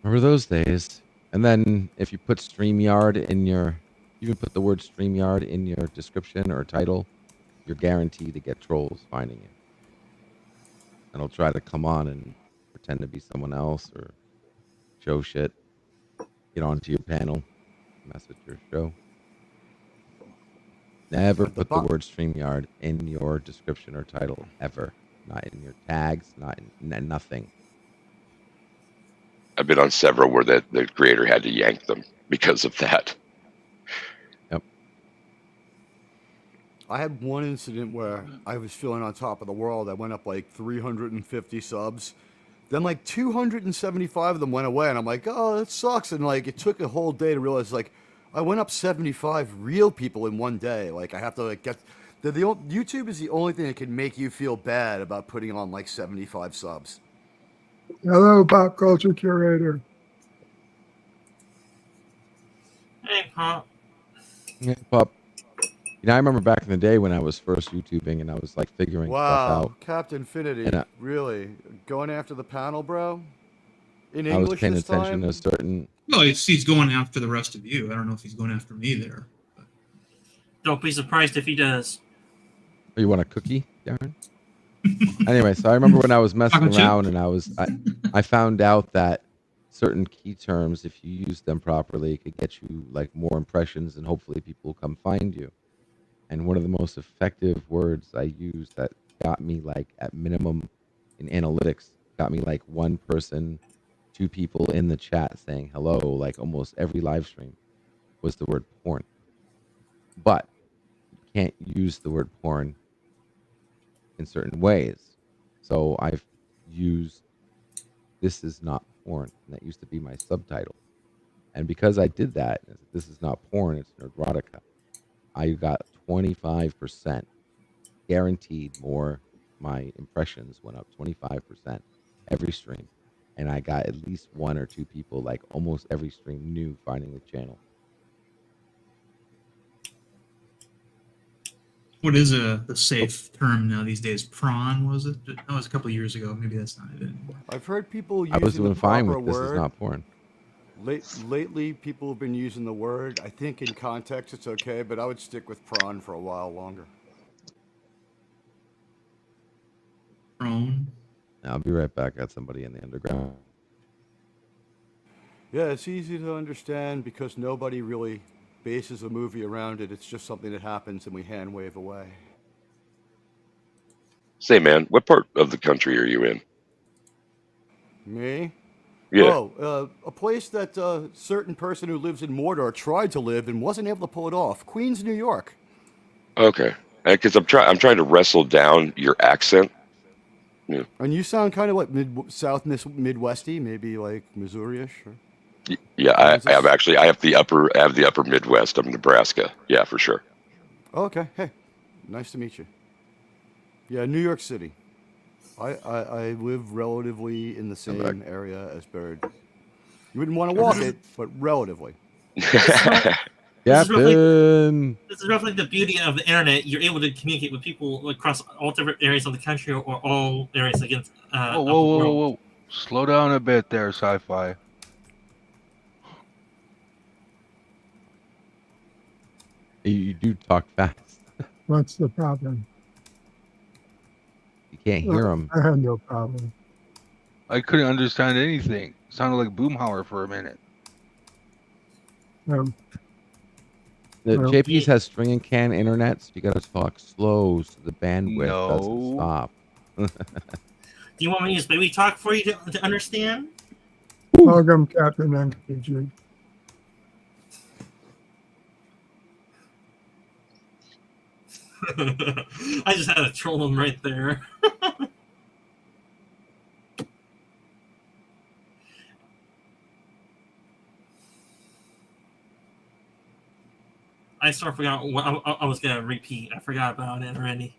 Remember those days? And then if you put StreamYard in your, you can put the word StreamYard in your description or title, you're guaranteed to get trolls finding you. And they'll try to come on and pretend to be someone else or show shit, get onto your panel, mess with your show. Never put the word StreamYard in your description or title, ever. Not in your tags, not in nothing. I've been on several where the creator had to yank them because of that. Yep. I had one incident where I was feeling on top of the world. I went up like 350 subs. Then like 275 of them went away, and I'm like, oh, that sucks. And like it took a whole day to realize like I went up 75 real people in one day. Like I have to like get YouTube is the only thing that can make you feel bad about putting on like 75 subs. Hello, pop culture curator. Hey, Pop. Yeah, Pop. You know, I remember back in the day when I was first YouTubing and I was like figuring stuff Wow, out. Captain Infinity, And really going after the panel, bro. In I was English paying this attention time. to certain. Well, he's going after the rest of you. I don't know if he's going after me there. Don't be surprised if he does. Oh, you want a cookie, Darren? Anyway, so I remember when I was messing Chocolate chip? around and I found out that certain key terms, if you use them properly, could get you like more impressions and hopefully people will come find you. And one of the most effective words I used that got me like at minimum in analytics, got me like 1 person, 2 people in the chat saying hello, like almost every live stream, was the word porn. But you can't use the word porn in certain ways. So I've used "this is not porn," and that used to be my subtitle. And because I did that, this is not porn, it's Nerdrotica, I got 25% guaranteed more. My impressions went up 25% every stream. And I got at least 1 or 2 people, like almost every stream, new finding the channel. What is the safe term now these days? Prawn, was it? That was a couple of years ago. Maybe that's not it anymore. I've heard people I was using doing the fine proper with "this is word. not porn." Lately, people have been using the word. I think in context it's okay, but I would stick with prawn for a while longer. Prawn. I'll be right back. Got somebody in the underground. Yeah, it's easy to understand because nobody really bases a movie around it. It's just something that happens and we hand wave away. Say, man, what part of the country are you in? Me? Yeah. Oh, a place that a certain person who lives in Mordor tried to live and wasn't able to pull it off. Queens, New York. Okay, because I'm trying to wrestle down your accent. Yeah. And you sound kind of like Midwesty, maybe like Missouri-ish. Or... Yeah, I have actually. I have the upper Midwest of Nebraska. Yeah, for sure. Oh, okay. Hey, nice to meet you. Yeah, New York City. I live relatively in the same area as Bird. You wouldn't want to walk it, but relatively. Captain. This is roughly the beauty of the internet. You're able to communicate with people across all different areas of the country or all areas against. Whoa. Slow down a bit there, Sci-Fi. You do talk fast. What's the problem? You can't hear them. I had no problem. I couldn't understand anything. Sounded like Boomhauer for a minute. Um, The Well, JP's has string and can internet, so you gotta talk slow so the bandwidth doesn't No. stop. Do you want me to use baby talk for you to understand? Welcome, Captain MPG. I just had to troll him right there. I sort of forgot what I was going to repeat. I forgot about it already.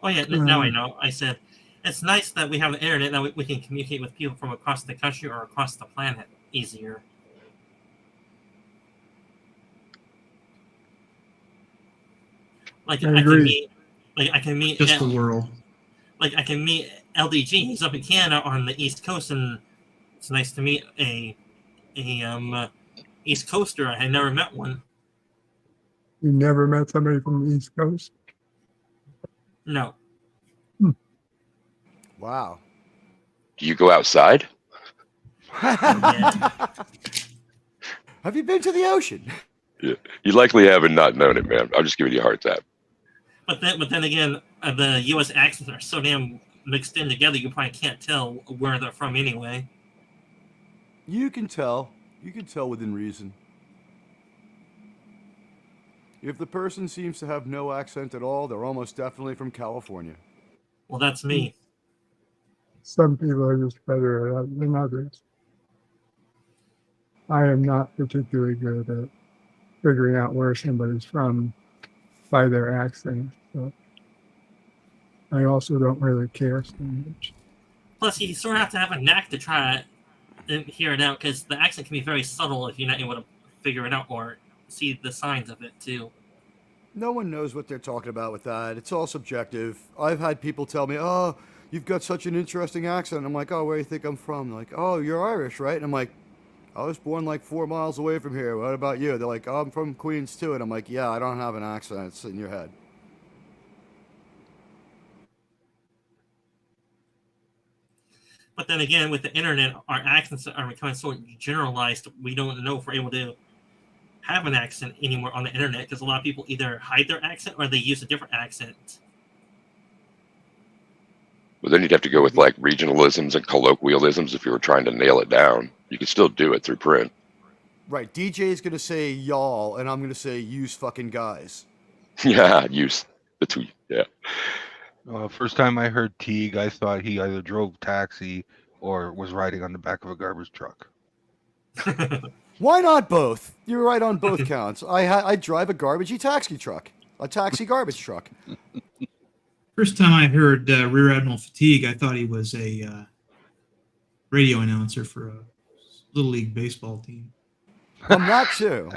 Oh, yeah, now I know. I said, it's nice that we have the internet, that we can communicate with people from across the country or across the planet easier. Like I can meet Just the world. Like I can meet LDG. He's up in Canada on the East Coast, and it's nice to meet a East Coaster. I had never met one. You never met somebody from the East Coast? No. Wow. Do you go outside? Have you been to the ocean? Yeah. You likely haven't not known it, man. I'm just giving you a hard time. But then again, the U.S. accents are so damn mixed in together, you probably can't tell where they're from anyway. You can tell. You can tell within reason. If the person seems to have no accent at all, they're almost definitely from California. Well, that's me. Some people are just better at it than others. I am not particularly good at figuring out where somebody's from by their accent. So I also don't really care so much. Plus, you sort of have to have a knack to try to hear it out, because the accent can be very subtle if you're not able to figure it out or see the signs of it, too. No one knows what they're talking about with that. It's all subjective. I've had people tell me, oh, you've got such an interesting accent. I'm like, oh, where do you think I'm from? They're like, oh, you're Irish, right? And I'm like, I was born like 4 miles away from here. What about you? They're like, oh, I'm from Queens too. And I'm like, yeah, I don't have an accent. It's in your head. But then again, with the internet, our accents are becoming so generalized, we don't know if we're able to have an accent anymore on the internet, because a lot of people either hide their accent or they use a different accent. Well, then you'd have to go with like regionalisms and colloquialisms if you were trying to nail it down. You could still do it through print. Right. DJ's going to say y'all, and I'm going to say use fucking guys. Yeah, use the two. Yeah. First time I heard Teague, I thought he either drove taxi or was riding on the back of a garbage truck. Why not both? You're right on both counts. I drive a garbagey taxi truck. A taxi garbage truck. First time I heard Rear Admiral Fatigue, I thought he was a radio announcer for a Little League baseball team. I'm that too.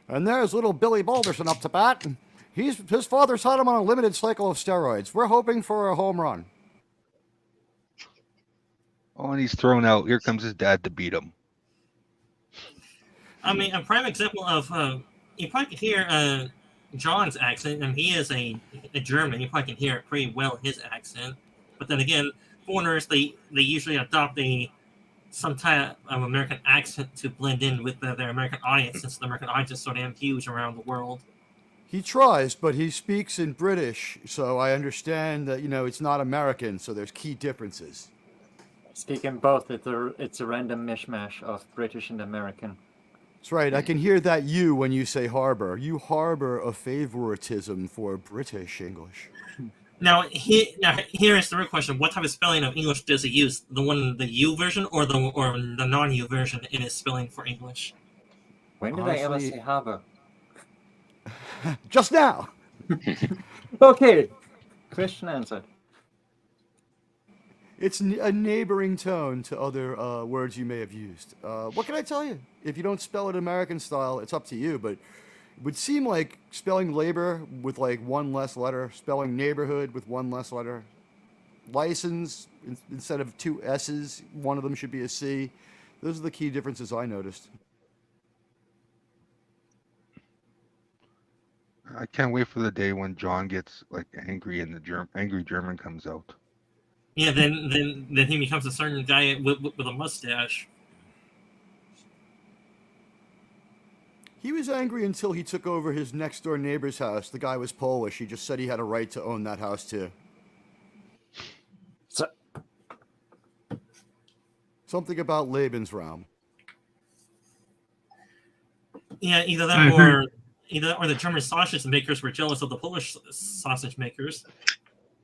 And there's little Billy Balderson up to bat. His father's had him on a limited cycle of steroids. We're hoping for a home run. Oh, and he's thrown out. Here comes his dad to beat him. I mean, a prime example of you probably can hear John's accent, and he is a German. You probably can hear it pretty well, his accent. But then again, foreigners they usually adopt some type of American accent to blend in with their American audience, since the American audience is so damn huge around the world. He tries, but he speaks in British, so I understand that, it's not American, so there's key differences. Speaking both, it's a random mishmash of British and American. That's right. I can hear that you when you say harbor. You harbor a favoritism for British English. Now here is the real question: what type of spelling of English does he use? The U version or the non-U version in his spelling for English? When did I ever say harbor? Just now. Okay. Question answered. It's a neighboring tone to other words you may have used. What can I tell you? If you don't spell it American style, it's up to you. But it would seem like spelling labor with like one less letter, spelling neighborhood with one less letter, license instead of two S's, one of them should be a C. Those are the key differences I noticed. I can't wait for the day when John gets like angry and the angry German comes out. Yeah, then he becomes a certain guy with a mustache. He was angry until he took over his next door neighbor's house. The guy was Polish. He just said he had a right to own that house too. Something about Lebensraum. Yeah, either that or the German sausage makers were jealous of the Polish sausage makers.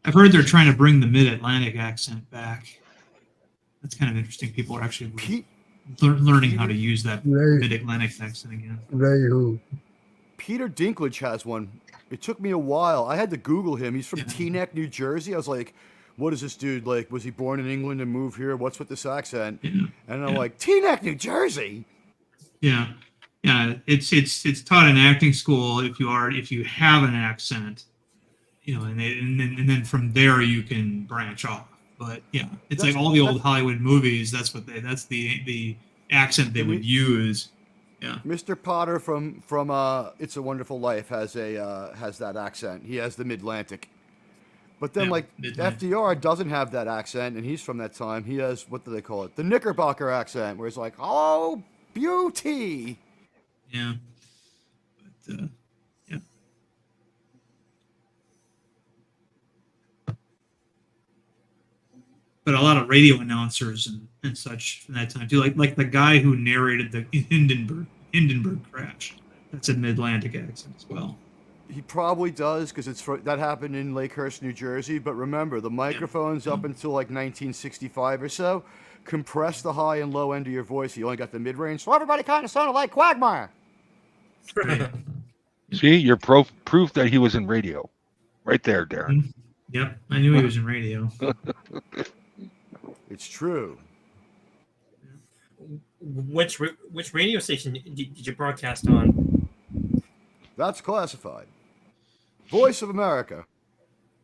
I've heard they're trying to bring the Mid-Atlantic accent back. That's kind of interesting. People are actually learning how to use that Mid-Atlantic accent again. Peter Dinklage has one. It took me a while. I had to Google him. He's from Teaneck, New Jersey. I was like, what is this dude? Like, was he born in England and moved here? What's with this accent? And I'm like, Teaneck, New Jersey? Yeah. Yeah, it's taught in acting school if you have an accent, you know, and then from there you can branch off. But yeah, it's like all the old Hollywood movies. That's the accent they would use. Yeah. Mr. Potter from It's a Wonderful Life has that accent. He has the Mid-Atlantic. But then FDR doesn't have that accent, and he's from that time. He has, what do they call it? The Knickerbocker accent, where he's like, oh, beauty. Yeah. But, yeah. But a lot of radio announcers and such from that time too, like the guy who narrated the Hindenburg crash. That's a Mid-Atlantic accent as well. He probably does, because that happened in Lakehurst, New Jersey. But remember, the microphones up until like 1965 or so compress the high and low end of your voice. You only got the mid-range, so everybody kind of sounded like Quagmire. See, you're proof that he was in radio. Right there, Darren. Yep, I knew he was in radio. It's true. Which radio station did you broadcast on? That's classified. Voice of America.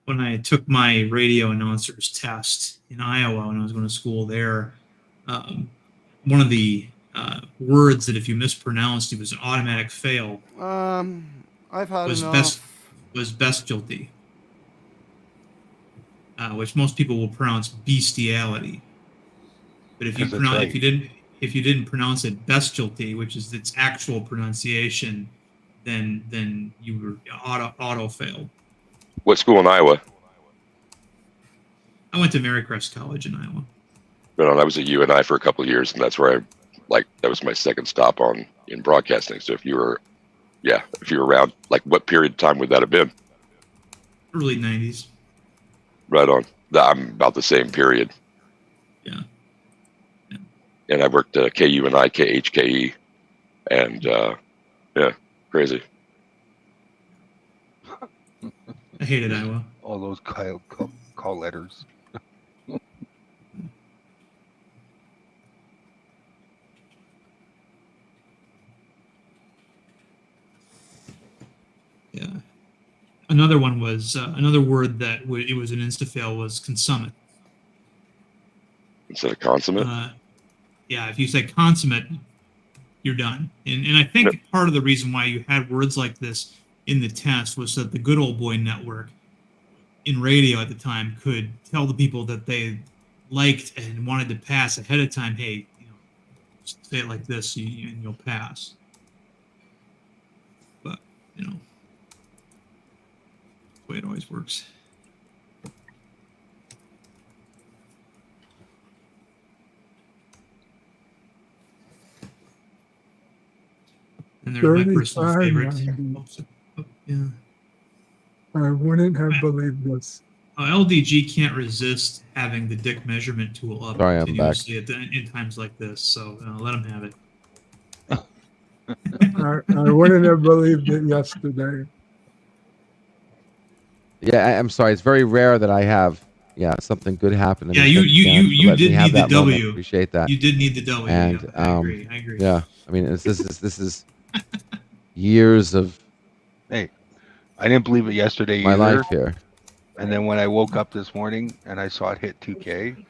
When I took my radio announcer's test in Iowa when I was going to school there, one of the words that if you mispronounced it was an automatic fail. I've had enough. Was bestiality, which most people will pronounce bestiality. But if you didn't pronounce it bestiality, which is its actual pronunciation, then you were auto failed. What school in Iowa? I went to Marycrest College in Iowa. But I was at UNI for a couple of years, and that's where that was my second stop in broadcasting. So if you were around, like, what period of time would that have been? Early 90s. Right on. I'm about the same period. Yeah. And I worked KUNI, KHKE, and crazy. I hated Iowa. All those call letters. Yeah. Another one was another word that it was an insta-fail was consummate. Instead of consummate? Yeah, if you say consummate, you're done. And I think part of the reason why you had words like this in the test was that the Good Old Boy Network in radio at the time could tell the people that they liked and wanted to pass ahead of time, hey, say it like this and you'll pass. But, that's the way it always works. And they're my personal favorite. Yeah. I wouldn't have believed this. LDG can't resist having the dick measurement tool up Sorry, I'm back. continuously in times like this. So let him have it. I wouldn't have believed it yesterday. Yeah, I'm sorry. It's very rare that I have something good happen. Yeah, you did need the W. Appreciate that. You did need the W. And yeah, I agree. Yeah, I mean, this is years of Hey, I didn't believe it yesterday my either. life here. And then when I woke up this morning and I saw it hit 2K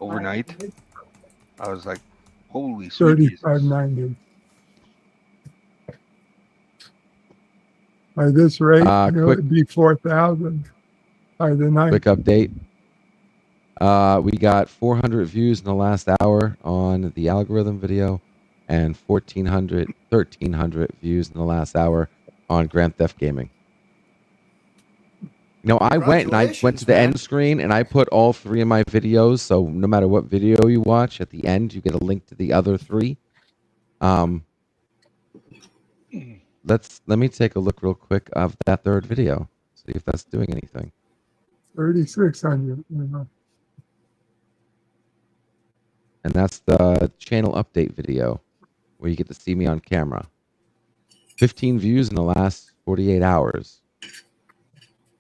overnight, I was like, holy sweet Jesus. 35.90. By this rate, it would be 4,000 by the night. Quick update. We got 400 views in the last hour on the algorithm video, and 1,300 views in the last hour on Grand Theft Gaming. You know, I went to the end screen and I put all 3 of my videos. So no matter what video you watch, at the end you get a link to the other 3. Let me take a look real quick of that 3rd video. See if that's doing anything. 3,600. And that's the channel update video where you get to see me on camera. 15 views in the last 48 hours.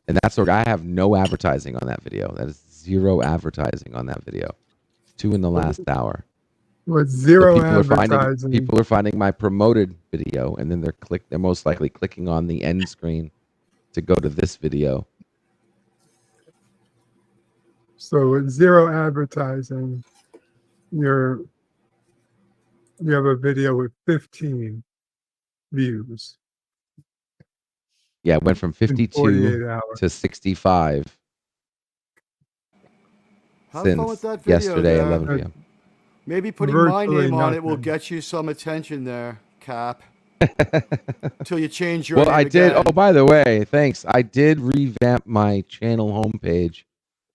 And that's where I have no advertising on that video. That is 0 advertising on that video. 2 in the last hour. With 0 So advertising. people are finding my promoted video, and then they're most likely clicking on the end screen to go to this video. So with 0 advertising, you have a video with 15 views. Yeah, it went from 52 to 65 Have fun with since that video, yesterday, Dan. 11 p.m. Maybe putting my Virtually name on it will nothing. get you some attention there, Cap. Until you change your Well, name I did. again. Oh, by the way, thanks. I did revamp my channel homepage,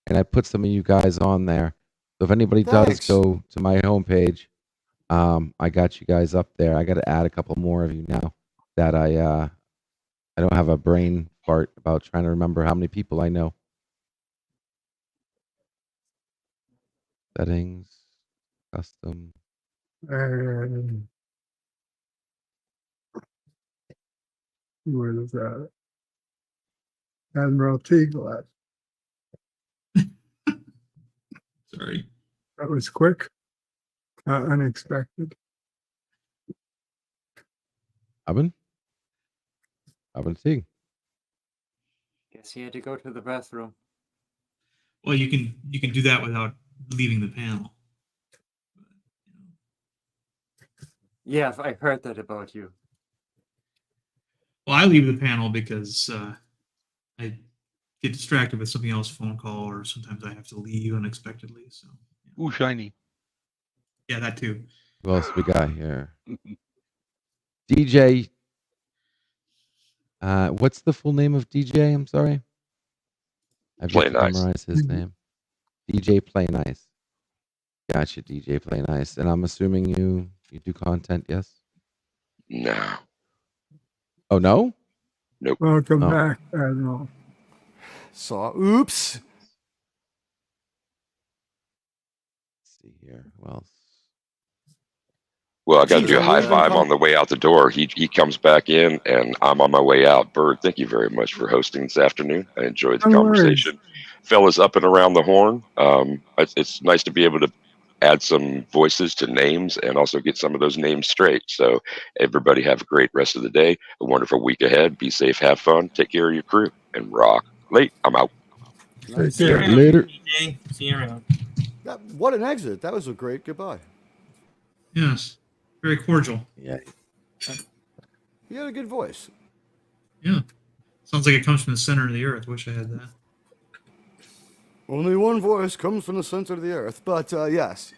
and I put some of you guys on there. So if anybody does Thanks. go to my homepage, I got you guys up there. I got to add a couple more of you now that I don't have a brain fart about trying to remember how many people I know. Settings, custom. And where is that? Admiral Teaglass. Sorry. That was quick. Unexpected. Abin Teague. Guess he had to go to the bathroom. Well, you can do that without leaving the panel. Yeah, I heard that about you. Well, I leave the panel because I get distracted with something else, phone call, or sometimes I have to leave unexpectedly. So, Ooh, shiny. yeah, that too. Who else we got here? DJ. What's the full name of DJ? I'm sorry. I've Play yet to Nice. memorize his name. DJ Play Nice. Gotcha, DJ Play Nice. And I'm assuming you do content, yes? No. Oh, no? Nope. Welcome Oh. back, Admiral. Oops. Let's see here. Who else? Well, I got to do a Jeez, high I five really on the way out the door. He comes back in, and I'm on my way out. Bird, thank you very much for hosting this afternoon. I enjoyed the No worries. conversation. Fellas up and around the horn. It's nice to be able to add some voices to names and also get some of those names straight. So everybody have a great rest of the day, a wonderful week ahead. Be safe, have fun, take care of your crew, and rock. Late, I'm out. Nice. Take care. Later. DJ, see you around. What an exit. That was a great goodbye. Yes, very cordial. Yeah. He had a good voice. Yeah, sounds like it comes from the center of the earth. Wish I had that. Only one voice comes from the center of the earth. But yes.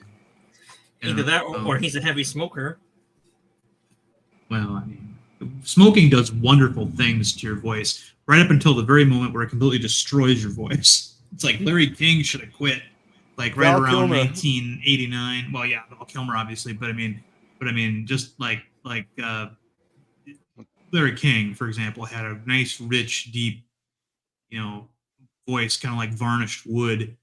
Either that or he's a heavy smoker. Well, I mean, smoking does wonderful things to your voice, right up until the very moment where it completely destroys your voice. It's like Larry King should have quit, like right Val around Kilmer. 1989. Well, yeah, Val Kilmer, obviously, but I mean, just like Larry King, for example, had a nice, rich, deep, voice, kind of like varnished wood.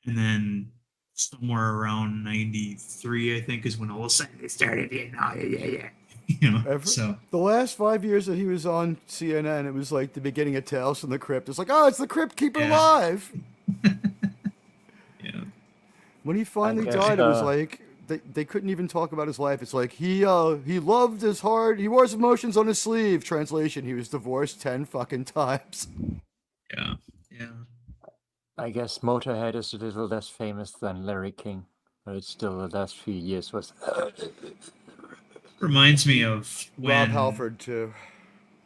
And then somewhere around 93, I think, is when all of a sudden they started, you know, so. The last 5 years that he was on CNN, it was like the beginning of Tales from the Crypt. It's like, oh, it's the Crypt Keeper live. Yeah. When he finally died, it was like they couldn't even talk about his life. It's like he loved his heart. He wore his emotions on his sleeve. Translation: he was divorced 10 fucking times. Yeah. Yeah. I guess Motorhead is a little less famous than Larry King, but it's still the last few years was. Reminds me of when Rob Halford too.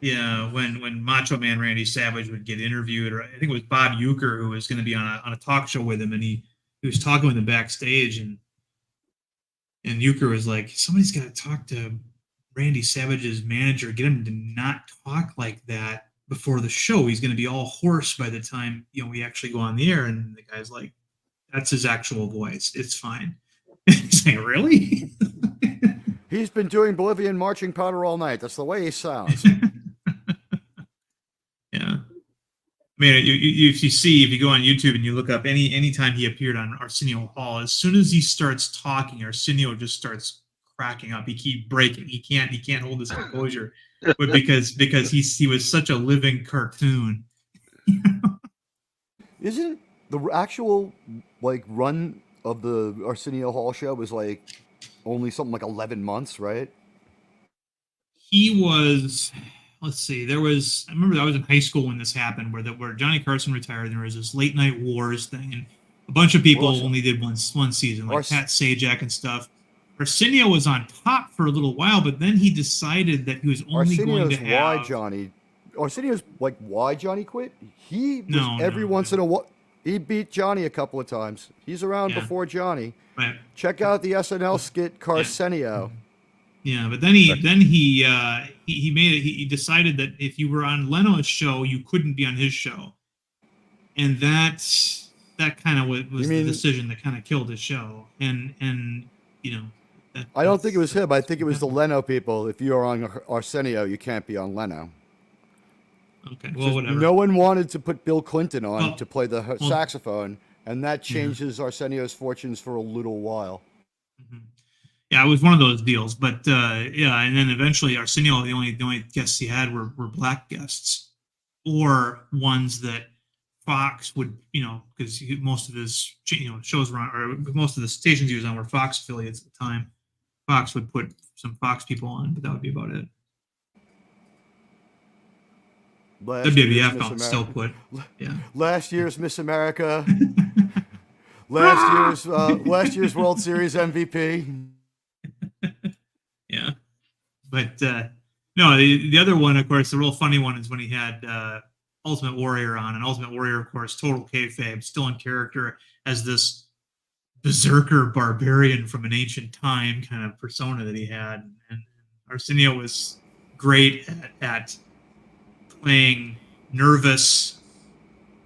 Yeah, when Macho Man Randy Savage would get interviewed, or I think it was Bob Uecker who was going to be on a talk show with him, and he was talking with him backstage, and Uecker was like, somebody's got to talk to Randy Savage's manager, get him to not talk like that before the show. He's going to be all hoarse by the time, you know, we actually go on the air. And the guy's like, that's his actual voice. It's fine. He's like, really? He's been doing Bolivian marching powder all night. That's the way he sounds. Yeah. I mean, if you go on YouTube and you look up anytime he appeared on Arsenio Hall, as soon as he starts talking, Arsenio just starts cracking up. He keeps breaking. He can't hold his composure. But because he was such a living cartoon. Isn't the actual like run of the Arsenio Hall show was like only something like 11 months, right? He was, let's see, I remember I was in high school when this happened, where Johnny Carson retired, and there was this late night wars thing, and a bunch of people only did one season, like Pat Sajak and stuff. Arsenio was on top for a little while, but then he decided that he was only going to have... Arsenio's like why Johnny quit? He was once in a while. He beat Johnny a couple of times. He's around before Johnny. Right. Check out the SNL skit Carsenio. Yeah, but then he decided that if you were on Leno's show, you couldn't be on his show, and that kind of was the decision that kind of killed his show. And you know. I don't think it was him. I think it was the Leno people. If you're on Arsenio, you can't be on Leno. Okay, well, whatever. No one wanted to put Bill Clinton on to play the saxophone, and that changes Arsenio's fortunes for a little while. Yeah, it was one of those deals. But and then eventually Arsenio, the only guests he had were black guests, or ones that Fox would, because most of his shows were on, or most of the stations he was on were Fox affiliates at the time. Fox would put some Fox people on, but that would be about it. WWF got still put. Yeah. Last year's Miss America. last year's World Series MVP. Yeah, but no, the other one, of course, the real funny one is when he had Ultimate Warrior on, and Ultimate Warrior, of course, total kayfabe, still in character as this berserker barbarian from an ancient time kind of persona that he had, and Arsenio was great at playing nervous,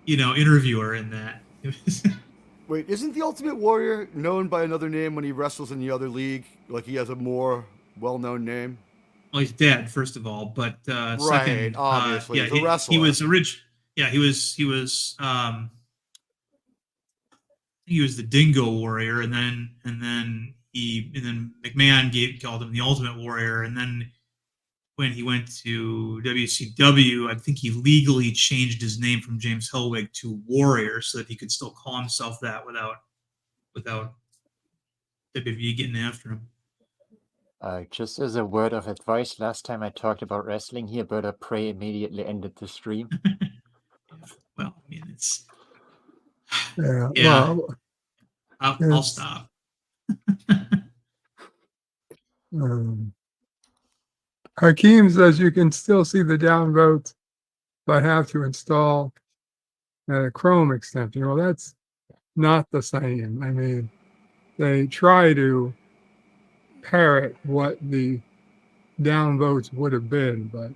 interviewer in that. Wait, isn't the Ultimate Warrior known by another name when he wrestles in the other league? Like he has a more well-known name? Well, he's dead, first of all, but second, obviously, he's a wrestler. He was he was the Dingo Warrior, and then McMahon called him the Ultimate Warrior, and then when he went to WCW, I think he legally changed his name from James Hellwig to Warrior so that he could still call himself that without WWE getting after him. Just as a word of advice, last time I talked about wrestling here, Bird of Prey immediately ended the stream. Well, I mean, it's... Yeah. Well, I'll stop. Hakeem says you can still see the downvotes, but have to install a Chrome extension. Well, that's not the same. I mean, they try to parrot what the downvotes would have been, but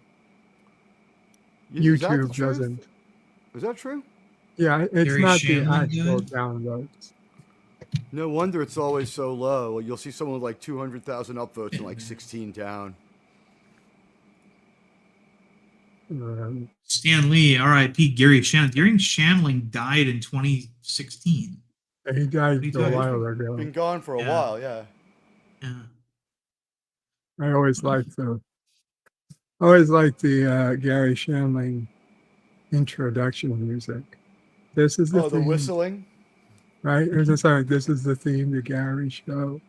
YouTube doesn't. Is that true? Yeah, it's Gary not Shandling the actual downvotes. No wonder it's always so low. You'll see someone with like 200,000 upvotes and like 16 down. Stan Lee, R.I.P. Gary Shandling. Gary Shandling died in 2016. He died a while ago. Been gone for a while, yeah. Yeah. I always liked the Gary Shandling introduction music. This is the Oh, the theme, whistling? right? Or just like this is the theme to Gary show.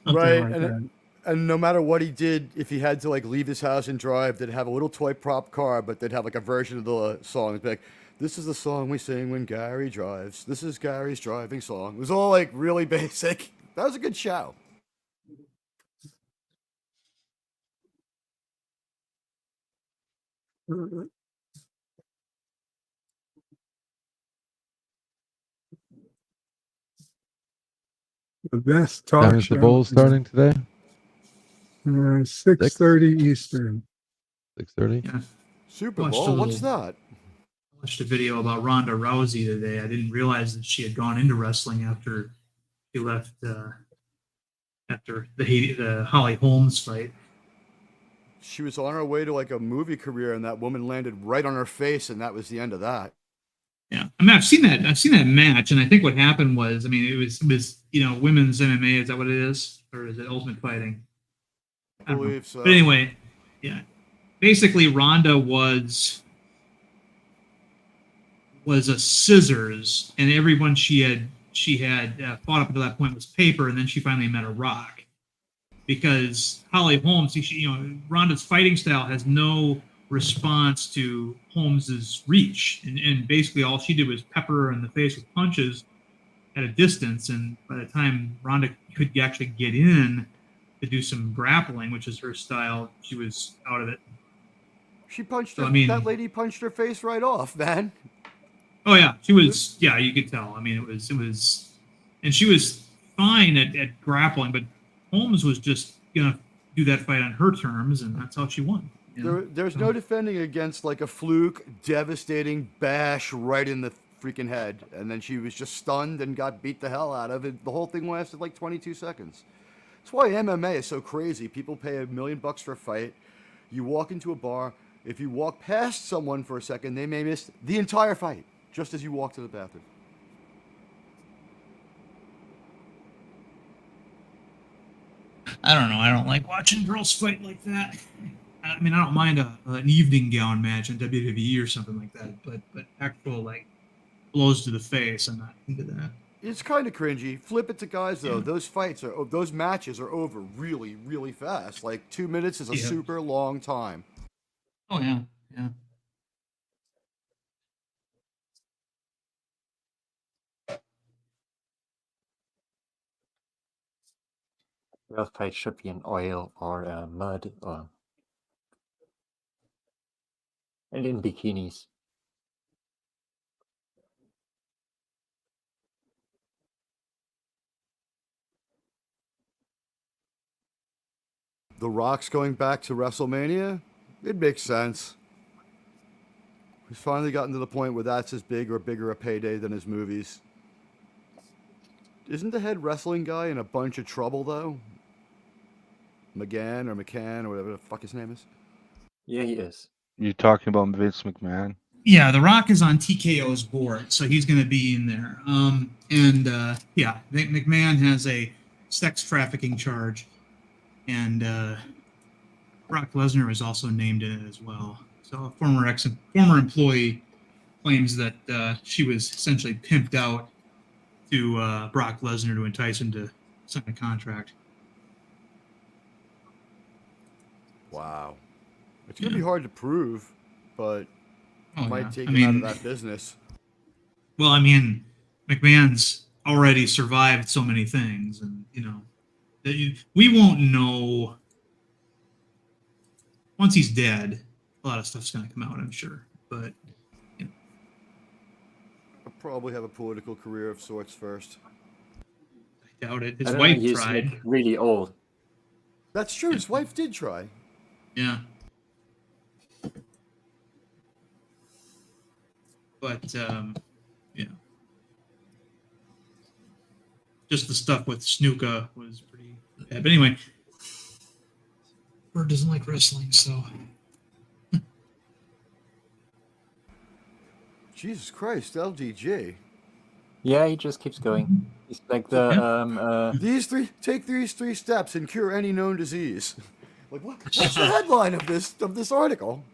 Something Right, like that. and no matter what he did, if he had to like leave his house and drive, they'd have a little toy prop car, but they'd have like a version of the song. It'd be like, this is the song we sing when Gary drives. This is Gary's driving song. It was all like really basic. That was a good show. The best talk Time is show. the bowl starting today? 6:30 Eastern. 6:30. Yeah. Super Watched Bowl? a What's little- that? Watched a video about Ronda Rousey today. I didn't realize that she had gone into wrestling after she left after the Holly Holmes fight. She was on her way to like a movie career, and that woman landed right on her face, and that was the end of that. Yeah, I mean, I've seen that match, and I think what happened was, I mean, it was women's MMA. Is that what it is, or is it Ultimate Fighting? I believe so. But anyway, yeah, basically Ronda was a scissors, and everyone she had fought up until that point was paper, and then she finally met a rock. Because Holly Holmes, Ronda's fighting style has no response to Holmes's reach, and basically all she did was pepper her in the face with punches at a distance, and by the time Ronda could actually get in to do some grappling, which is her style, she was out of it. She punched So, her, I mean- that lady punched her face right off, man. Oh yeah, she was. Yeah, you could tell. I mean, it was, and she was fine at grappling, but Holmes was just gonna do that fight on her terms, and that's how she won. you know? There's no defending against like a fluke, devastating bash right in the freaking head, and then she was just stunned and got beat the hell out of it. The whole thing lasted like 22 seconds. That's why MMA is so crazy. People pay $1 million for a fight. You walk into a bar. If you walk past someone for a second, they may miss the entire fight just as you walk to the bathroom. I don't know. I don't like watching girls fight like that. I mean, I don't mind an evening gown match in WWE or something like that, but actual like blows to the face, I'm not into that. It's kind of cringy. Flip it to guys though. Those matches are over really, really fast. Like 2 minutes is a Yeah. super long time. Oh yeah, yeah. Real fight should be in oil or mud or and in bikinis. The Rock's going back to WrestleMania? It makes sense. He's finally gotten to the point where that's as big or bigger a payday than his movies. Isn't the head wrestling guy in a bunch of trouble, though? McGann or McCann or whatever the fuck his name is? Yeah, he is. You're talking about Vince McMahon? Yeah, The Rock is on TKO's board, so he's going to be in there. Yeah, McMahon has a sex trafficking charge, and Brock Lesnar is also named in it as well. So a former employee claims that she was essentially pimped out to Brock Lesnar to entice him to sign a contract. Wow. It's going to be hard to prove, but it might take I him out of mean- that business. Well, I mean, McMahon's already survived so many things, and we won't know once he's dead. A lot of stuff's going to come out, I'm sure. But I'll probably have a political career of sorts first. I doubt it. I His don't know, wife he's tried. like really old. That's true. His wife did try. Yeah. But yeah. Just the stuff with Snuka was pretty bad. But anyway, Bird doesn't like wrestling, so Jesus Christ, LDG. Yeah, he just keeps going. He's like the These three steps and cure any known disease. Like what's the headline of this article?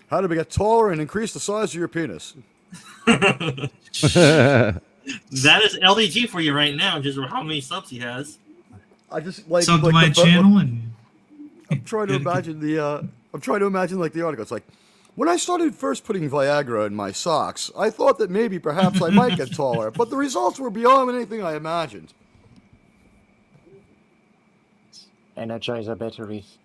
How to get taller and increase the size of your penis. That is LDG for you right now, just how many subs he has. I just like Sub to like my the- channel and I'm trying to imagine like the article. It's like, when I started first putting Viagra in my socks, I thought that maybe perhaps I might get taller, but the results were beyond anything I imagined. Energizer batteries.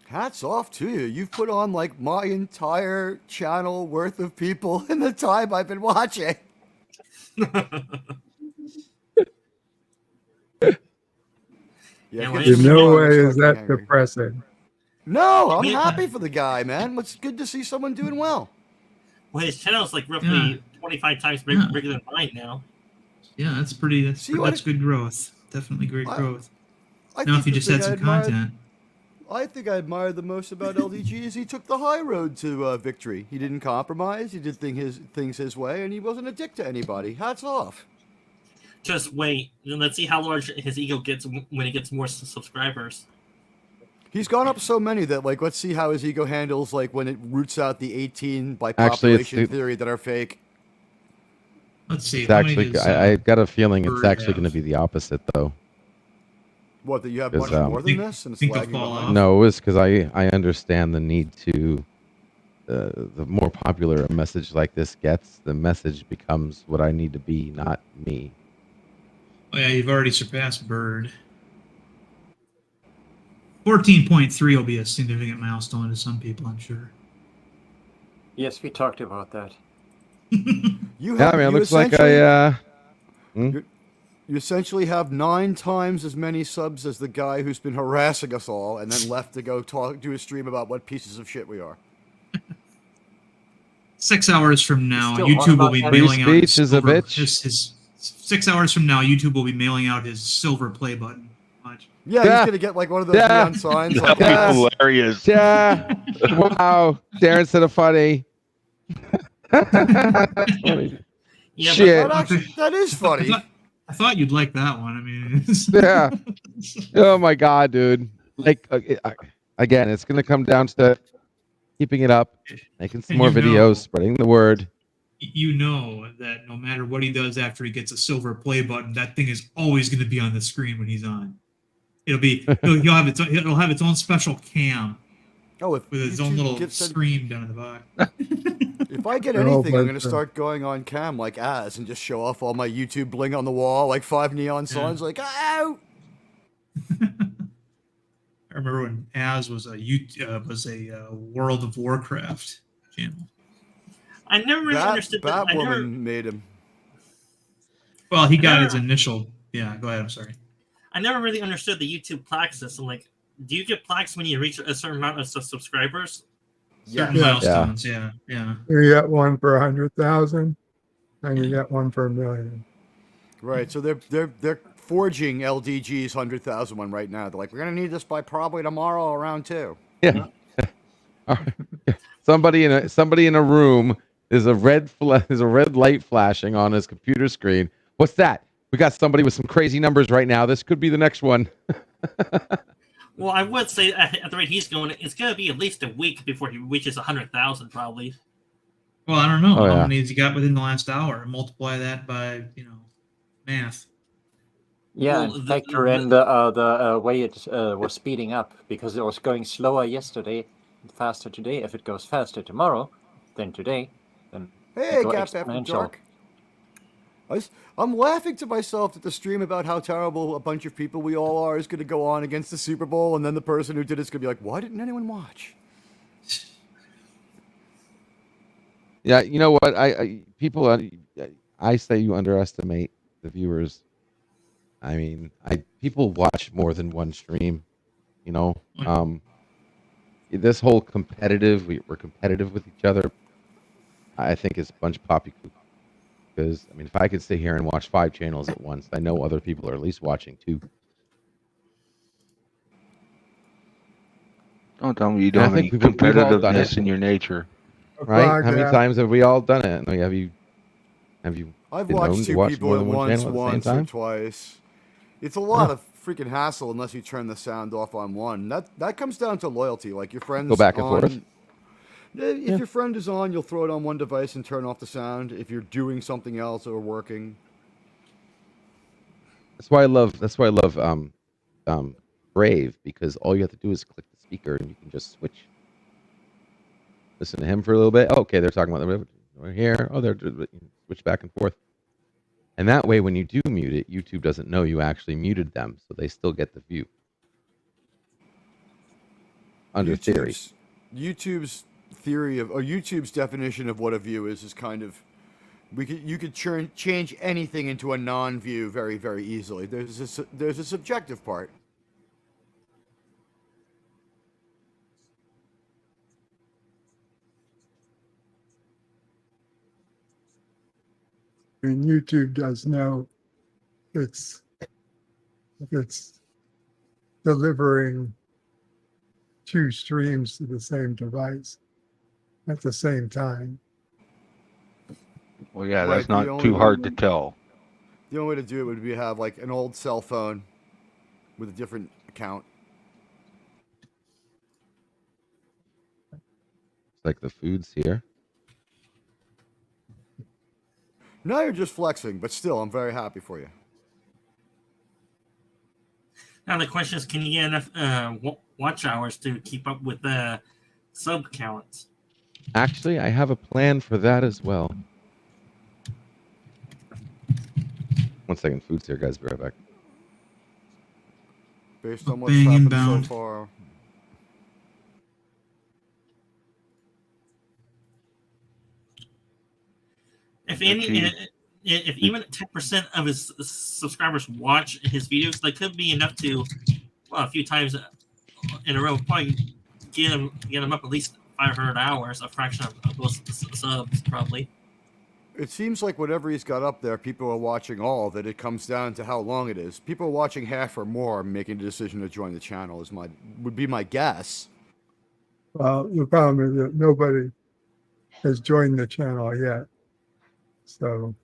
Hats off to you. You've put on like my entire channel worth of people in the time I've been watching. In no way is that depressing. No, I'm happy for the guy, man. It's good to see someone doing well. Well, his channel is like roughly 25 times bigger than mine now. Yeah, that's pretty. That's good growth. Definitely great growth. I Now, think if you the just had thing I some content. I think I admire the most about LDG is he took the high road to victory. He didn't compromise. He did things his way, and he wasn't a dick to anybody. Hats off. Just wait, and let's see how large his ego gets when he gets more subscribers. He's gone up so many that, like, let's see how his ego handles, like, when it roots out the 18 by Actually, it's population theory that are fake. Let's see. It's actually, I've got a feeling it's actually going to be the opposite, though. What, that you have 'Cause, much more than this? And it's lagging behind? No, it's because I understand the need to. The more popular a message like this gets, the message becomes what I need to be, not me. Oh yeah, you've already surpassed Bird. 14.3 will be a significant milestone to some people, I'm sure. Yes, we talked about that. You Yeah, I mean, it looks like I. You essentially have 9 times as many subs as the guy who's been harassing us all, and then left to go do a stream about what pieces of shit we are. 6 hours from now, Still YouTube will on be about mailing out Free his speech is a silver- bitch. his 6 hours from now, YouTube will be mailing out his silver play button. Watch. Yeah, he's gonna get like one of those neon signs. Like, That'd be hilarious. Yeah. Wow. Darren said a funny. Yeah, Shit. that is funny. I thought you'd like that one. I mean, Yeah. Oh my god, dude. Like again, it's gonna come down to keeping it up, making some And more you know- videos, spreading the word. you know that no matter what he does after he gets a silver play button, that thing is always going to be on the screen when he's on. It'll have its own special cam. Oh, with its own little screen down in the bottom. If I get They're all anything, I'm bugged gonna for- start going on cam like Az and just show off all my YouTube bling on the wall, like 5 neon signs, like ow. I remember when Az was a World of Warcraft channel. I never really understood that. I Batwoman never, made him. Well, he got his initial. Yeah, go ahead. I'm sorry. I never really understood the YouTube plaque system. Like, do you get plaques when you reach a certain amount of subscribers? Certain milestones. Yeah. You get one for 100,000, and you get one for 1 million. Right, so they're forging LDG's 100,000 one right now. They're like, we're gonna need this by probably tomorrow around 2. Yeah. Somebody in a room is a red light flashing on his computer screen. What's that? We got somebody with some crazy numbers right now. This could be the next one. Well, I would say at the rate he's going, it's going to be at least a week before he reaches 100,000, probably. Well, I don't know Oh, how yeah. many has he got within the last hour. Multiply that by math. Yeah, Well, and factor in the way it was speeding up, because it was going slower yesterday, and faster today. If it goes faster tomorrow than today, then Hey, it go Gap After exponential. Dark. I'm laughing to myself at the stream about how terrible a bunch of people we all are is going to go on against the Super Bowl, and then the person who did it's going to be like, why didn't anyone watch? Yeah, you know what? I say you underestimate the viewers. I mean, people watch more than one stream. You know, this whole we're competitive with each other. I think it's a bunch of poppycock. Because I mean, if I could sit here and watch 5 channels at once, I know other people are at least watching 2. Don't tell me you I don't have any think we've all done competitiveness it. in your nature. Right? How many times have we all done it? Like, have you I've been watched known to two watch people more at than one once, channel at the same or time? twice. It's a lot of freaking hassle unless you turn the sound off on one. That comes down to loyalty. Like your friends Go back and on, forth. If your friend is on, you'll throw it on one device and turn off the sound. If you're doing something else or working, That's why I love Brave, because all you have to do is click the speaker and you can just switch. Listen to him for a little bit. Oh, okay, they're talking about the right here. Oh, they're switch back and forth. And that way, when you do mute it, YouTube doesn't know you actually muted them, so they still get the view. Under theory. YouTube's theory of, or YouTube's definition of what a view is kind of, you could change anything into a non-view very, very easily. There's a subjective part. And YouTube does know if it's delivering two streams to the same device at the same time. Well, yeah, Right, that's the not only too hard way- to tell. The only way to do it would be have like an old cell phone with a different account. It's like the food's here. Now you're just flexing, but still, I'm very happy for you. Now the question is, can you get enough watch hours to keep up with the sub counts? Actually, I have a plan for that as well. 1 second, food's here, guys. Be right back. Based on what's Bang happened inbound. so far. If even 10% of his subscribers watch his videos, that could be enough to, well, a few times in a row, probably get him up at least 500 hours, a fraction of those subs, probably. It seems like whatever he's got up there, people are watching all. That it comes down to how long it is. People are watching half or more, making the decision to join the channel. Would be my guess. Well, the problem is that nobody has joined the channel yet. So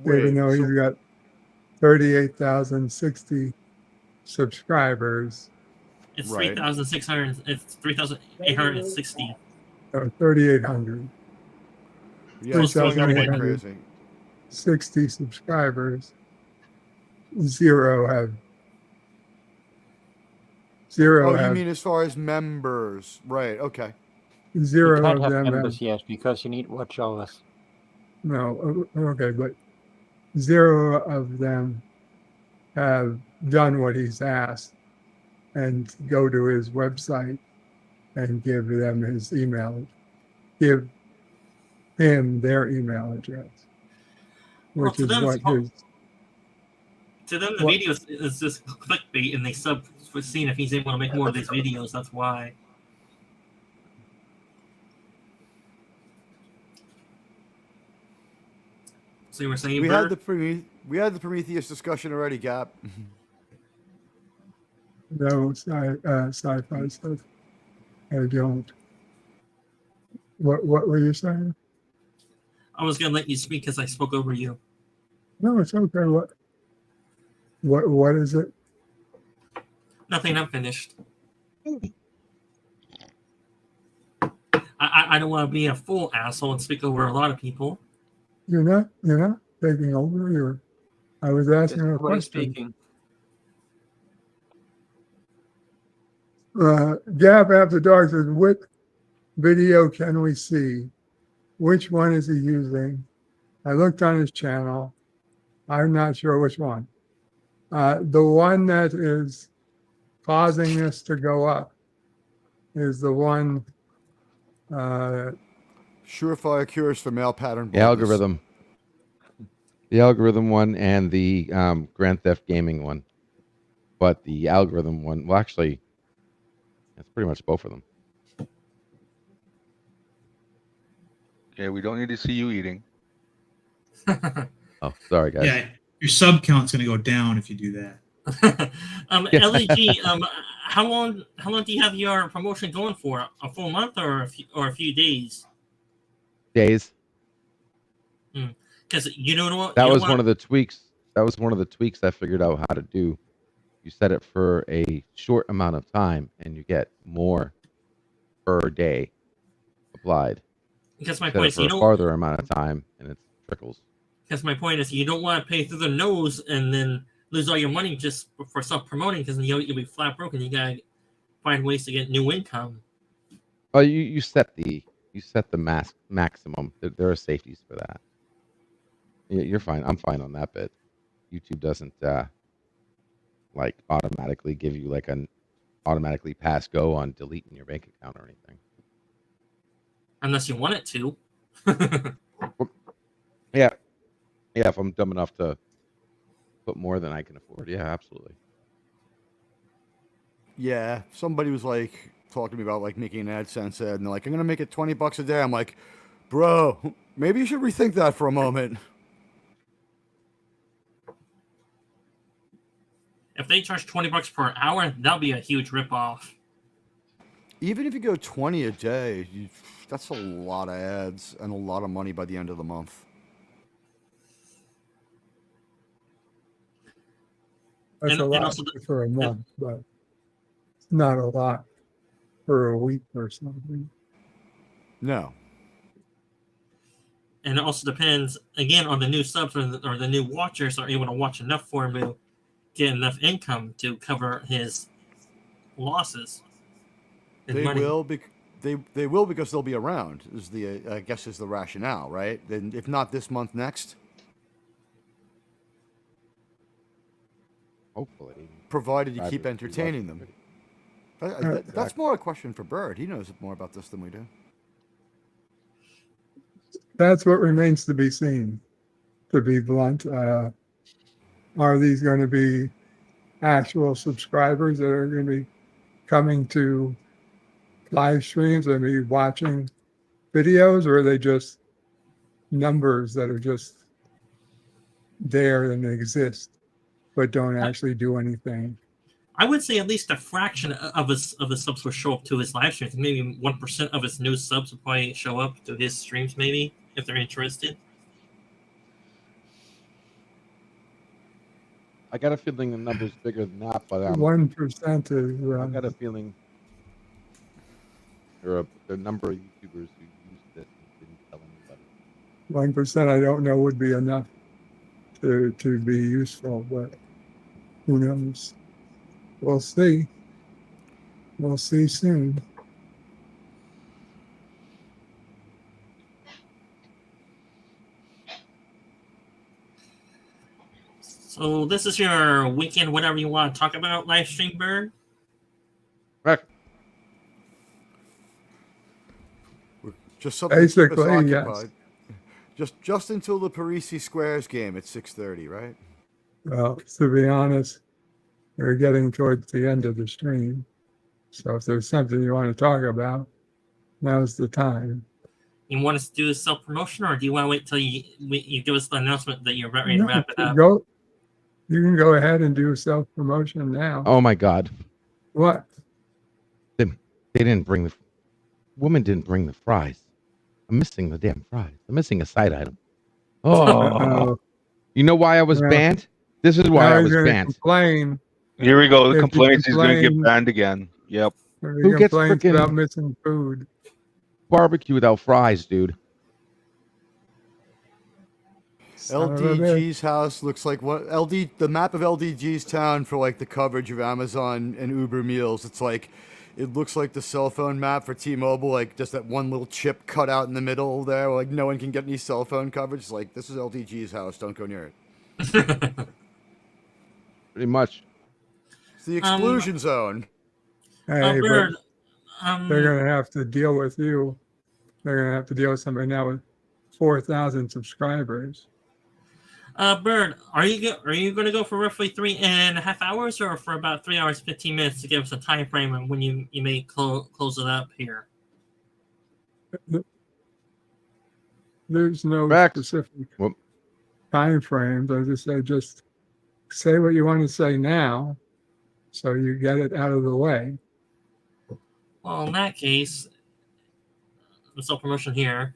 even though he's got 38,060 subscribers, It's 3,600. It's 3,860. 3,800. Yeah, it's going up like crazy. 60 subscribers. Zero have. Oh, you mean as far as members? Right, okay. Zero You can't of have them members have. yet because you need watch hours. No, okay, but zero of them have done what he's asked and go to his website and give them his email, give him their email address, Well, which is what his. To them, the What- video is just clickbait, and they sub for seeing if he's able to make more of these videos. That's why. So you were saying, We Bert? had the Prometheus discussion already, Gap. No sci-fi stuff. I don't. What were you saying? I was gonna let you speak because I spoke over you. No, it's okay. What is it? Nothing. I'm finished. I don't want to be a full asshole and speak over a lot of people. You're not taking over. I was asking a question. Gap After Dark says, what video can we see? Which one is he using? I looked on his channel. I'm not sure which one. The one that is causing this to go up is the one. Surefire cures for male pattern The baldness. algorithm. The algorithm one and the Grand Theft Gaming one. But the algorithm one, well, actually, it's pretty much both of them. Okay, we don't need to see you eating. Oh, sorry, guys. Yeah, your sub count's going to go down if you do that. LEG, how long do you have your promotion going for? A full month or a few days? Days. Because you know what? That was one of the tweaks. That was one of the tweaks I figured out how to do. You set it for a short amount of time, and you get more per day applied. Because my Set point it is, for you a don't. farther amount of time, and it trickles. Because my point is, you don't want to pay through the nose and then lose all your money just for self-promoting. Because you'll be flat broken. You gotta find ways to get new income. Oh, you set the maximum. There are safeties for that. Yeah, you're fine. I'm fine on that bit. YouTube doesn't like automatically give you like an automatically pass go on deleting your bank account or anything. Unless you want it to. Yeah. Yeah, if I'm dumb enough to put more than I can afford. Yeah, absolutely. Yeah, somebody was like talking to me about like making an AdSense ad, and they're like, "I'm gonna make it $20 a day." I'm like, "Bro, maybe you should rethink that for a moment." If they charge $20 per hour, that'll be a huge ripoff. Even if you go 20 a day, that's a lot of ads and a lot of money by the end of the month. That's And a lot also for a month, but it's not a lot for a week or something. No. And it also depends, again, on the new subs or the new watchers are able to watch enough for him to get enough income to cover his losses. They money. will they will because they'll be around. Is the I guess is the rationale, right? Then if not this month, next. Hopefully. Provided you keep entertaining them. That's more a question for Bird. He knows more about this than we do. That's what remains to be seen. To be blunt, are these going to be actual subscribers that are going to be coming to live streams and be watching videos, or are they just numbers that are just there and exist but don't actually do anything? I would say at least a fraction of his subs will show up to his live streams. Maybe 1% of his new subs will probably show up to his streams, maybe, if they're interested. I got a feeling the number's bigger than that, but 1% is. I got a feeling there are a number of YouTubers who use this and didn't tell anybody. 1% I don't know would be enough to be useful, but who knows? We'll see. We'll see soon. So this is your weekend, whatever you want to talk about, live stream, Bird? Right. Just something to keep us Basically, occupied. Just until the Parisi Squares game at 6:30, right? Well, to be honest, we're getting towards the end of the stream. So if there's something you want to talk about, now's the time. You want us to do a self-promotion, or do you want to wait till you give us the announcement that you're ready to No, wrap it up? You can go ahead and do self-promotion now. Oh my God. What? They didn't bring the woman didn't bring the fries. I'm missing the damn fries. I'm missing a side item. Oh, you know why I was banned? This is why I was banned. Complain. Here we go. The If you complaints. He's going to get complain- banned again. Yep. Who gets complaints frickin' about missing food? barbecue without fries, dude? LDG's house looks like what the map of LDG's town for like the coverage of Amazon and Uber meals. It's like it looks like the cell phone map for T-Mobile, like just that one little chip cut out in the middle there, where, like no one can get any cell phone coverage. It's like this is LDG's house. Don't go near it. Pretty much. It's the exclusion zone. Hey, Bird, but they're going to have to deal with you. They're going to have to deal with somebody now with 4,000 subscribers. Bird, are you going to go for roughly 3.5 hours, or for about 3 hours 15 minutes to give us a time frame of when you may close it up here? There's no specific time frames. I just say what you want to say now, so you get it out of the way. Well, in that case, self-promotion here.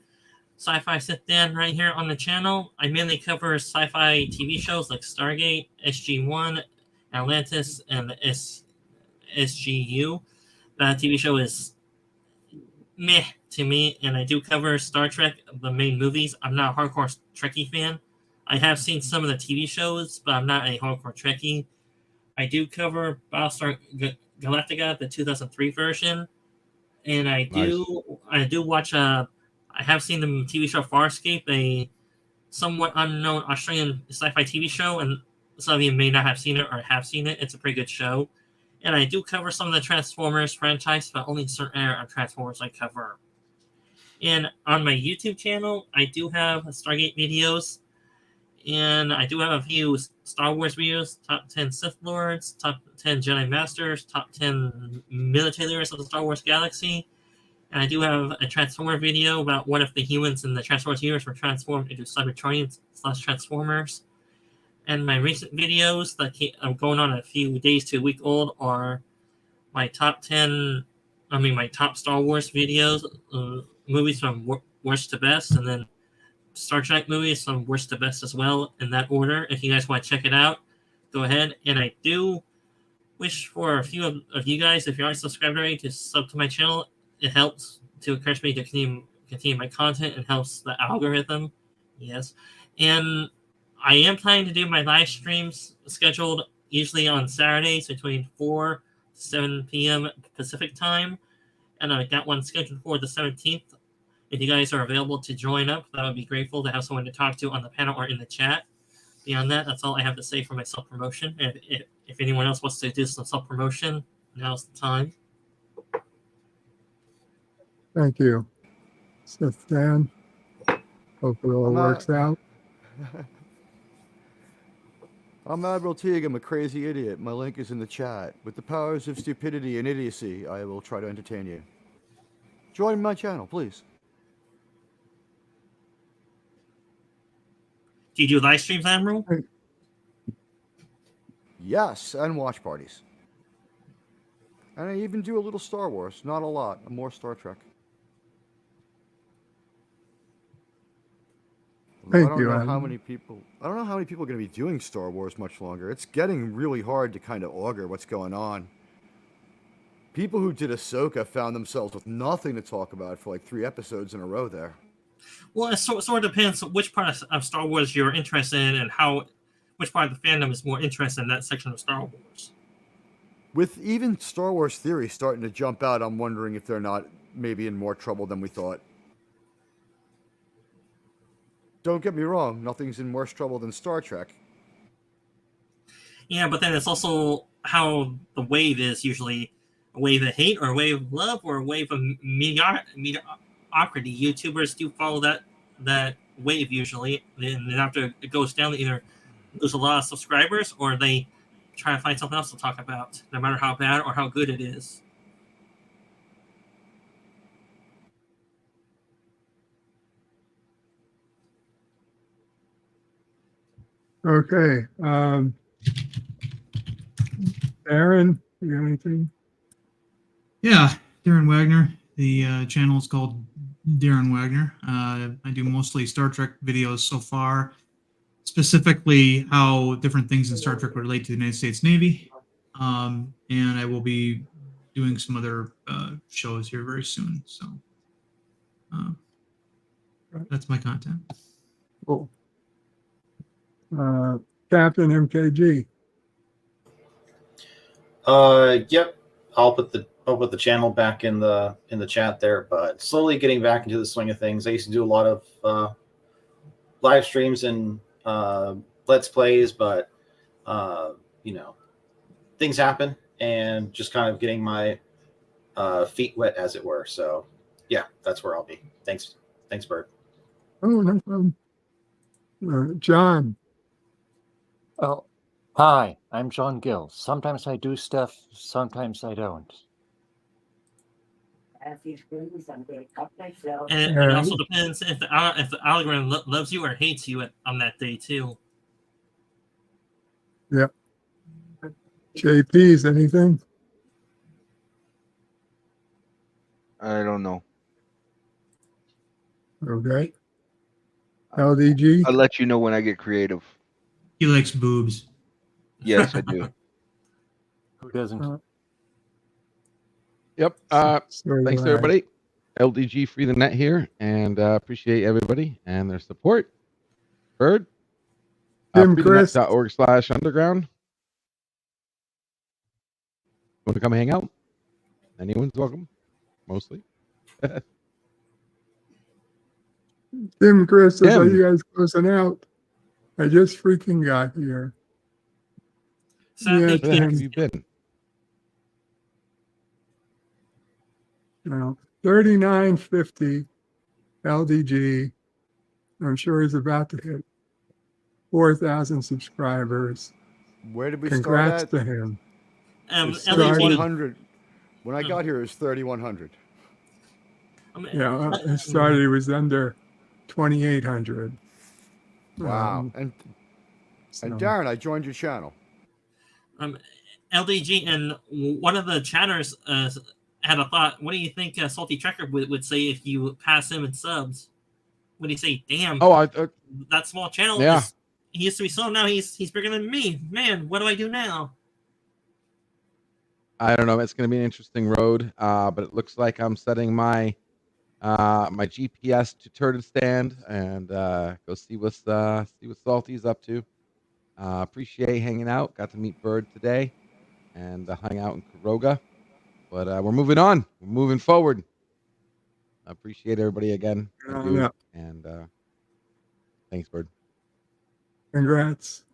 Sci-Fi Sit Down right here on the channel. I mainly cover sci-fi TV shows like Stargate, SG-1, Atlantis, and SGU. That TV show is meh to me, and I do cover Star Trek, the main movies. I'm not a hardcore Trekkie fan. I have seen some of the TV shows, but I'm not a hardcore Trekkie. I do cover Battlestar Galactica, the 2003 version, and I do watch I have seen the TV show Farscape, a somewhat unknown Australian sci-fi TV show, and some of you may not have seen it or have seen it. It's a pretty good show. And I do cover some of the Transformers franchise, but only certain area of Transformers I cover. And on my YouTube channel, I do have Stargate videos, and I do have a few Star Wars videos, top 10 Sith Lords, top 10 Jedi Masters, top 10 military leaders of the Star Wars galaxy. And I do have a Transformer video about what if the humans in the Transformers universe were transformed into Cybertronians/Transformers. And my recent videos that are going on a few days to a week old are my top Star Wars videos, movies from worst to best, and then Star Trek movies from worst to best as well, in that order. If you guys want to check it out, go ahead. And I do wish for a few of you guys, if you aren't subscribed already, to sub to my channel. It helps to encourage me to continue my content and helps the algorithm. Yes. And I am planning to do my live streams scheduled usually on Saturdays between 4 to 7 p.m. Pacific time. And I got one scheduled for the 17th. If you guys are available to join up, that would be grateful to have someone to talk to on the panel or in the chat. Beyond that, that's all I have to say for my self-promotion. And if anyone else wants to do some self-promotion, now's the time. Thank you. So Stan, hope it all works out. I'm Admiral Teague. I'm a crazy idiot. My link is in the chat. With the powers of stupidity and idiocy, I will try to entertain you. Join my channel, please. Do you do live streams, Admiral? Yes, and watch parties. And I even do a little Star Wars. Not a lot. More Star Trek. Thank I don't you, know Adam. how many people are going to be doing Star Wars much longer. It's getting really hard to kind of augur what's going on. People who did Ahsoka found themselves with nothing to talk about for like 3 episodes in a row there. Well, it sort of depends which part of Star Wars you're interested in and which part of the fandom is more interested in that section of Star Wars. With even Star Wars theory starting to jump out, I'm wondering if they're not maybe in more trouble than we thought. Don't get me wrong, nothing's in worse trouble than Star Trek. Yeah, but then it's also how the wave is usually a wave of hate or a wave of love or a wave of mediocrity. YouTubers do follow that wave usually. And then after it goes down, they either lose a lot of subscribers or they try to find something else to talk about, no matter how bad or how good it is. Okay. Aaron, you got anything? Yeah, Darren Wagner. The channel is called Darren Wagner. I do mostly Star Trek videos so far, specifically how different things in Star Trek relate to the United States Navy. And I will be doing some other shows here very soon. So that's my content. Cool. Captain MKG. Yep. I'll put the channel back in the chat there, but slowly getting back into the swing of things. I used to do a lot of live streams and let's plays, but things happen and just kind of getting my feet wet, as it were. So yeah, that's where I'll be. Thanks, Bert. Oh, no problem. John. Oh, hi, I'm John Gill. Sometimes I do stuff, sometimes I don't. And it also depends if the algorithm loves you or hates you on that day too. Yeah. JP's anything? I don't know. Okay. LDG. I'll let you know when I get creative. He likes boobs. Yes, I do. Who doesn't? Yep. Thanks everybody. LDG Free the Net here, and appreciate everybody and their support. Bird. Tim Chris. freethenet.org/underground. Want to come hang out? Anyone's welcome. Mostly. Tim Chris says, Tim. are you guys closing out? I just freaking got here. Sadly, Where the heck Tim. have you been? Well, 3950 LDG. I'm sure he's about to hit 4,000 subscribers. Where did we Congrats start at? to him. It's LDG. 3,100. When I got here, it was 3,100. Yeah, it started, it was under 2,800. Wow. And Darren, I joined your channel. LDG, and one of the chatters had a thought. What do you think Salty Trekker would say if you pass him in subs? Would he say, "Damn, that small channel, yeah. He used to be so, now he's bigger than me. Man, what do I do now?" I don't know. It's going to be an interesting road, but it looks like I'm setting my my GPS to Turtledstand and go see what Salty's up to. Appreciate hanging out. Got to meet Bird today and hung out in Kuroga. But we're moving on. We're moving forward. I appreciate everybody again. I do. Yeah. And thanks, Bird. Congrats.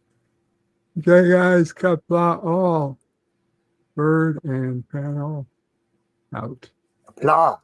Okay, guys, Kapla all. Bird and panel out. Bye.